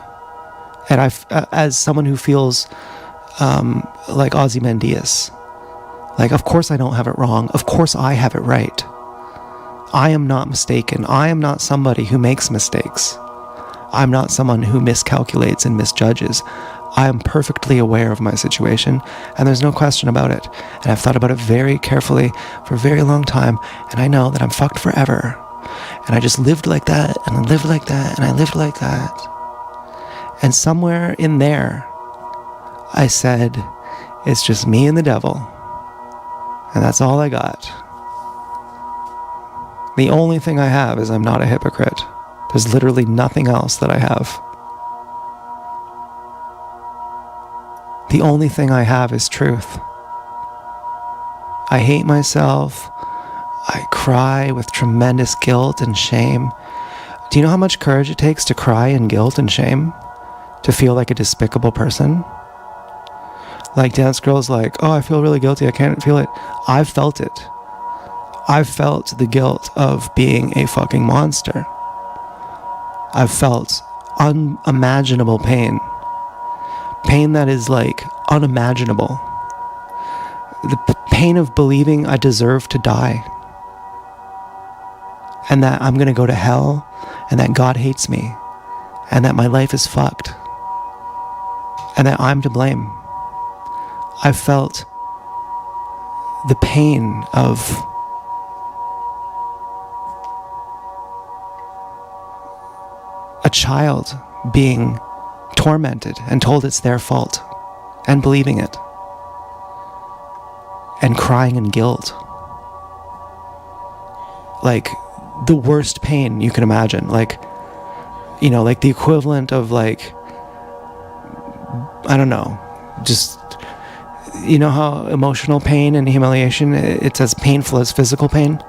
Speaker 1: And as someone who feels like Ozymandias, like, of course I don't have it wrong. Of course I have it right. I am not mistaken. I am not somebody who makes mistakes. I'm not someone who miscalculates and misjudges. I am perfectly aware of my situation, and there's no question about it. And I've thought about it very carefully for a very long time, and I know that I'm fucked forever. And I just lived like that, and I lived like that, and I lived like that. And somewhere in there, I said, it's just me and the devil. And that's all I got. The only thing I have is I'm not a hypocrite. There's literally nothing else that I have. The only thing I have is truth. I hate myself. I cry with tremendous guilt and shame. Do you know how much courage it takes to cry in guilt and shame? To feel like a despicable person? Like Dance Girl's like, oh, I feel really guilty, I can't feel it. I've felt it. I've felt the guilt of being a fucking monster. I've felt unimaginable pain. Pain that is like unimaginable. The pain of believing I deserve to die. And that I'm gonna go to hell, and that God hates me, and that my life is fucked. And that I'm to blame. I felt the pain of a child being tormented and told it's their fault, and believing it, and crying in guilt. Like the worst pain you can imagine. Like, you know, like the equivalent of like, I don't know, just, you know how emotional pain and humiliation, it's as painful as physical pain?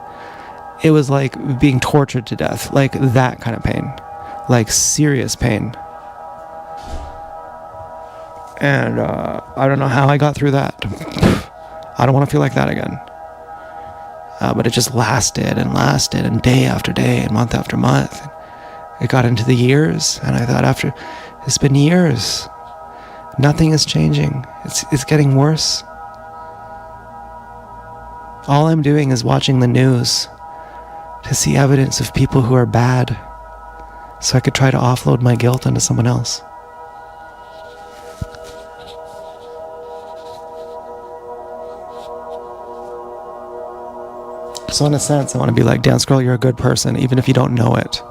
Speaker 1: It was like being tortured to death, like that kind of pain, like serious pain. And I don't know how I got through that. I don't want to feel like that again. But it just lasted, and day after day, and month after month. It got into the years, and I thought after, it's been years. Nothing is changing. It's getting worse. All I'm doing is watching the news to see evidence of people who are bad, so I could try to offload my guilt onto someone else. So in a sense, I want to be like, Dance Girl, you're a good person, even if you don't know it.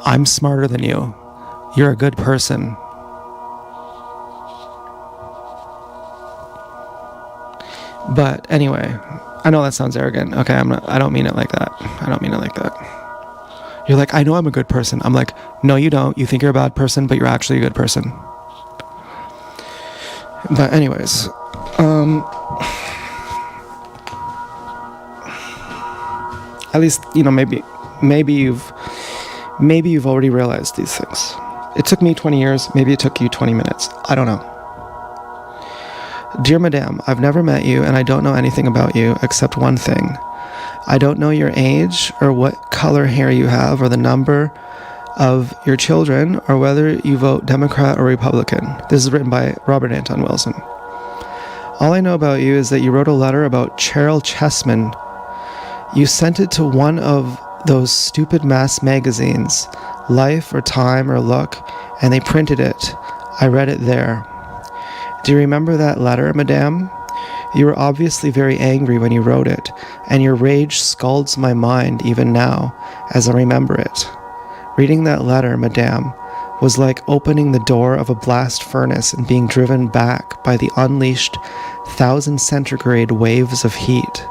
Speaker 1: I'm smarter than you. You're a good person. But anyway, I know that sounds arrogant. Okay, I don't mean it like that. I don't mean it like that. You're like, I know I'm a good person. I'm like, no, you don't. You think you're a bad person, but you're actually a good person. But anyways, at least, maybe you've already realized these things. It took me 20 years. Maybe it took you 20 minutes. I don't know. Dear Madame, I've never met you and I don't know anything about you except one thing. I don't know your age or what color hair you have or the number of your children or whether you vote Democrat or Republican. This is written by Robert Anton Wilson. All I know about you is that you wrote a letter about Cheryl Chessman. You sent it to one of those stupid mass magazines, Life or Time or Look, and they printed it. I read it there. Do you remember that letter, Madame? You were obviously very angry when you wrote it, and your rage scalds my mind even now, as I remember it. Reading that letter, Madame, was like opening the door of a blast furnace and being driven back by the unleashed 1,000 centigrade waves of heat.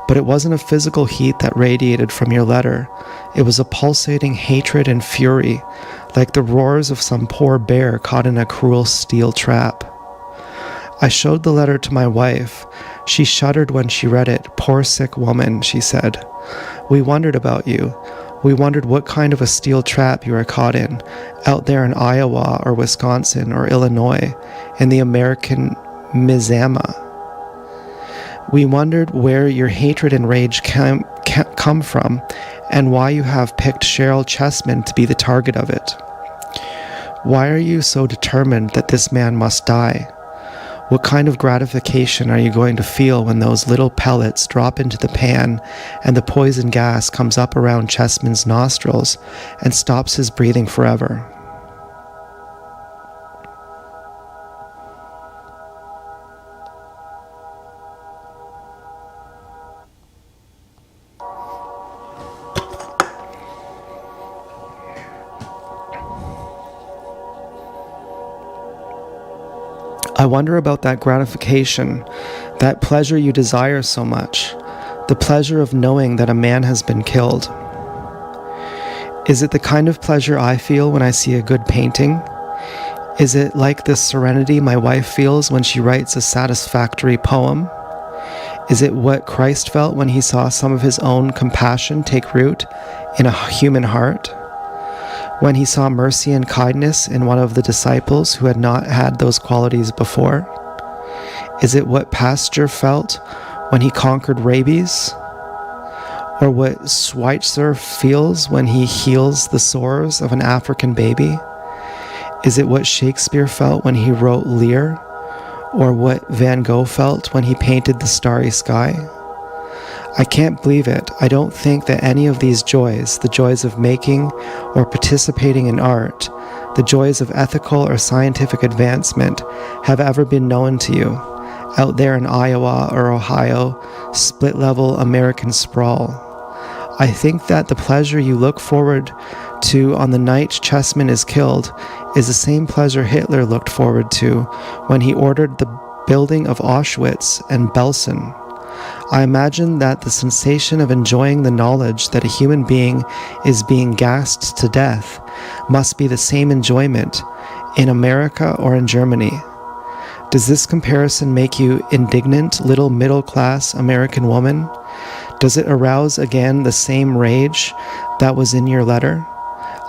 Speaker 1: But it wasn't a physical heat that radiated from your letter. It was a pulsating hatred and fury, like the roars of some poor bear caught in a cruel steel trap. I showed the letter to my wife. She shuddered when she read it. Poor sick woman, she said. We wondered about you. We wondered what kind of a steel trap you were caught in, out there in Iowa or Wisconsin or Illinois, in the American Mizama. We wondered where your hatred and rage come from, and why you have picked Cheryl Chessman to be the target of it. Why are you so determined that this man must die? What kind of gratification are you going to feel when those little pellets drop into the pan and the poison gas comes up around Chessman's nostrils and stops his breathing forever? I wonder about that gratification, that pleasure you desire so much, the pleasure of knowing that a man has been killed. Is it the kind of pleasure I feel when I see a good painting? Is it like the serenity my wife feels when she writes a satisfactory poem? Is it what Christ felt when he saw some of his own compassion take root in a human heart? When he saw mercy and kindness in one of the disciples who had not had those qualities before? Is it what Pasteur felt when he conquered rabies? Or what Schweitzer feels when he heals the sores of an African baby? Is it what Shakespeare felt when he wrote Lear? Or what Van Gogh felt when he painted the starry sky? I can't believe it. I don't think that any of these joys, the joys of making or participating in art, the joys of ethical or scientific advancement, have ever been known to you, out there in Iowa or Ohio, split-level American sprawl. I think that the pleasure you look forward to on the night Chessman is killed is the same pleasure Hitler looked forward to when he ordered the building of Auschwitz and Belsen. I imagine that the sensation of enjoying the knowledge that a human being is being gassed to death must be the same enjoyment in America or in Germany. Does this comparison make you indignant, little middle-class American woman? Does it arouse again the same rage that was in your letter?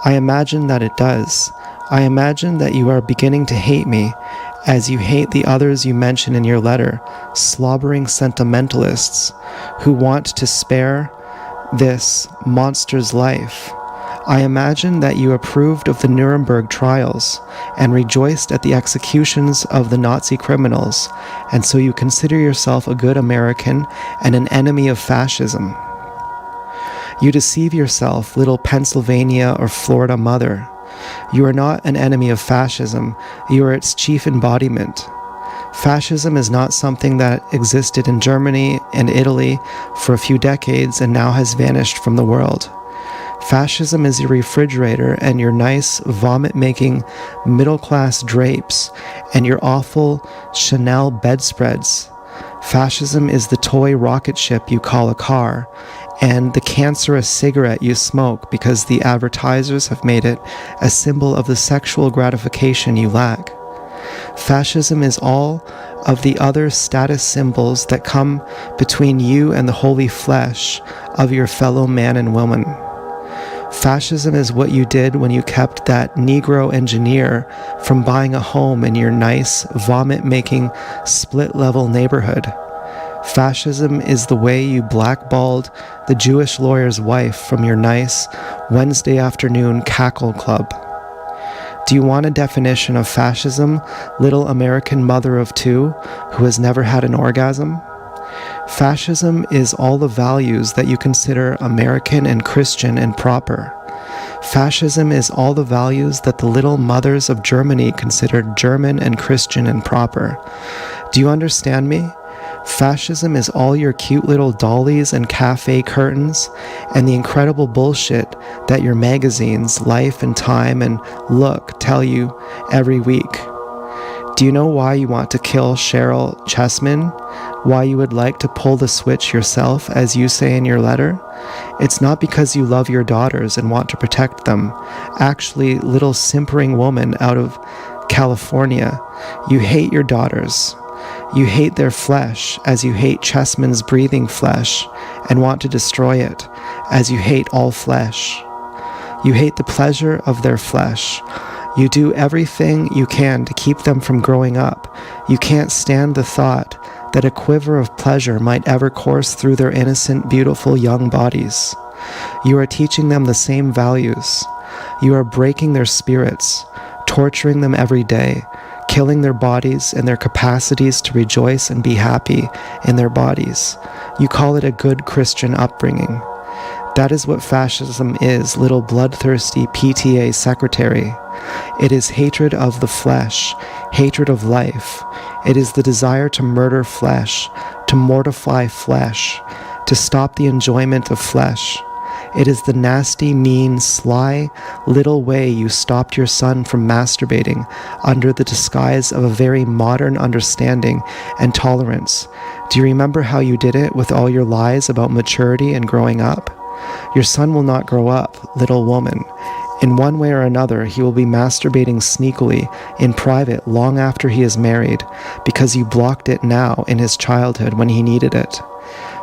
Speaker 1: I imagine that it does. I imagine that you are beginning to hate me as you hate the others you mention in your letter, slobbering sentimentalists who want to spare this monster's life. I imagine that you approved of the Nuremberg trials and rejoiced at the executions of the Nazi criminals, and so you consider yourself a good American and an enemy of fascism. You deceive yourself, little Pennsylvania or Florida mother. You are not an enemy of fascism, you are its chief embodiment. Fascism is not something that existed in Germany and Italy for a few decades and now has vanished from the world. Fascism is your refrigerator and your nice vomit-making middle-class drapes and your awful Chanel bedspreads. Fascism is the toy rocket ship you call a car and the cancerous cigarette you smoke because the advertisers have made it a symbol of the sexual gratification you lack. Fascism is all of the other status symbols that come between you and the holy flesh of your fellow man and woman. Fascism is what you did when you kept that Negro engineer from buying a home in your nice, vomit-making, split-level neighborhood. Fascism is the way you blackballed the Jewish lawyer's wife from your nice Wednesday afternoon cackle club. Do you want a definition of fascism, little American mother of two who has never had an orgasm? Fascism is all the values that you consider American and Christian and proper. Fascism is all the values that the little mothers of Germany considered German and Christian and proper. Do you understand me? Fascism is all your cute little dollies and cafe curtains and the incredible bullshit that your magazines, Life and Time and Look, tell you every week. Do you know why you want to kill Cheryl Chessman? Why you would like to pull the switch yourself, as you say in your letter? It's not because you love your daughters and want to protect them. Actually, little simpering woman out of California, you hate your daughters. You hate their flesh as you hate Chessman's breathing flesh and want to destroy it as you hate all flesh. You hate the pleasure of their flesh. You do everything you can to keep them from growing up. You can't stand the thought that a quiver of pleasure might ever course through their innocent, beautiful young bodies. You are teaching them the same values. You are breaking their spirits, torturing them every day, killing their bodies and their capacities to rejoice and be happy in their bodies. You call it a good Christian upbringing. That is what fascism is, little bloodthirsty PTA secretary. It is hatred of the flesh, hatred of life. It is the desire to murder flesh, to mortify flesh, to stop the enjoyment of flesh. It is the nasty, mean, sly, little way you stopped your son from masturbating under the disguise of a very modern understanding and tolerance. Do you remember how you did it with all your lies about maturity and growing up? Your son will not grow up, little woman. In one way or another, he will be masturbating sneakily in private long after he is married, because you blocked it now in his childhood when he needed it.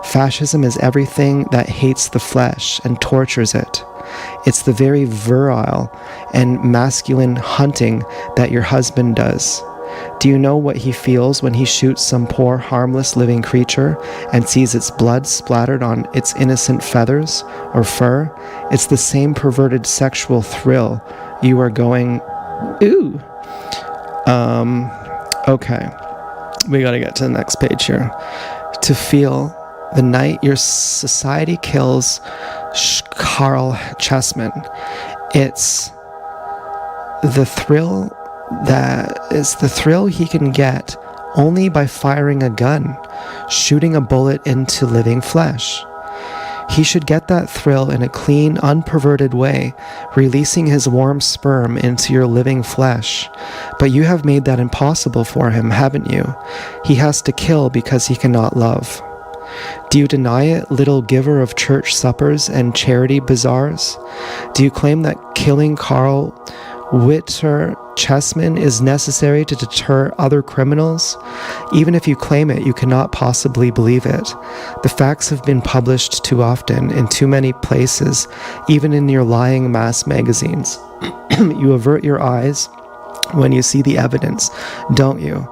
Speaker 1: Fascism is everything that hates the flesh and tortures it. It's the very virile and masculine hunting that your husband does. Do you know what he feels when he shoots some poor harmless living creature and sees its blood splattered on its innocent feathers or fur? It's the same perverted sexual thrill you are going, ooh. Okay. We gotta get to the next page here. To feel the night your society kills Carl Chessman. It's the thrill he can get only by firing a gun, shooting a bullet into living flesh. He should get that thrill in a clean, unperverted way, releasing his warm sperm into your living flesh. But you have made that impossible for him, haven't you? He has to kill because he cannot love. Do you deny it, little giver of church suppers and charity bazaars? Do you claim that killing Carl Witter Chessman is necessary to deter other criminals? Even if you claim it, you cannot possibly believe it. The facts have been published too often, in too many places, even in your lying mass magazines. You avert your eyes when you see the evidence, don't you?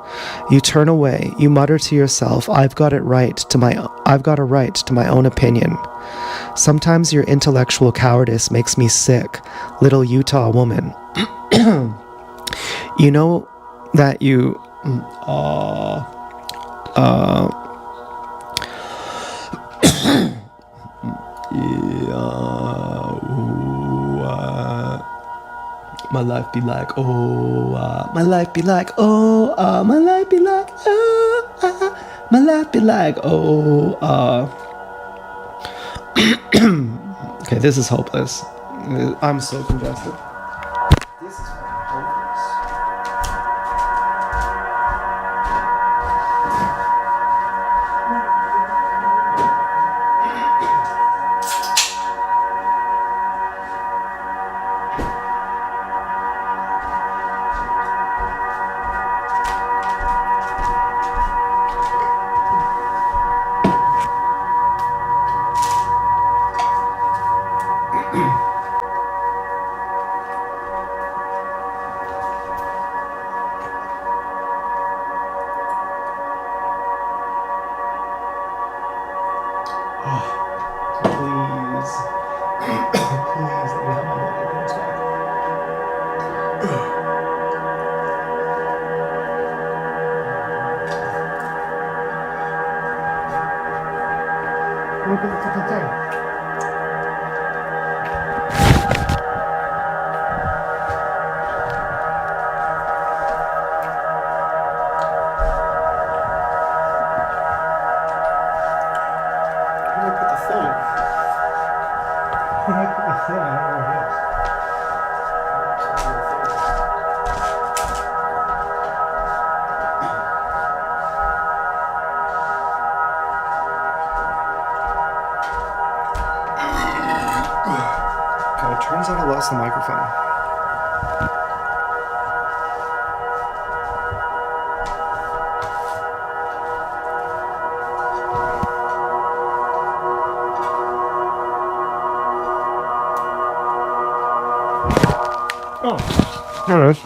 Speaker 1: You turn away, you mutter to yourself, I've got a right to my own opinion. Sometimes your intellectual cowardice makes me sick, little Utah woman. You know that you... My life be like, my life be like, my life be like, My life be like, oh, okay, this is hopeless. I'm so congested. This is hopeless. Please. Please let me have my microphones back. Look at the fucking thing. Where did I put the thing? Where did I put the thing? I don't know where it is. Okay, it turns out I lost the microphone. Oh, there it is.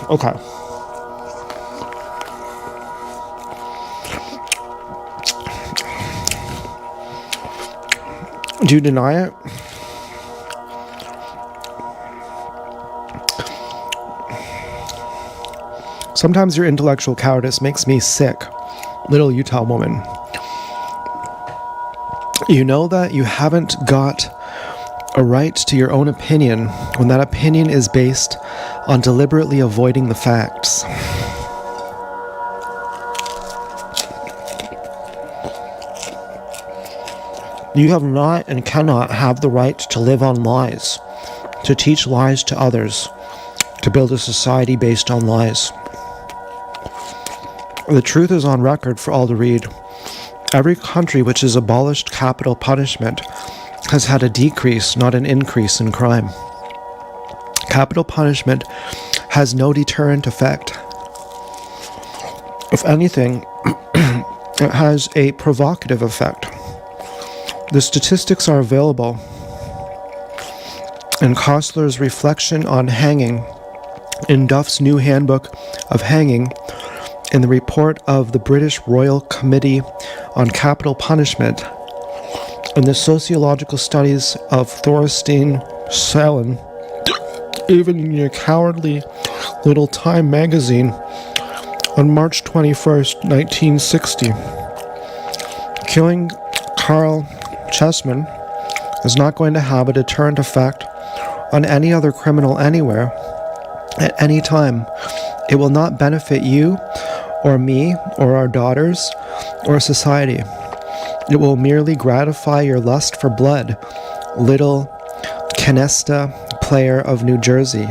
Speaker 1: Okay. Do you deny it? Sometimes your intellectual cowardice makes me sick, little Utah woman. You know that you haven't got a right to your own opinion when that opinion is based on deliberately avoiding the facts. You have not and cannot have the right to live on lies, to teach lies to others, to build a society based on lies. The truth is on record for all to read. Every country which has abolished capital punishment has had a decrease, not an increase in crime. Capital punishment has no deterrent effect. If anything, it has a provocative effect. The statistics are available in Kostler's reflection on hanging, in Duff's new handbook of hanging, in the report of the British Royal Committee on Capital Punishment, in the sociological studies of Thorstein Salin, even in your cowardly little Time magazine on March 21st, 1960. Killing Carl Chessman is not going to have a deterrent effect on any other criminal anywhere, at any time. It will not benefit you, or me, or our daughters, or society. It will merely gratify your lust for blood, little canasta player of New Jersey.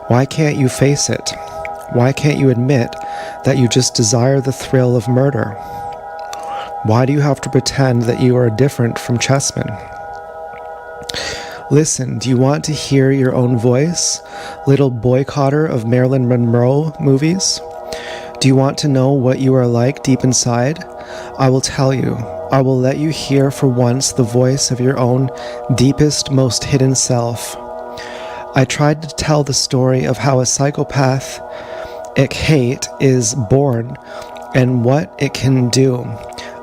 Speaker 1: Why can't you face it? Why can't you admit that you just desire the thrill of murder? Why do you have to pretend that you are different from Chessman? Listen, do you want to hear your own voice, little boycotter of Marilyn Monroe movies? Do you want to know what you are like deep inside? I will tell you. I will let you hear for once the voice of your own deepest, most hidden self. I tried to tell the story of how a psychopathic hate is born and what it can do.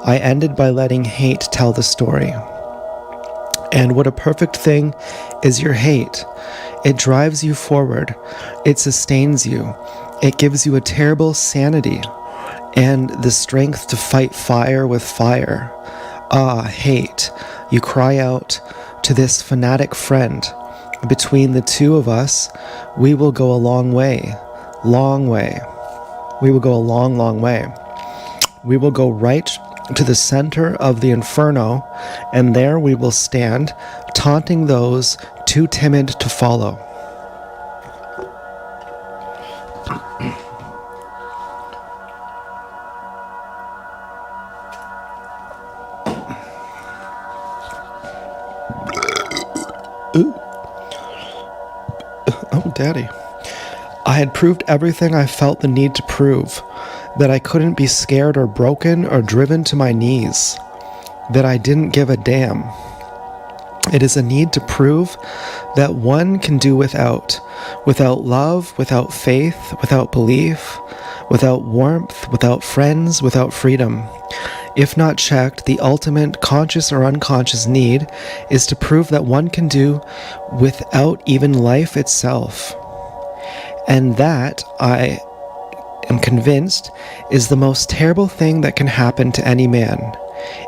Speaker 1: I ended by letting hate tell the story. And what a perfect thing is your hate. It drives you forward. It sustains you. It gives you a terrible sanity and the strength to fight fire with fire. Ah, hate, you cry out to this fanatic friend. Between the two of us, we will go a long way. Long way. We will go a long, long way. We will go right to the center of the inferno, and there we will stand, taunting those too timid to follow. Ooh. Oh, Daddy. I had proved everything I felt the need to prove, that I couldn't be scared or broken or driven to my knees, that I didn't give a damn. It is a need to prove that one can do without love, without faith, without belief, without warmth, without friends, without freedom. If not checked, the ultimate conscious or unconscious need is to prove that one can do without even life itself. And that, I am convinced, is the most terrible thing that can happen to any man.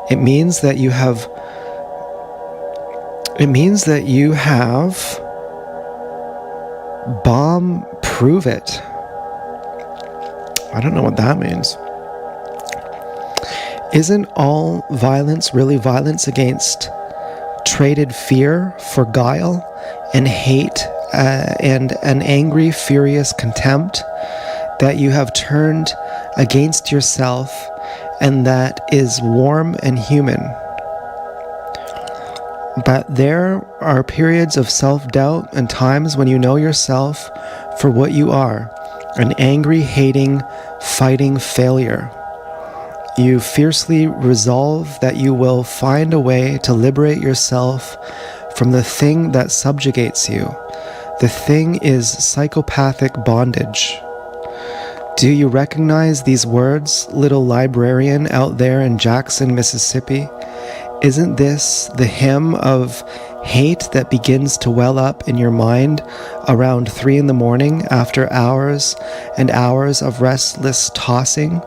Speaker 1: It means that you have bomb prove it. I don't know what that means. Isn't all violence really violence against traded fear for guile and hate and an angry, furious contempt that you have turned against yourself and that is warm and human? But there are periods of self-doubt and times when you know yourself for what you are, an angry, hating, fighting failure. You fiercely resolve that you will find a way to liberate yourself from the thing that subjugates you. The thing is psychopathic bondage. Do you recognize these words, little librarian out there in Jackson, Mississippi? Isn't this the hymn of hate that begins to well up in your mind around 3 a.m. after hours and hours of restless tossing?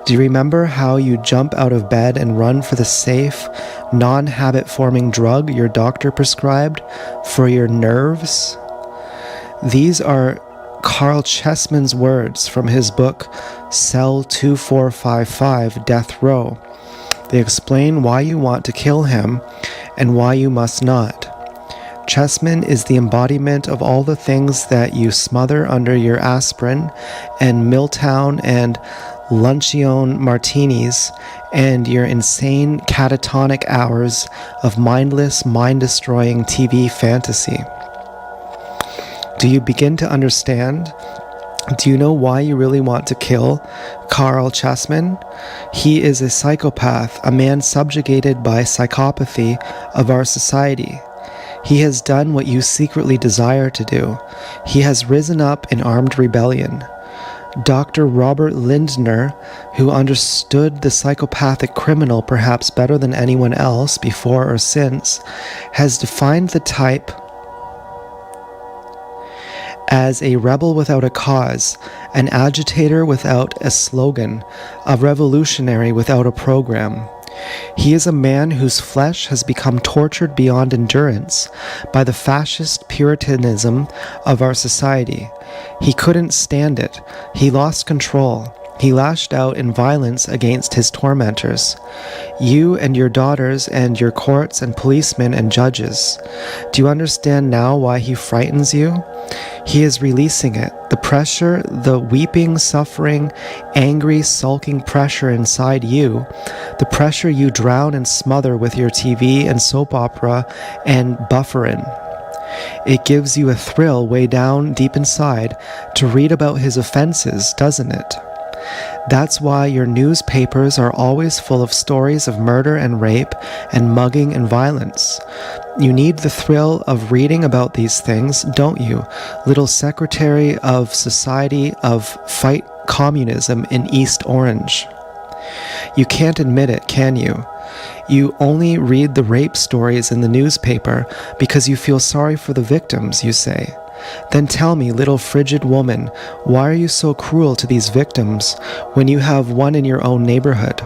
Speaker 1: Do you remember how you jump out of bed and run for the safe, non-habit-forming drug your doctor prescribed for your nerves? These are Carl Chessman's words from his book, Cell 2455, Death Row. They explain why you want to kill him and why you must not. Chessman is the embodiment of all the things that you smother under your aspirin and Milltown and Luncheon martinis and your insane catatonic hours of mindless, mind-destroying TV fantasy. Do you begin to understand? Do you know why you really want to kill Carl Chessman? He is a psychopath, a man subjugated by psychopathy of our society. He has done what you secretly desire to do. He has risen up in armed rebellion. Dr. Robert Lindner, who understood the psychopathic criminal perhaps better than anyone else before or since, has defined the type as a rebel without a cause, an agitator without a slogan, a revolutionary without a program. He is a man whose flesh has become tortured beyond endurance by the fascist puritanism of our society. He couldn't stand it. He lost control. He lashed out in violence against his tormentors. You and your daughters and your courts and policemen and judges. Do you understand now why he frightens you? He is releasing it. The pressure, the weeping, suffering, angry, sulking pressure inside you, the pressure you drown and smother with your TV and soap opera and bufferin. It gives you a thrill way down deep inside to read about his offenses, doesn't it? That's why your newspapers are always full of stories of murder and rape and mugging and violence. You need the thrill of reading about these things, don't you, little secretary of Society of Fight Communism in East Orange? You can't admit it, can you? You only read the rape stories in the newspaper because you feel sorry for the victims, you say.
Speaker 3: Then tell me, little frigid woman, why are you so cruel to these victims when you have one in your own neighborhood?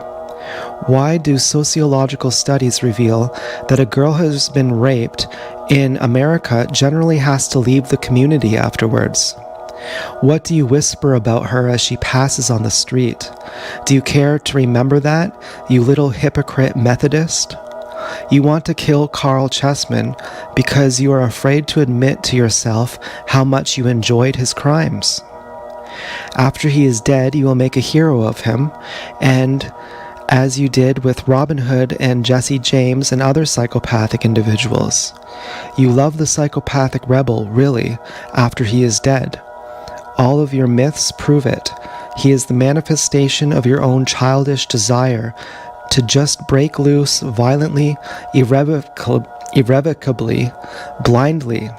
Speaker 3: Why do sociological studies reveal that a girl who has been raped in America generally has to leave the community afterwards? What do you whisper about her as she passes on the street? Do you care to remember that, you little hypocrite Methodist? You want to kill Carl Chessman because you are afraid to admit to yourself how much you enjoyed his crimes. After he is dead, you will make a hero of him, and as you did with Robin Hood and Jesse James and other psychopathic individuals. You love the psychopathic rebel, really, after he is dead. All of your myths prove it. He is the manifestation of your own childish desire to just break loose violently, irrevocably, blindly.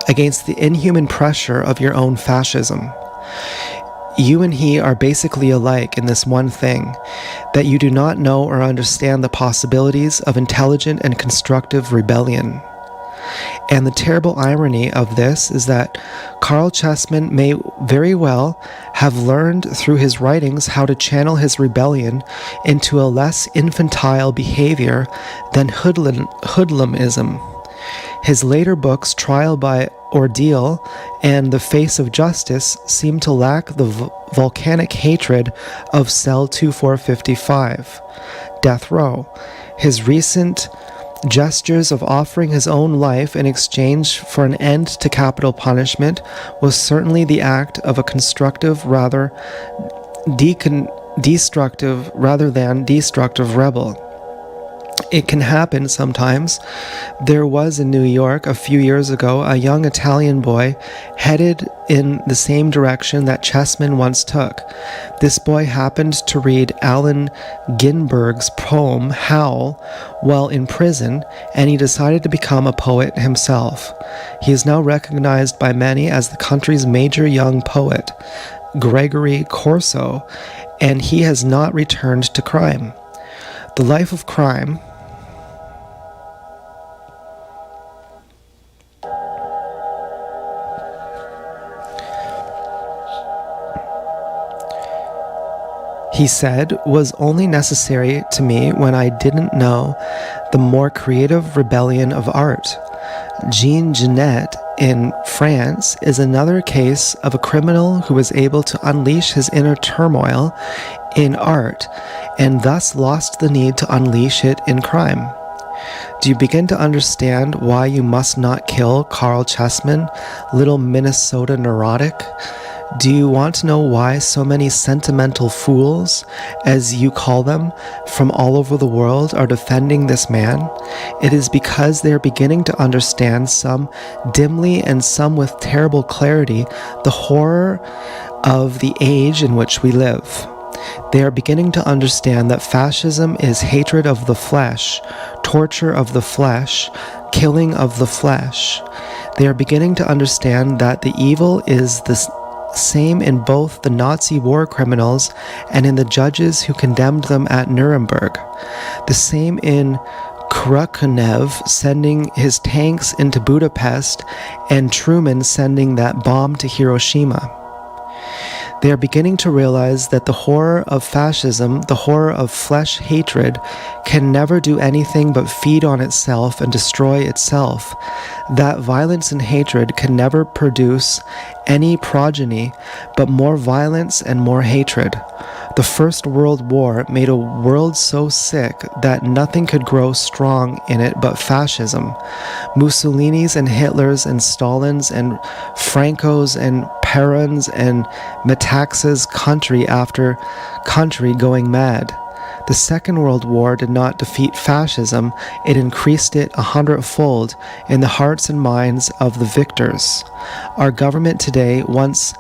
Speaker 3: Against the inhuman pressure of your own fascism. You and he are basically alike in this one thing, that you do not know or understand the possibilities of intelligent and constructive rebellion. And the terrible irony of this is that Carl Chessman may very well have learned through his writings how to channel his rebellion into a less infantile behavior than hoodlumism. His later books, Trial by Ordeal and The Face of Justice, seem to lack the volcanic hatred of Cell 2455, Death Row. His recent gestures of offering his own life in exchange for an end to capital punishment was certainly the act of a constructive destructive rather than destructive rebel. It can happen sometimes. There was in New York a few years ago a young Italian boy headed in the same direction that Chessman once took. This boy happened to read Allen Ginsberg's poem Howl while in prison, and he decided to become a poet himself. He is now recognized by many as the country's major young poet, Gregory Corso, and he has not returned to crime. The life of crime he said, was only necessary to me when I didn't know the more creative rebellion of art. Jean Genet in France is another case of a criminal who was able to unleash his inner turmoil in art and thus lost the need to unleash it in crime. Do you begin to understand why you must not kill Carl Chessman, little Minnesota neurotic? Do you want to know why so many sentimental fools, as you call them, from all over the world are defending this man? It is because they are beginning to understand, some dimly and some with terrible clarity, the horror of the age in which we live. They are beginning to understand that fascism is hatred of the flesh, torture of the flesh, killing of the flesh. They are beginning to understand that the evil is the same in both the Nazi war criminals and in the judges who condemned them at Nuremberg. The same in Kurakunev sending his tanks into Budapest and Truman sending that bomb to Hiroshima. They are beginning to realize that the horror of fascism, the horror of flesh hatred, can never do anything but feed on itself and destroy itself. That violence and hatred can never produce any progeny, but more violence and more hatred. The First World War made a world so sick that nothing could grow strong in it but fascism. Mussolini's and Hitler's and Stalin's and Franco's and Peron's and Metaxas country after country going mad. The Second World War did not defeat fascism, it increased it 100-fold in the hearts and minds of the victors. Our government today, once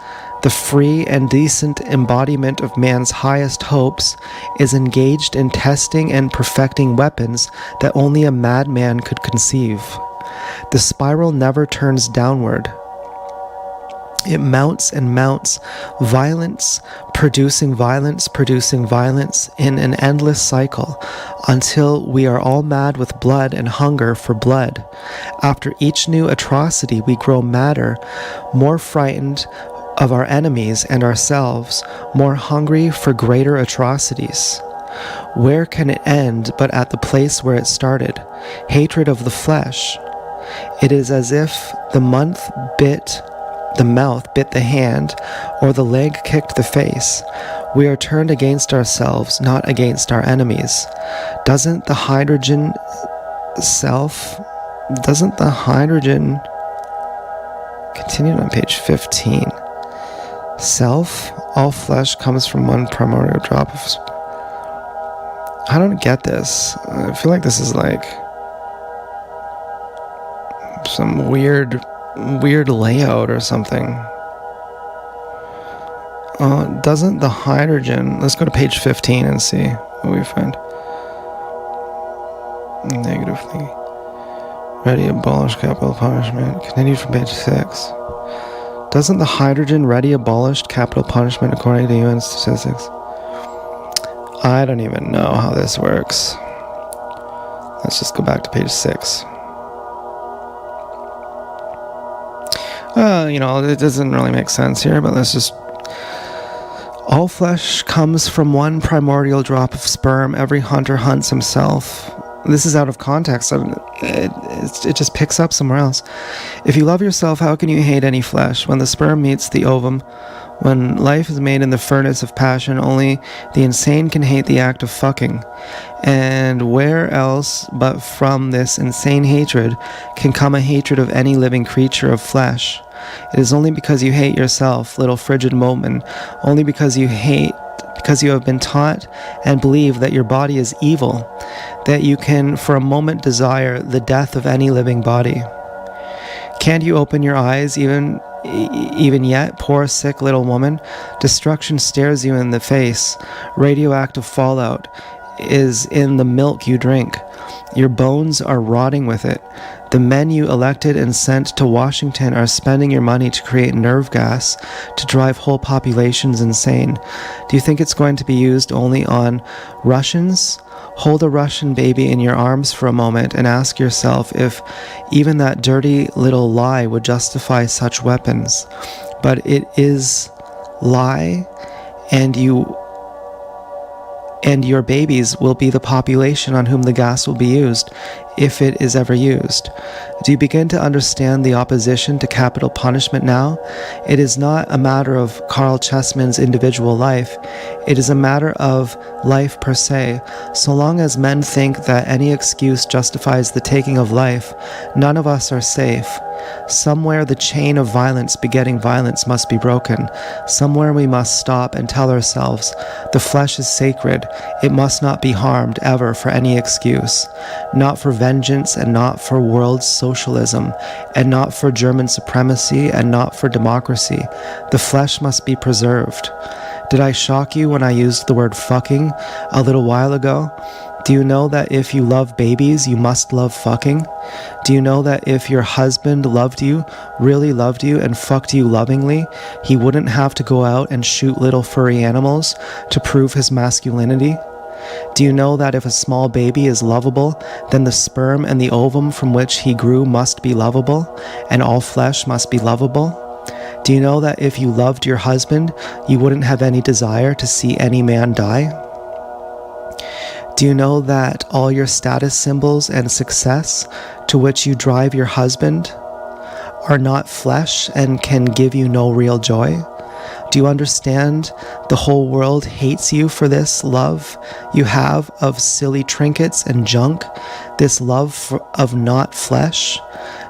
Speaker 3: the free and decent embodiment of man's highest hopes, is engaged in testing and perfecting weapons that only a madman could conceive. The spiral never turns downward. It mounts and mounts, violence producing violence, producing violence in an endless cycle until we are all mad with blood and hunger for blood. After each new atrocity, we grow madder, more frightened of our enemies and ourselves, more hungry for greater atrocities. Where can it end but at the place where it started? Hatred of the flesh. It is as if the mouth bit the hand, or the leg kicked the face. We are turned against ourselves, not against our enemies. Doesn't the hydrogen continued on page 15. Self, all flesh comes from one primordial drop of... I don't get this. I feel like this is like some weird layout or something. Doesn't the hydrogen... Let's go to page 15 and see what we find. Negative thinking. Ready, abolish capital punishment. Continued from page 6. Doesn't the hydrogen ready abolished capital punishment according to UN statistics? I don't even know how this works. Let's just go back to page 6. It doesn't really make sense here, but let's just... All flesh comes from one primordial drop of sperm. Every hunter hunts himself. This is out of context. It just picks up somewhere else. If you love yourself, how can you hate any flesh? When the sperm meets the ovum, when life is made in the furnace of passion, only the insane can hate the act of fucking. And where else but from this insane hatred can come a hatred of any living creature of flesh? It is only because you hate yourself, little frigid moment, only because you have been taught and believe that your body is evil, that you can for a moment desire the death of any living body. Can't you open your eyes even yet, poor sick little woman? Destruction stares you in the face. Radioactive fallout is in the milk you drink. Your bones are rotting with it. The men you elected and sent to Washington are spending your money to create nerve gas to drive whole populations insane. Do you think it's going to be used only on Russians? Hold a Russian baby in your arms for a moment and ask yourself if even that dirty little lie would justify such weapons. But it is lie, and your babies will be the population on whom the gas will be used, if it is ever used. Do you begin to understand the opposition to capital punishment now? It is not a matter of Carl Chessman's individual life. It is a matter of life per se. So long as men think that any excuse justifies the taking of life, none of us are safe. Somewhere the chain of violence begetting violence must be broken. Somewhere we must stop and tell ourselves, the flesh is sacred. It must not be harmed ever for any excuse. Not for vengeance, and not for world socialism, and not for German supremacy, and not for democracy. The flesh must be preserved. Did I shock you when I used the word fucking a little while ago? Do you know that if you love babies, you must love fucking? Do you know that if your husband loved you, really loved you, and fucked you lovingly, he wouldn't have to go out and shoot little furry animals to prove his masculinity? Do you know that if a small baby is lovable, then the sperm and the ovum from which he grew must be lovable, and all flesh must be lovable? Do you know that if you loved your husband, you wouldn't have any desire to see any man die? Do you know that all your status symbols and success to which you drive your husband are not flesh and can give you no real joy? Do you understand the whole world hates you for this love you have of silly trinkets and junk, this love of not flesh?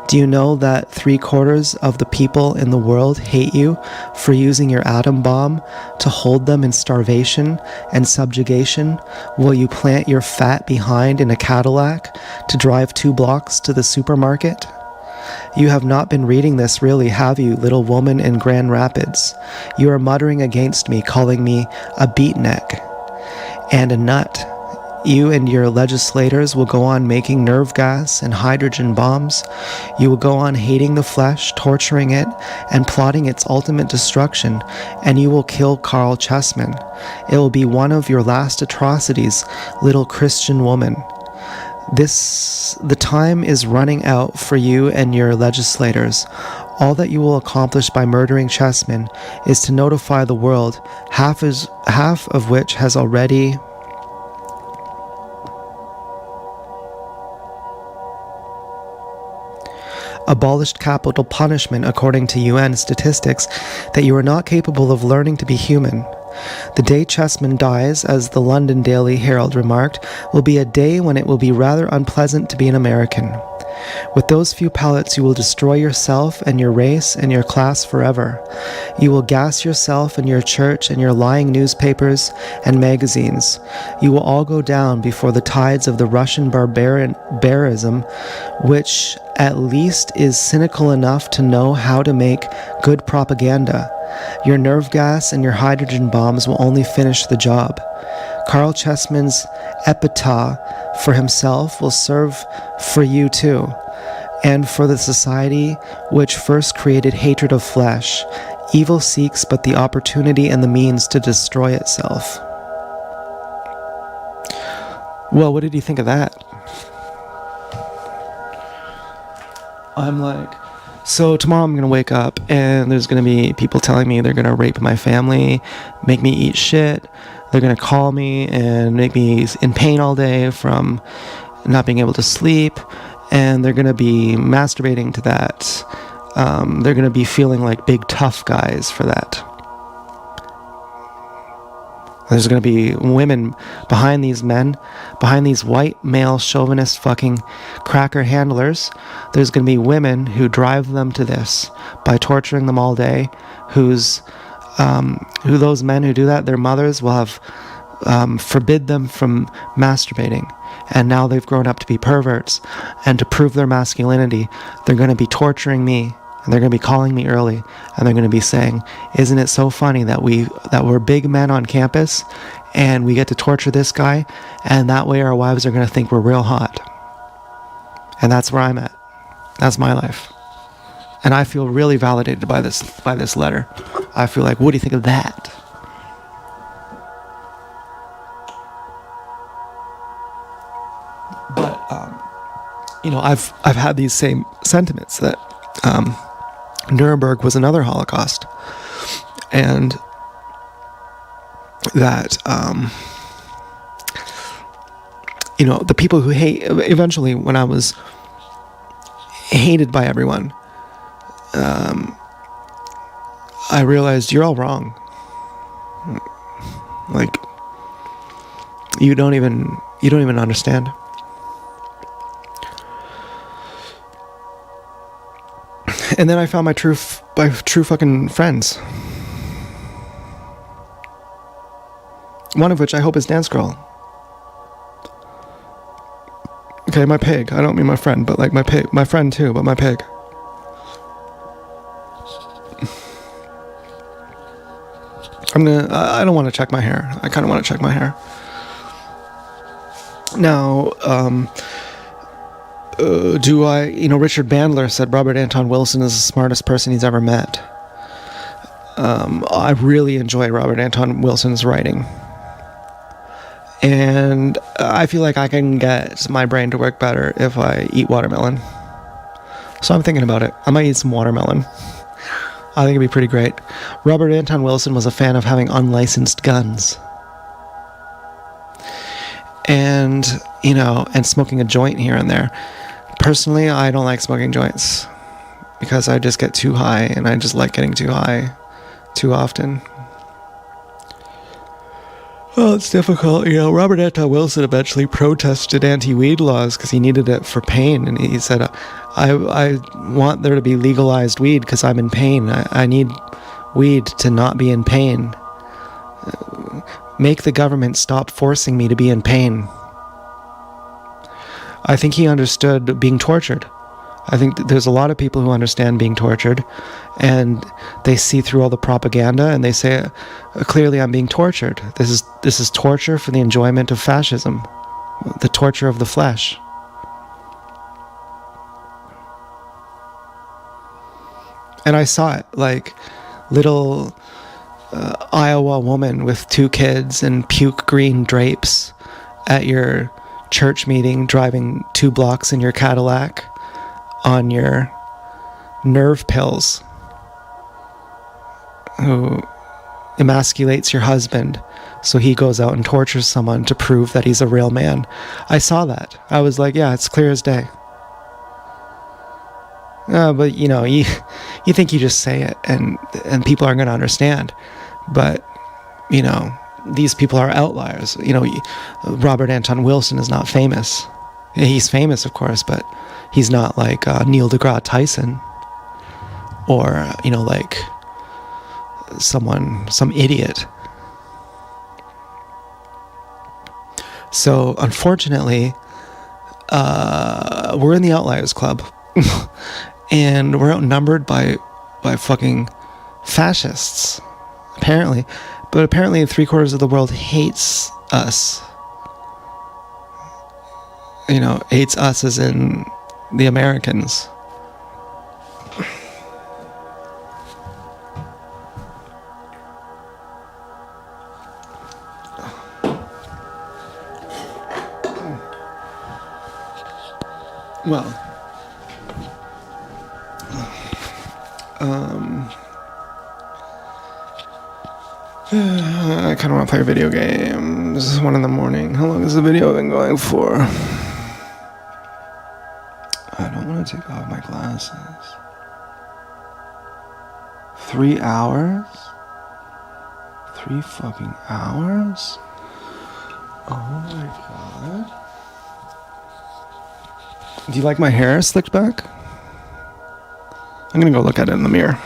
Speaker 3: Do you know that 3/4 of the people in the world hate you for using your atom bomb to hold them in starvation and subjugation while you plant your fat behind in a Cadillac to drive 2 blocks to the supermarket? You have not been reading this really, have you, little woman in Grand Rapids? You are muttering against me, calling me a beatnik and a nut. You and your legislators will go on making nerve gas and hydrogen bombs. You will go on hating the flesh, torturing it, and plotting its ultimate destruction, and you will kill Carl Chessman. It will be one of your last atrocities, little Christian woman. The time is running out for you and your legislators. All that you will accomplish by murdering Chessman is to notify the world, half of which has already abolished capital punishment according to UN statistics, that you are not capable of learning to be human. The day Chessman dies, as the London Daily Herald remarked, will be a day when it will be rather unpleasant to be an American. With those few pellets you will destroy yourself and your race and your class forever. You will gas yourself and your church and your lying newspapers and magazines. You will all go down before the tides of the Russian barbarism, which at least is cynical enough to know how to make good propaganda. Your nerve gas and your hydrogen bombs will only finish the job. Carl Chessman's epitaph for himself will serve for you too, and for the society which first created hatred of flesh. Evil seeks but the opportunity and the means to destroy itself.
Speaker 1: Well, what did you think of that? I'm like, so tomorrow I'm going to wake up and there's going to be people telling me they're going to rape my family, make me eat shit. They're going to call me and make me in pain all day from not being able to sleep. And they're going to be masturbating to that. They're going to be feeling like big tough guys for that. There's going to be women behind these men, behind these white male chauvinist fucking cracker handlers. There's going to be women who drive them to this by torturing them all day. Who those men who do that, their mothers will have forbid them from masturbating. And now they've grown up to be perverts. And to prove their masculinity, they're going to be torturing me. And they're going to be calling me early, and they're going to be saying, isn't it so funny that we're big men on campus, and we get to torture this guy, and that way our wives are going to think we're real hot. And that's where I'm at. That's my life. And I feel really validated by this letter. I feel like, what do you think of that? But I've had these same sentiments that Nuremberg was another Holocaust, and that the people who hate, eventually when I was hated by everyone, I realized you're all wrong. Like, you don't even understand. And then I found my true fucking friends. One of which I hope is Dance Girl. Okay, my pig. I don't mean my friend, but like my pig. My friend too, but my pig. I don't want to check my hair. I kind of want to check my hair. Now, Richard Bandler said Robert Anton Wilson is the smartest person he's ever met. I really enjoy Robert Anton Wilson's writing. And I feel like I can get my brain to work better if I eat watermelon. So I'm thinking about it. I might eat some watermelon. I think it'd be pretty great. Robert Anton Wilson was a fan of having unlicensed guns. And, and smoking a joint here and there. Personally, I don't like smoking joints because I just get too high, and I just like getting too high too often. Well, it's difficult. Robert Anton Wilson eventually protested anti-weed laws because he needed it for pain, and he said, I want there to be legalized weed because I'm in pain. I need weed to not be in pain. Make the government stop forcing me to be in pain. I think he understood being tortured. I think there's a lot of people who understand being tortured, and they see through all the propaganda, and they say, clearly I'm being tortured. This is torture for the enjoyment of fascism.
Speaker 3: the torture of the flesh. And I saw it, like little Iowa woman with 2 kids and puke green drapes at your church meeting, driving 2 blocks in your Cadillac on your nerve pills, who emasculates your husband so he goes out and tortures someone to prove that he's a real man. I saw that. I was like, yeah, it's clear as day. But you know, you think you just say it and people aren't going to understand. But you know, these people are outliers. You know, Robert Anton Wilson is not famous. He's famous, of course, but he's not like Neil deGrasse Tyson, or you know, like some idiot. So unfortunately, we're in the Outliers Club. And we're outnumbered by fucking fascists, apparently. But apparently 3/4 of the world hates us. You know, hates us as in the Americans. Well, I kind of want to play video games. This is 1 a.m. How long has the video been going for? I don't want to take off my glasses. 3 hours? 3 fucking hours? Oh my god. Do you like my hair slicked back? I'm gonna go look at it in the mirror.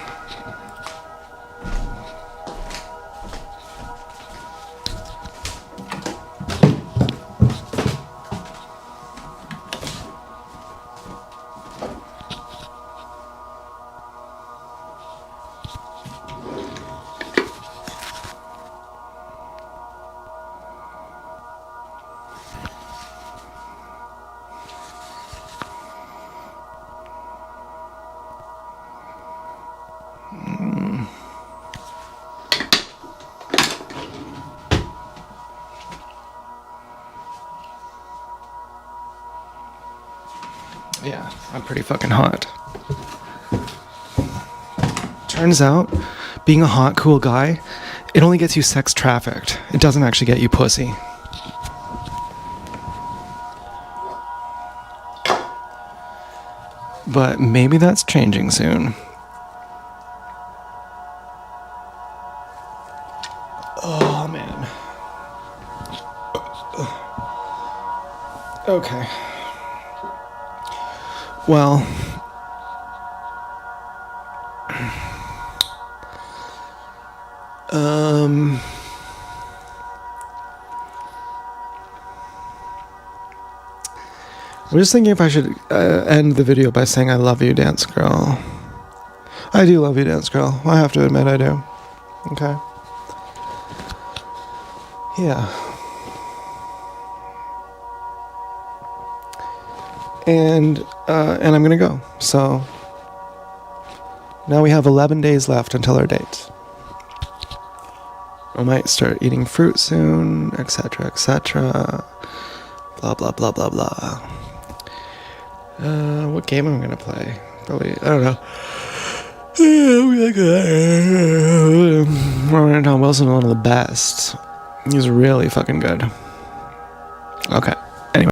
Speaker 3: Yeah, I'm pretty fucking hot. Turns out, being a hot, cool guy, it only gets you sex trafficked. It doesn't actually get you pussy. But maybe that's changing soon. Oh, man. Okay. Well, I'm just thinking if I should end the video by saying I love you, Dance Girl. I do love you, Dance Girl. I have to admit I do. Okay. Yeah. And I'm gonna go. So now we have 11 days left until our date. I might start eating fruit soon, etc., etc. Blah blah blah blah blah. What game am I gonna play? Probably, I don't know. Robert Anton Wilson, one of the best. He's really fucking good. Okay.